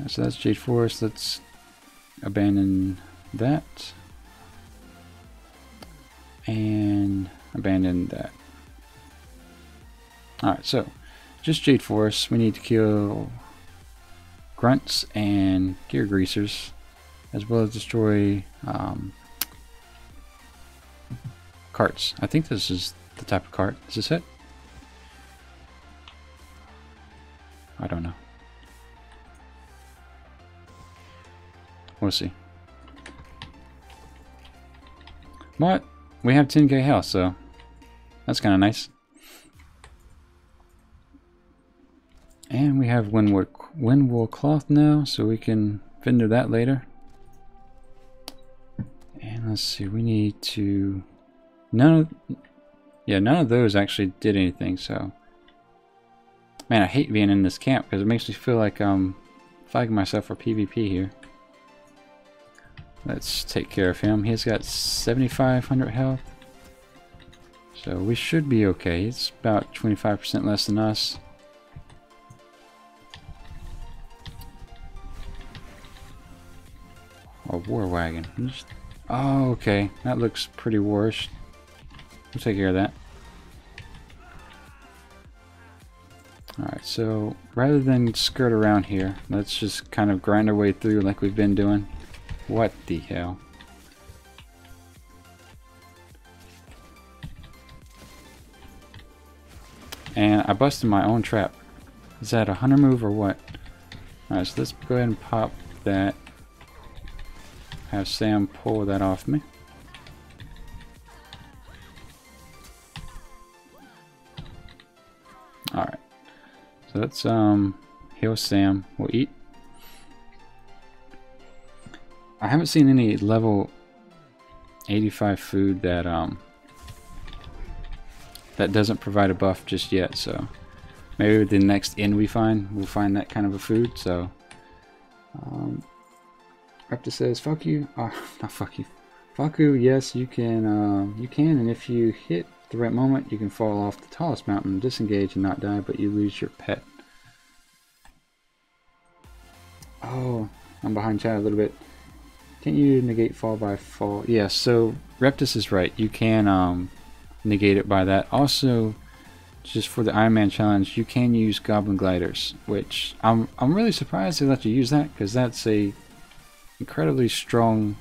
[SPEAKER 1] So that's Jade Forest. Let's abandon that and abandon that. Alright, so just Jade Forest. We need to kill grunts and gear greasers, as well as destroy carts. I think this is the type of cart. Is this it? I don't know. We'll see. But we have 10k health, so that's kind of nice. And we have windwool cloth now, so we can vendor that later. And let's see, we need to... none of those actually did anything, so... Man, I hate being in this camp because it makes me feel like I'm fighting myself for PvP here. Let's take care of him. He's got 7,500 health. So we should be okay. It's about 25% less than us. A war wagon. Oh, okay. That looks pretty warish. We'll take care of that. Alright, so rather than skirt around here, let's just kind of grind our way through like we've been doing. What the hell? And I busted my own trap. Is that a hunter move or what? Alright, so let's go ahead and pop that. Have Sam pull that off me. Alright. So let's heal Sam. We'll eat. I haven't seen any level 85 food that that doesn't provide a buff just yet, so maybe with the next inn we find, we'll find that kind of a food. So Raptor says, fuck you. Oh, not fuck you. Fuck you, yes, you can, and if you hit the right moment, you can fall off the tallest mountain, disengage and not die, but you lose your pet. Oh, I'm behind chat a little bit. Can't you negate fall by fall? Yeah, so Reptus is right. You can negate it by that. Also, just for the Ironman challenge, you can use Goblin Gliders, which I'm really surprised they let you use that, because that's a incredibly strong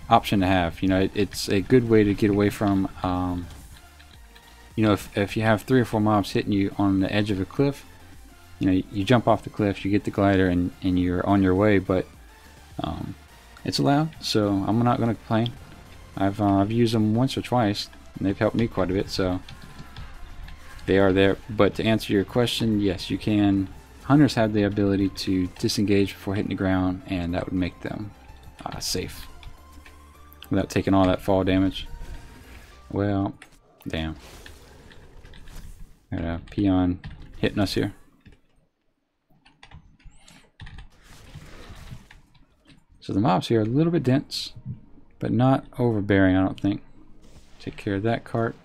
[SPEAKER 1] option to have. You know, it's a good way to get away from you know, if you have 3 or 4 mobs hitting you on the edge of a cliff, you know, you jump off the cliff, you get the glider, and you're on your way. But it's allowed, so I'm not going to complain. I've used them once or twice, and they've helped me quite a bit, so they are there. But to answer your question, yes, you can. Hunters have the ability to disengage before hitting the ground, and that would make them safe without taking all that fall damage. Well, damn. Got a peon hitting us here. So the mobs here are a little bit dense, but not overbearing, I don't think. Take care of that cart.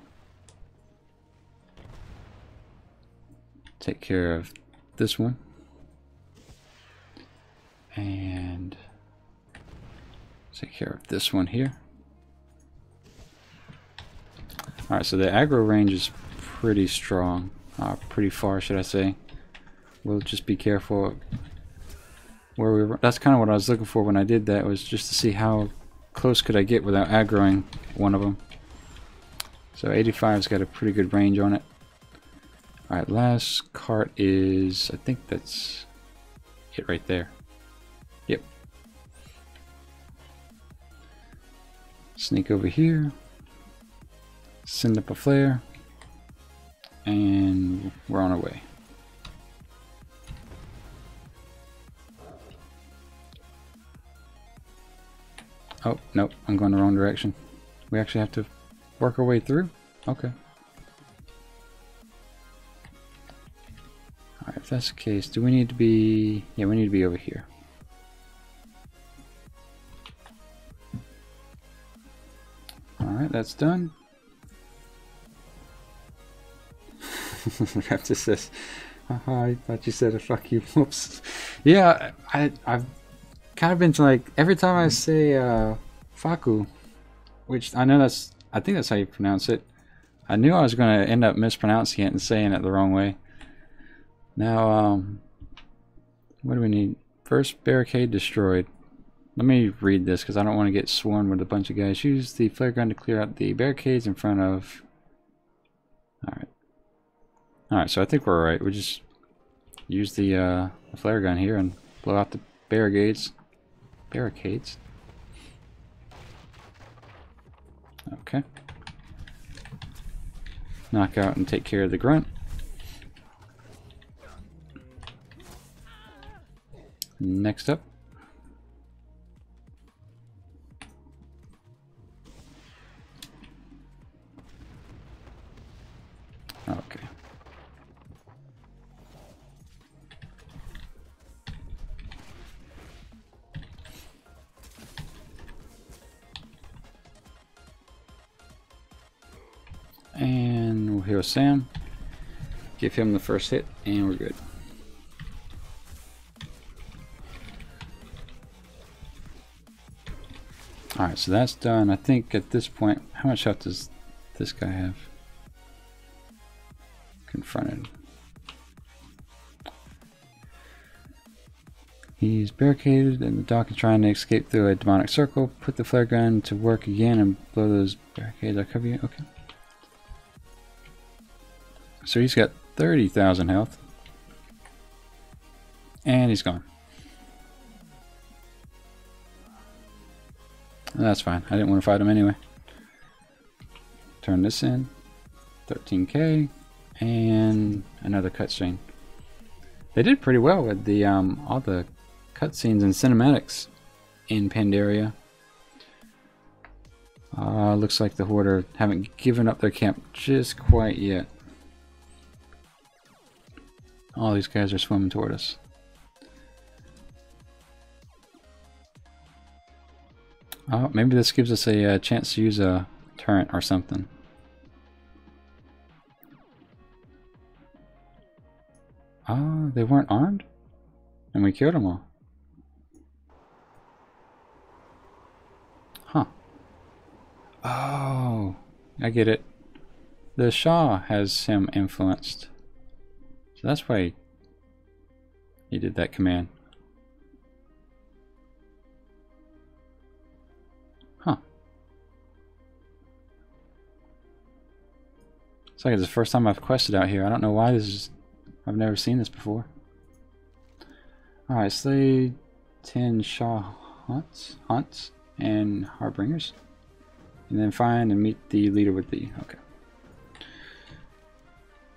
[SPEAKER 1] Take care of this one. And take care of this one here. Alright, so the aggro range is pretty strong. Pretty far, should I say. We'll just be careful where we were. That's kind of what I was looking for when I did that, was just to see how close could I get without aggroing one of them. So 85's got a pretty good range on it. Alright, last cart is, I think that's it right there. Yep. Sneak over here. Send up a flare. And we're on our way. Oh, nope, I'm going the wrong direction. We actually have to work our way through? Okay. Alright, if that's the case, do we need to be... Yeah, we need to be over here. Alright, that's done. Raptor says, haha, I thought you said a fuck you. Whoops. Yeah, I've kind of been to, like, every time I say Faku, which I think that's how you pronounce it. I knew I was going to end up mispronouncing it and saying it the wrong way. Now, what do we need? First barricade destroyed. Let me read this because I don't want to get swarmed with a bunch of guys. Use the flare gun to clear out the barricades in front of... Alright. Alright, so I think we're alright. We just use the flare gun here and blow out the barricades. Barricades? Okay. Knock out and take care of the grunt. Next up. Okay. And we'll heal Sam. Give him the first hit, and we're good. Alright, so that's done. I think at this point, how much health does this guy have? Confronted. He's barricaded and the dock is trying to escape through a demonic circle. Put the flare gun to work again and blow those barricades. I'll cover you. Okay. So he's got 30,000 health. And he's gone. That's fine. I didn't want to fight him anyway. Turn this in. 13k. And another cutscene. They did pretty well with the all the cutscenes and cinematics in Pandaria. Looks like the Horde haven't given up their camp just quite yet. All these guys are swimming toward us. Oh, maybe this gives us a chance to use a turret or something. Oh, they weren't armed? And we killed them all. Huh. Oh, I get it. The Shah has him influenced. So that's why he did that command. Huh. It's like it's the first time I've quested out here. I don't know why this is... I've never seen this before. Alright, slay 10 Shah hunts and harbingers. And then find and meet the leader with thee. Okay.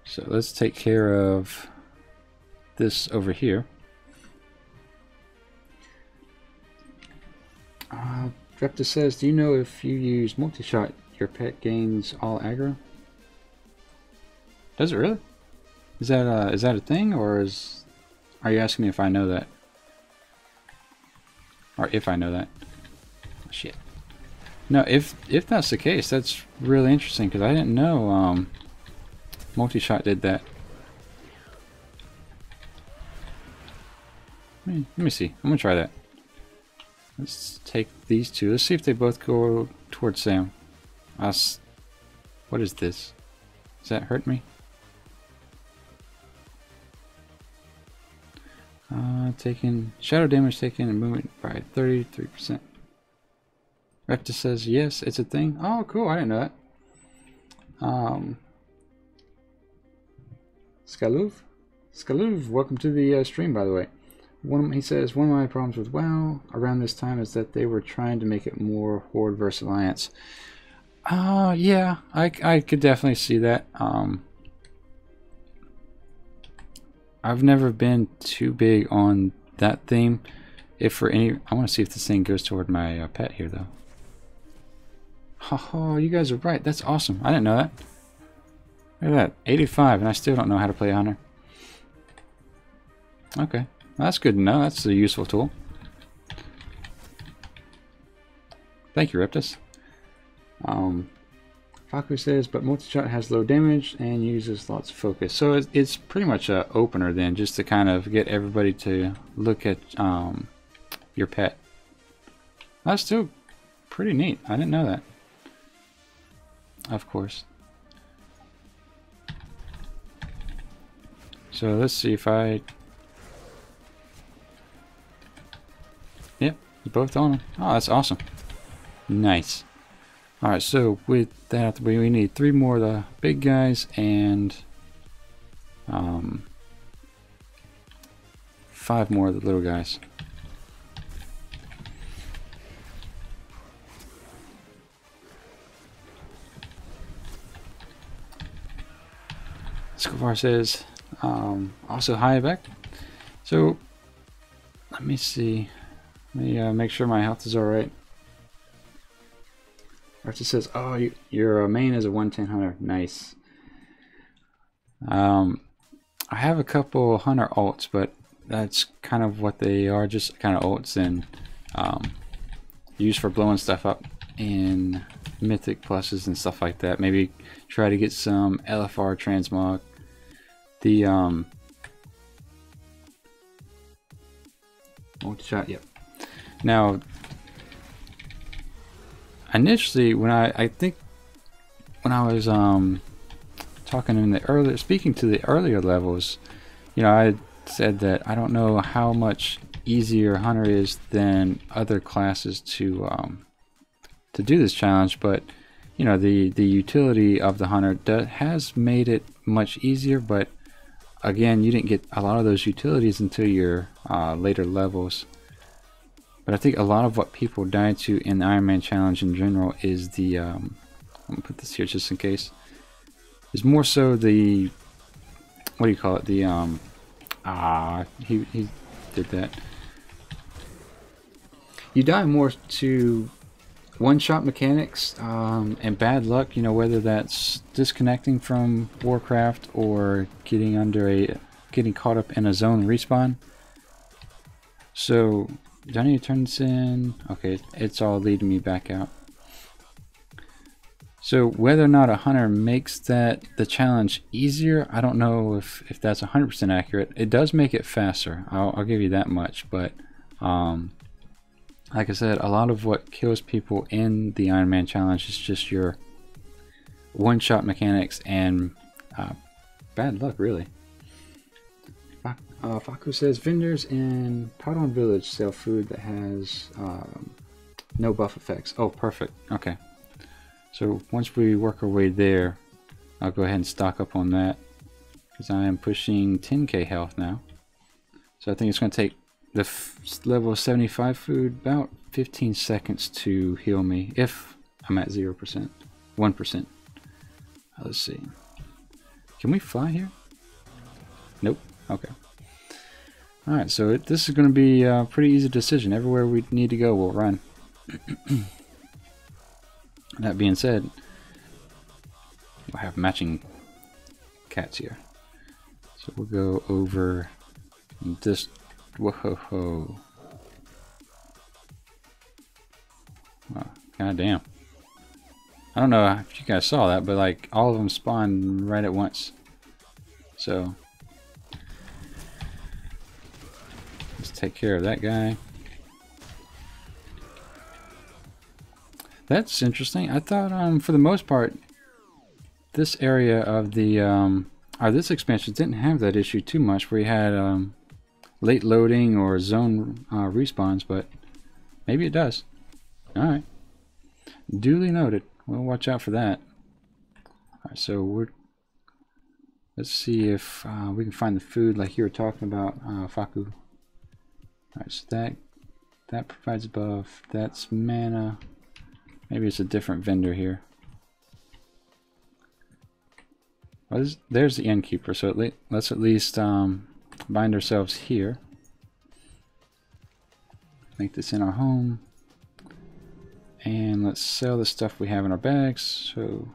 [SPEAKER 1] So let's take care of this over here. Repta says, do you know if you use multi-shot, your pet gains all aggro? Does it really? Is that a thing, or are you asking me if I know that? Or if I know that? Oh, shit. No, if that's the case, that's really interesting because I didn't know multi-shot did that. Let me see. I'm gonna try that. Let's take these two. Let's see if they both go towards Sam. What is this? Does that hurt me? Taking shadow damage taken and movement by 33%. Repta says yes, it's a thing. Oh, cool! I didn't know that. Skaluv, welcome to the stream, by the way. He says one of my problems with WoW around this time is that they were trying to make it more Horde versus Alliance. Yeah, I could definitely see that. I've never been too big on that theme. I want to see if this thing goes toward my pet here, though. Oh, you guys are right. That's awesome. I didn't know that. Look at that. 85, and I still don't know how to play a hunter. Okay. Well, that's good to know. That's a useful tool. Thank you, Reptus. Faku says, but multi-shot has low damage and uses lots of focus. So it's pretty much an opener then, just to kind of get everybody to look at your pet. That's still pretty neat. I didn't know that. Of course. So let's see if I... Yep, both on them. Oh, that's awesome. Nice. Alright, so with that, we need 3 more of the big guys, and 5 more of the little guys. Scovar says, also hi Beck. So let me see. Let me make sure my health is alright. Archie says, oh, your main is a 110 hunter. Nice. I have a couple hunter alts, but that's kind of what they are, just kind of alts and used for blowing stuff up in mythic pluses and stuff like that. Maybe try to get some LFR transmog. The multi-shot, yep. Now initially when I think when I was talking in the speaking to the earlier levels, you know, I said that I don't know how much easier hunter is than other classes to do this challenge, but you know, the utility of the hunter has made it much easier. But again, you didn't get a lot of those utilities until your later levels. But I think a lot of what people die to in the Ironman challenge in general is the I'm gonna put this here just in case, is more so the, what do you call it, the he did that. You die more to one-shot mechanics and bad luck, you know, whether that's disconnecting from Warcraft or getting caught up in a zone respawn. So do I need to turn this in? Okay, it's all leading me back out. So whether or not a hunter makes the challenge easier, I don't know if that's 100% accurate. It does make it faster, I'll give you that much, but like I said, a lot of what kills people in the Ironman challenge is just your one-shot mechanics and bad luck, really. Faku says, vendors in Powdon Village sell food that has no buff effects. Oh, perfect. Okay. So once we work our way there, I'll go ahead and stock up on that, because I am pushing 10k health now. So I think it's going to take the level 75 food about 15 seconds to heal me if I'm at 0%, 1%. Let's see. Can we fly here? Nope. Okay. Alright, so this is going to be a pretty easy decision. Everywhere we need to go, we'll run. That being said, we'll have matching cats here. So we'll go over this. Whoa. Wow, god damn. I don't know if you guys saw that, but like all of them spawned right at once. So let's take care of that guy. That's interesting. I thought for the most part this area of the this expansion didn't have that issue too much, where you had late loading or zone respawns, but maybe it does. Alright. Duly noted. We'll watch out for that. Alright, so let's see if we can find the food like you were talking about, Faku. Alright, so that provides a buff. That's mana. Maybe it's a different vendor here. Well, there's the innkeeper, so let's at least bind ourselves here. Make this in our home. And let's sell the stuff we have in our bags. So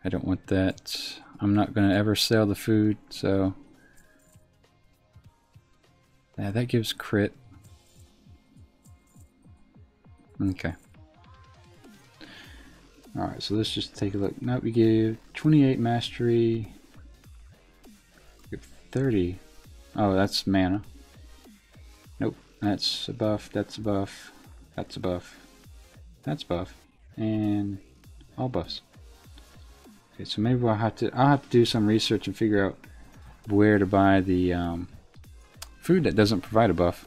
[SPEAKER 1] I don't want that. I'm not going to ever sell the food, so yeah, that gives crit. Okay. Alright, so let's just take a look. Nope, we gave 28 mastery. We give 30. Oh, that's mana. Nope, that's a buff, that's a buff, that's a buff, that's a buff, and all buffs. Okay, so maybe I'll have to do some research and figure out where to buy the food that doesn't provide a buff.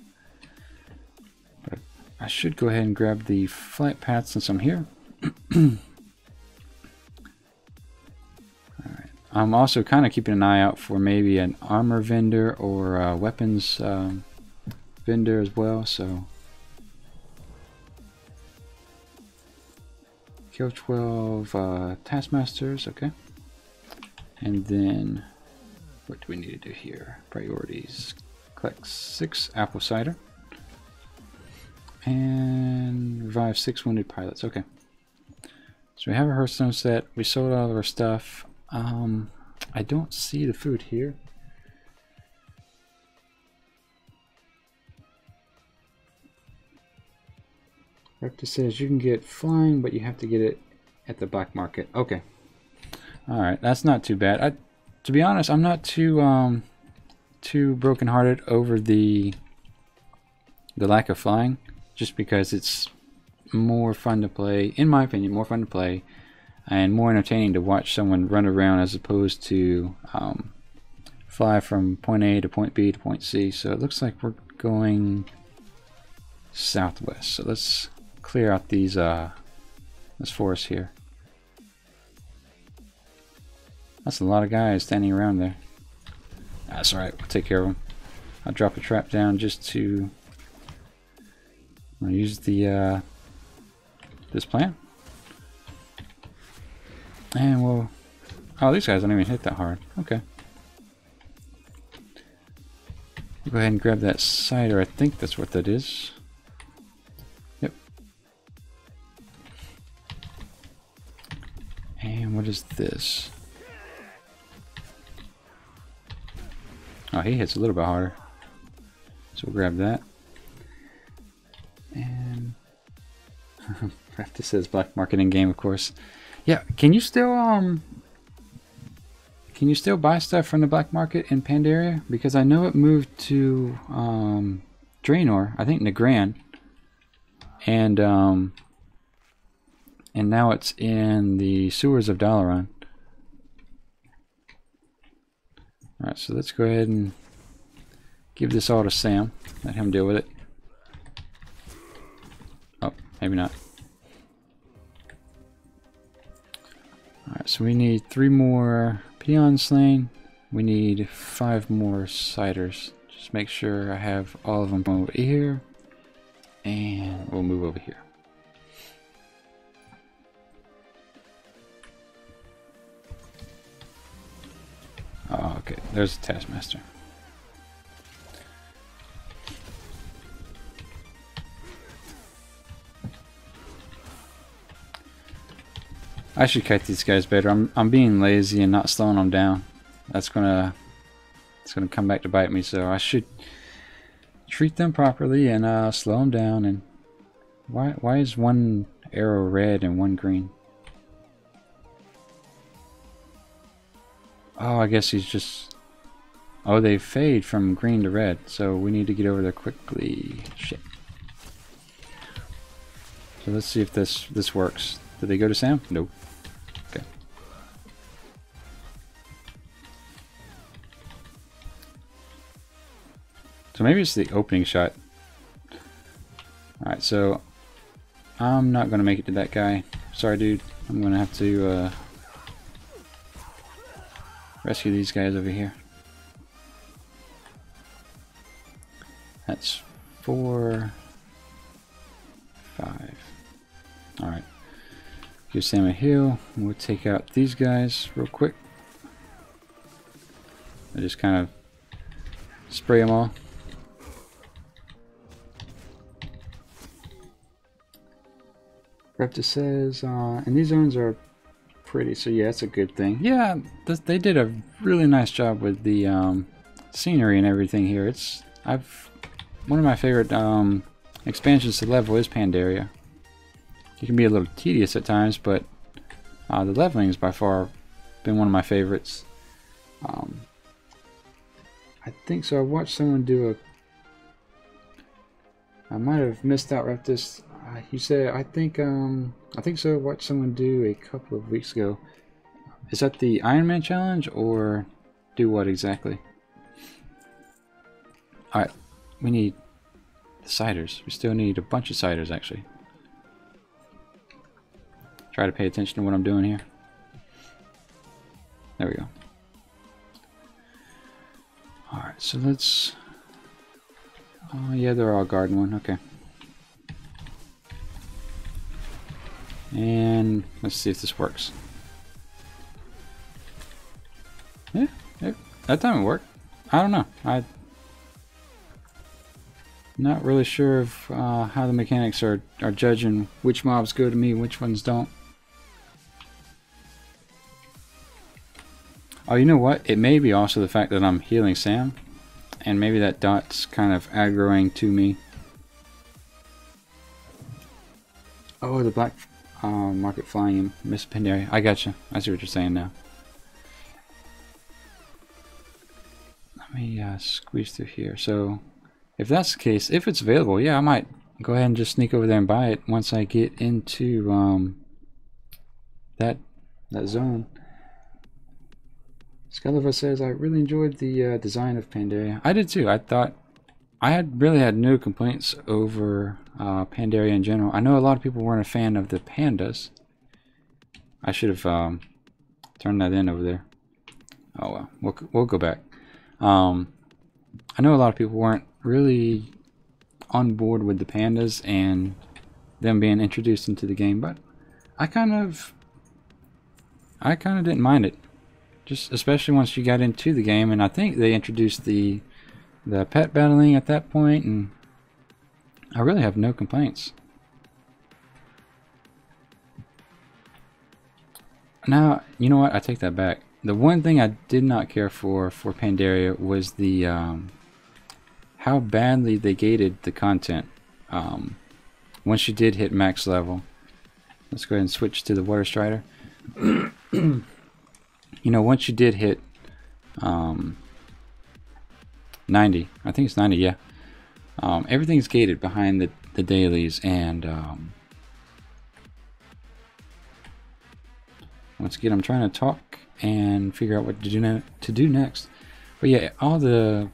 [SPEAKER 1] But I should go ahead and grab the flight path since I'm here. I'm also kind of keeping an eye out for maybe an armor vendor or a weapons vendor as well. So kill 12 taskmasters, okay. And then what do we need to do here? Priorities. Collect 6 apple cider. And revive 6 wounded pilots, okay. So we have a Hearthstone set. We sold all of our stuff. I don't see the food here. Raptor says you can get flying, but you have to get it at the black market. Okay. Alright, that's not too bad. To be honest, I'm not too too brokenhearted over the lack of flying, just because it's more fun to play, in my opinion, more fun to play and more entertaining to watch someone run around as opposed to fly from point A to point B to point C. So it looks like we're going southwest. So let's clear out these this forest here. That's a lot of guys standing around there. That's alright, we'll take care of them. I'll drop a trap down just to use the this plant. And we'll... Oh, these guys don't even hit that hard. Okay. We'll go ahead and grab that cider. I think that's what that is. Yep. And what is this? Oh, he hits a little bit harder. So we'll grab that. And... Raptor says black market in game, of course. Yeah, can you still buy stuff from the black market in Pandaria? Because I know it moved to Draenor, I think Nagran, and now it's in the sewers of Dalaran. All right, so let's go ahead and give this all to Sam. Let him deal with it. Oh, maybe not. Alright, so we need 3 more peons slain. We need 5 more ciders. Just make sure I have all of them over here. And we'll move over here. Oh, okay, there's a taskmaster. I should kite these guys better. I'm being lazy and not slowing them down. It's gonna come back to bite me. So I should treat them properly and slow them down. And why is one arrow red and one green? Oh, I guess he's just... Oh, they fade from green to red. So we need to get over there quickly. Shit. So let's see if this works. Did they go to Sam? Nope. Okay. So maybe it's the opening shot. Alright, so I'm not going to make it to that guy. Sorry, dude. I'm going to have to rescue these guys over here. That's 4, 5. Alright. Give Sam a heal. We'll take out these guys real quick. I just kind of spray them all. Raptor says, and these zones are pretty, so yeah, that's a good thing. Yeah, they did a really nice job with the scenery and everything here. One of my favorite expansions to level is Pandaria. It can be a little tedious at times, but the leveling has by far been one of my favorites. I think so. I watched someone do I might have missed out right this. You said I think so. I watched someone do a couple of weeks ago. Is that the Ironman challenge or do what exactly? All right, we need the ciders. We still need a bunch of ciders actually. Try to pay attention to what I'm doing here. There we go. Alright, so let's... Oh, yeah, they're all garden one. Okay. And let's see if this works. Yeah, that time it worked. I don't know. I'm not really sure of how the mechanics are judging which mobs go to me, which ones don't. Oh, you know what? It may be also the fact that I'm healing Sam, and maybe that dot's kind of aggroing to me. Oh, the black market flying Miss Pandaria. I gotcha. I see what you're saying now. Let me squeeze through here. So, if that's the case, if it's available, yeah, I might go ahead and just sneak over there and buy it once I get into that zone. Skelliver says, I really enjoyed the design of Pandaria. I did too. I thought I really had no complaints over Pandaria in general. I know a lot of people weren't a fan of the pandas. I should have turned that in over there. Oh well, we'll go back. I know a lot of people weren't really on board with the pandas and them being introduced into the game, but I kind of didn't mind it. Just especially once you got into the game, and I think they introduced the pet battling at that point, and I really have no complaints. Now, you know what? I take that back. The one thing I did not care for Pandaria was the how badly they gated the content. Once you did hit max level, let's go ahead and switch to the Water Strider. You know, once you did hit 90, I think it's 90, yeah. Everything's gated behind the dailies, and once again, I'm trying to talk and figure out what to do next. But yeah, all the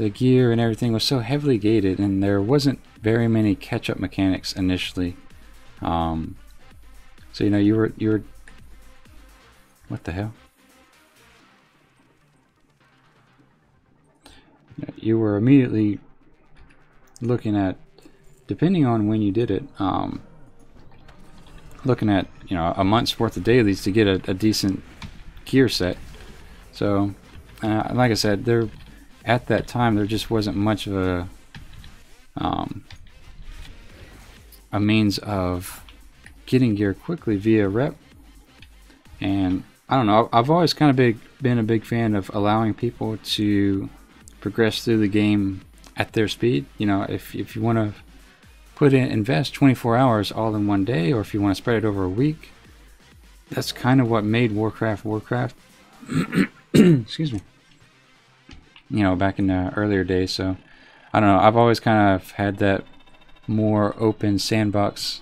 [SPEAKER 1] gear and everything was so heavily gated, and there wasn't very many catch-up mechanics initially. So you know, you were what the hell? You were immediately looking at, depending on when you did it, looking at, you know, a month's worth of dailies to get a decent gear set. So, like I said, there at that time there just wasn't much of a means of getting gear quickly via rep. And I don't know, I've always kind of been a big fan of allowing people to progress through the game at their speed. You know, if you want to invest 24 hours all in one day, or if you want to spread it over a week, that's kind of what made Warcraft. Excuse me. You know, back in the earlier days. So I don't know, I've always kind of had that more open sandbox,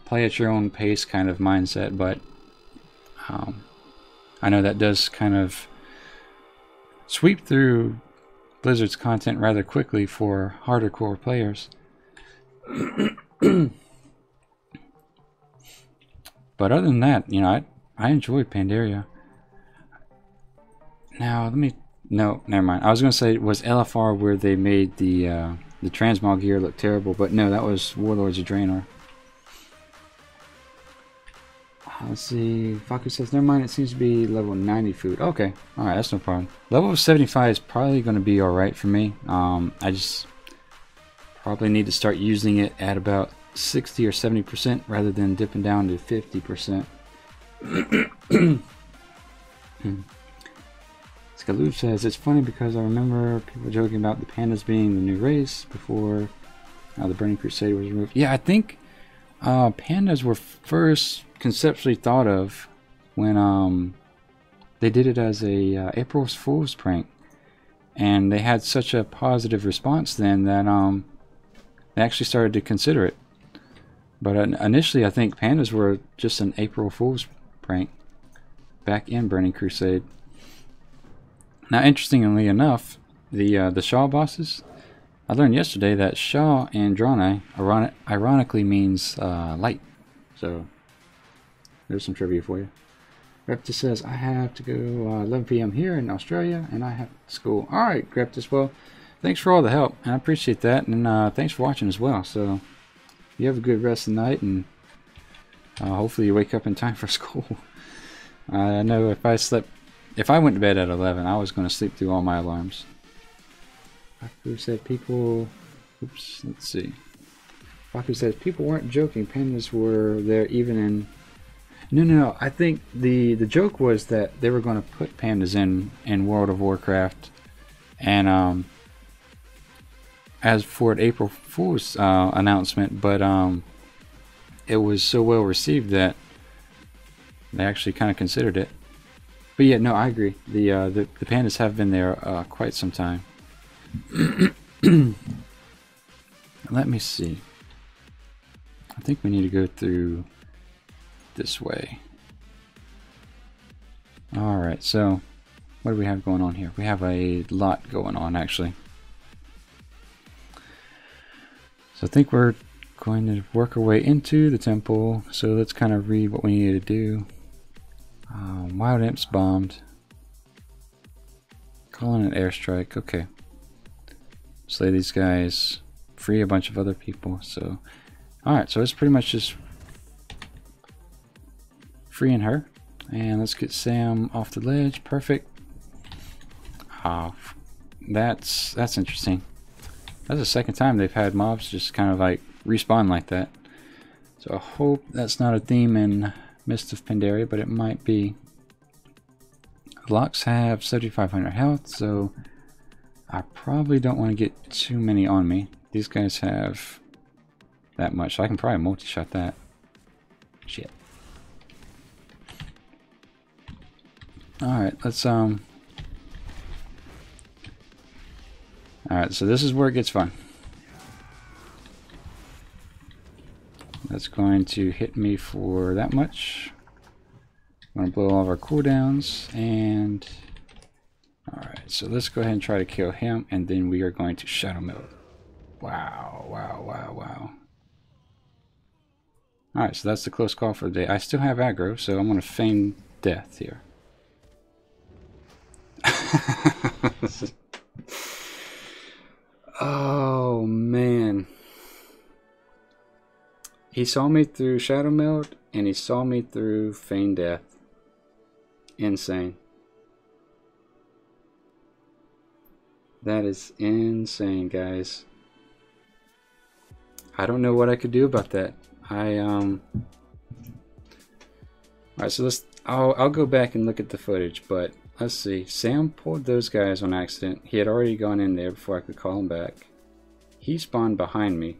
[SPEAKER 1] play at your own pace kind of mindset, but I know that does kind of sweep through Blizzard's content rather quickly for harder core players. But other than that, you know, I enjoy Pandaria. Now, no, never mind. I was going to say, was LFR where they made the transmog gear look terrible, but no, that was Warlords of Draenor. Let's see. Faku says, never mind, it seems to be level 90 food. Okay, alright, that's no problem. Level 75 is probably going to be alright for me. I just probably need to start using it at about 60 or 70% rather than dipping down to 50%. Skaloop says, it's funny because I remember people joking about the pandas being the new race before the Burning Crusade was removed. Yeah, I think pandas were first conceptually thought of when they did it as a April Fool's prank, and they had such a positive response then that they actually started to consider it. But initially, I think pandas were just an April Fool's prank back in Burning Crusade. Now, interestingly enough, the Shaw bosses, I learned yesterday that Shaw and Draenei ironically means light. So there's some trivia for you. Greptus says, I have to go 11 p.m. here in Australia, and I have school. Alright, Greptus, well, thanks for all the help, and I appreciate that, and thanks for watching as well. So, you have a good rest of the night, and hopefully you wake up in time for school. I know if I went to bed at 11, I was going to sleep through all my alarms. Faku said people, oops, let's see. Faku says people weren't joking, pandas were there even in... No, I think the joke was that they were going to put pandas in World of Warcraft, and as for an April Fool's announcement, but it was so well received that they actually kind of considered it. But yeah, no, I agree. The pandas have been there quite some time. Let me see. I think we need to go through this way. Alright, so what do we have going on here? We have a lot going on, actually. So I think we're going to work our way into the temple. So let's kind of read what we need to do. Wild imps bombed. Calling an airstrike. Okay. Slay these guys. Free a bunch of other people. So, alright, so it's pretty much just freeing her. And let's get Sam off the ledge. Perfect. That's interesting. That's the second time they've had mobs just kind of like respawn like that. So I hope that's not a theme in Mist of Pandaria, but it might be. Locks have 7,500 health, so I probably don't want to get too many on me. These guys have that much, so I can probably multi-shot that. Shit. Alright, let's alright, so this is where it gets fun. That's going to hit me for that much. I'm going to blow all of our cooldowns, and alright, so let's go ahead and try to kill him, and then we are going to shadow meld. Wow. Alright, so that's the close call for the day. I still have aggro, so I'm going to feign death here. Oh man. He saw me through shadow meld, and he saw me through feign death. Insane. That is insane, guys. I don't know what I could do about that. Alright, so I'll go back and look at the footage, but let's see. Sam pulled those guys on accident. He had already gone in there before I could call him back. He spawned behind me.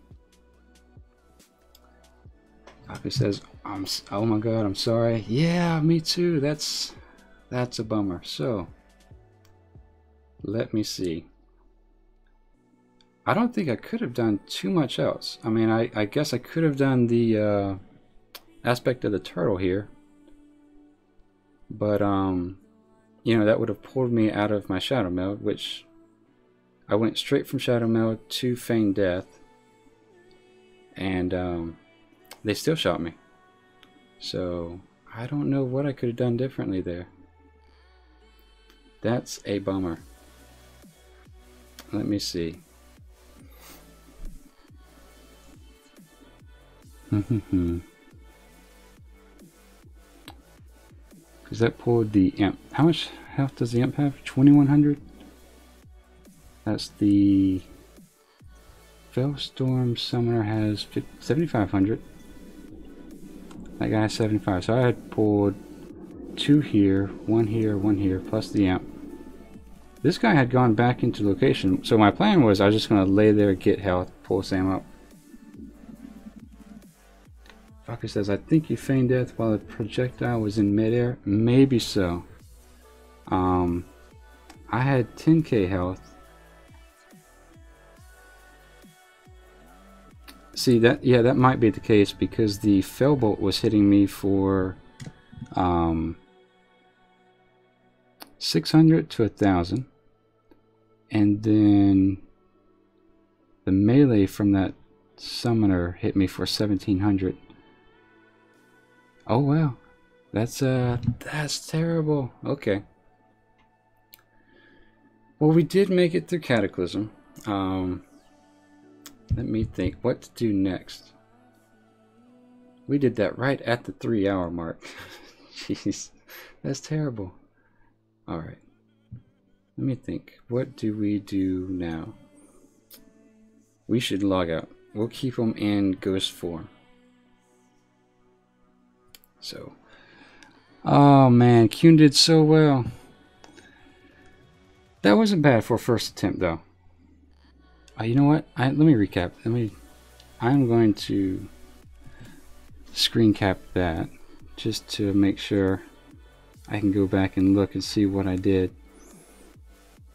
[SPEAKER 1] He says, oh my god, I'm sorry. Yeah, me too. That's a bummer. So, let me see. I don't think I could have done too much else. I mean, I guess I could have done the aspect of the turtle here. But, you know, that would have pulled me out of my shadow meld, which I went straight from shadow meld to feign death. And, they still shot me. So, I don't know what I could have done differently there. That's a bummer. Let me see. Because that pulled the imp. How much health does the imp have? 2,100? That's the... Fellstorm Summoner has 7,500. That guy has 75. So I had pulled 2 here, 1 here, plus the amp. This guy had gone back into location. So my plan was I was just going to lay there, get health, pull Sam up. Fucker says, I think you feigned death while the projectile was in midair. Maybe so. I had 10k health. See that? Yeah, that might be the case because the Fellbolt was hitting me for 600 to 1,000, and then the melee from that summoner hit me for 1,700. Oh wow! That's terrible. Okay. Well, we did make it through Cataclysm. Let me think what to do next. We did that right at the 3-hour mark. Jeez, that's terrible. Alright. Let me think. What do we do now? We should log out. We'll keep them in ghost form. So. Oh man, Qyune did so well. That wasn't bad for a first attempt though. You know what? Let me recap. I'm going to screen cap that just to make sure I can go back and look and see what I did.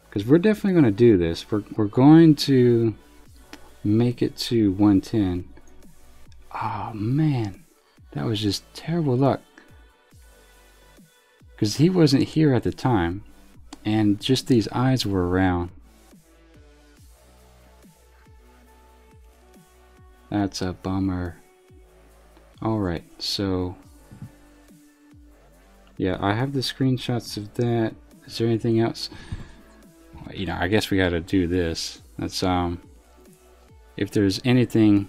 [SPEAKER 1] Because we're definitely going to do this. We're going to make it to 110. Oh man, that was just terrible luck. Because he wasn't here at the time, and just these eyes were around. That's a bummer. Alright, so yeah, I have the screenshots of that. Is there anything else? You know, I guess we gotta do this. That's if there's anything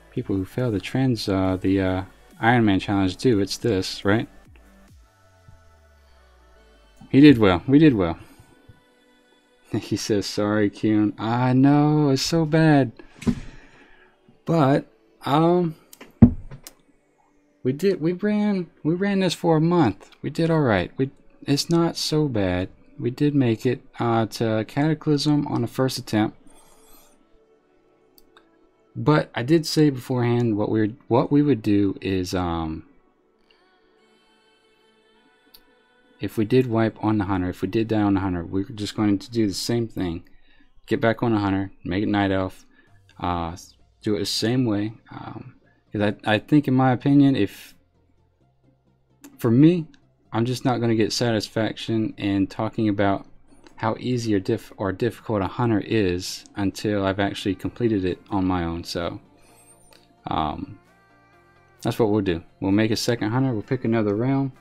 [SPEAKER 1] people who fail the trends the Ironman challenge do, it's this, right? He did well. We did well. He says sorry, Qyune. I know, it's so bad. But we ran this for a month. We did all right. It's not so bad. We did make it to Cataclysm on the first attempt. But I did say beforehand what we would do is if we did wipe on the hunter, if we did die on the hunter, we're just going to do the same thing. Get back on the hunter, make it night elf, do it the same way. Because I think, in my opinion, for me, I'm just not going to get satisfaction in talking about how easy or difficult a hunter is until I've actually completed it on my own. So that's what we'll do. We'll make a second hunter, we'll pick another realm,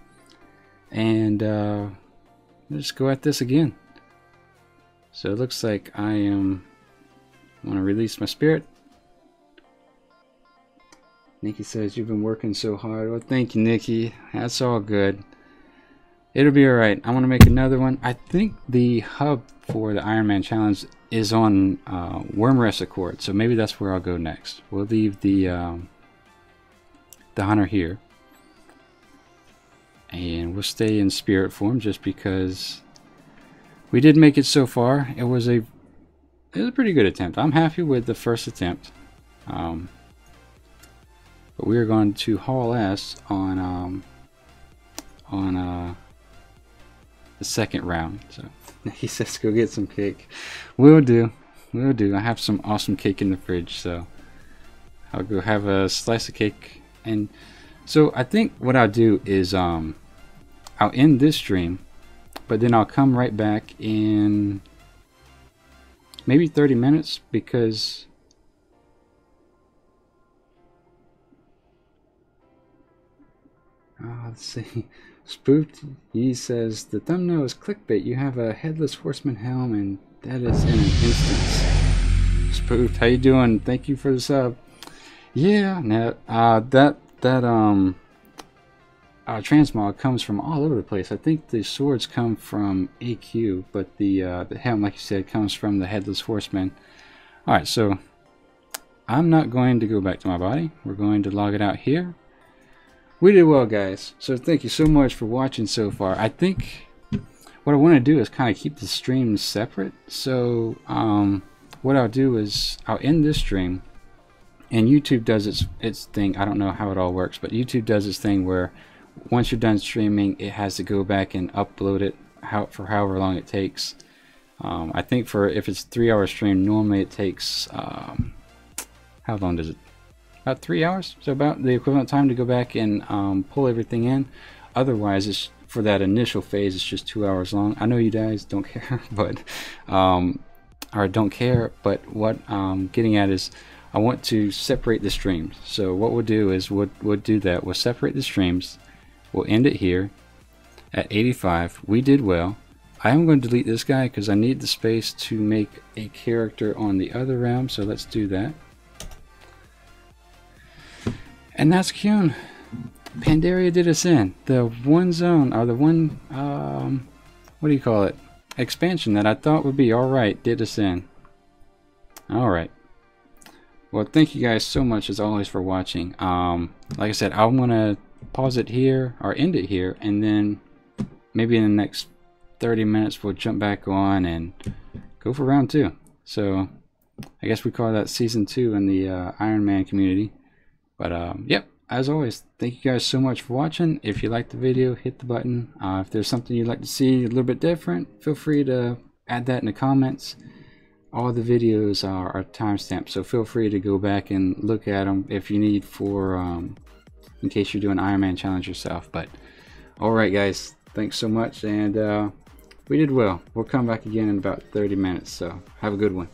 [SPEAKER 1] and let's go at this again. So it looks like I want to release my spirit. Nikki says you've been working so hard. Well, thank you, Nikki. That's all good. It'll be alright. I want to make another one. I think the hub for the Ironman challenge is on Wormrest Accord, so maybe that's where I'll go next. We'll leave the hunter here, and we'll stay in spirit form just because we did make it so far. It was a pretty good attempt. I'm happy with the first attempt. But we are going to haul ass on the second round. So he says go get some cake. Will do. I have some awesome cake in the fridge, so I'll go have a slice of cake. And so I think what I'll do is I'll end this stream, but then I'll come right back in maybe 30 minutes because let's see. Spoofed, he says the thumbnail is clickbait. You have a headless horseman helm, and that is in an instance. Spoofed, how you doing? Thank you for the sub. Yeah, now that transmog comes from all over the place. I think the swords come from AQ, but the helm, like you said, comes from the headless horseman. All right, so I'm not going to go back to my body. We're going to log it out here. We did well, guys, so thank you so much for watching so far. I think what I want to do is kind of keep the streams separate. So what I'll do is I'll end this stream, and YouTube does its thing. I don't know how it all works, but YouTube does its thing where once you're done streaming, it has to go back and upload it for however long it takes. I think if it's a 3-hour stream, normally it takes how long does it? About 3 hours, so about the equivalent time to go back and pull everything in. Otherwise, it's for that initial phase, it's just 2 hours long. I know you guys don't care, but or don't care, but what I'm getting at is I want to separate the streams. So what we'll do is we'll do that. We'll separate the streams, we'll end it here at 85. We did well. I am going to delete this guy because I need the space to make a character on the other realm, so let's do that. And that's Qyune. Pandaria did us in. The one zone, or the one, what do you call it? Expansion that I thought would be alright did us in. Alright. Well, thank you guys so much as always for watching. Like I said, I'm going to pause it here, or end it here, and then maybe in the next 30 minutes we'll jump back on and go for round 2. So I guess we call that season 2 in the Ironman community. But yep, as always, thank you guys so much for watching. If you liked the video, hit the button. If there's something you'd like to see a little bit different, feel free to add that in the comments. All the videos are timestamped, so feel free to go back and look at them if you need for in case you're doing Ironman challenge yourself. But alright guys, thanks so much, and we did well. We'll come back again in about 30 minutes, so have a good one.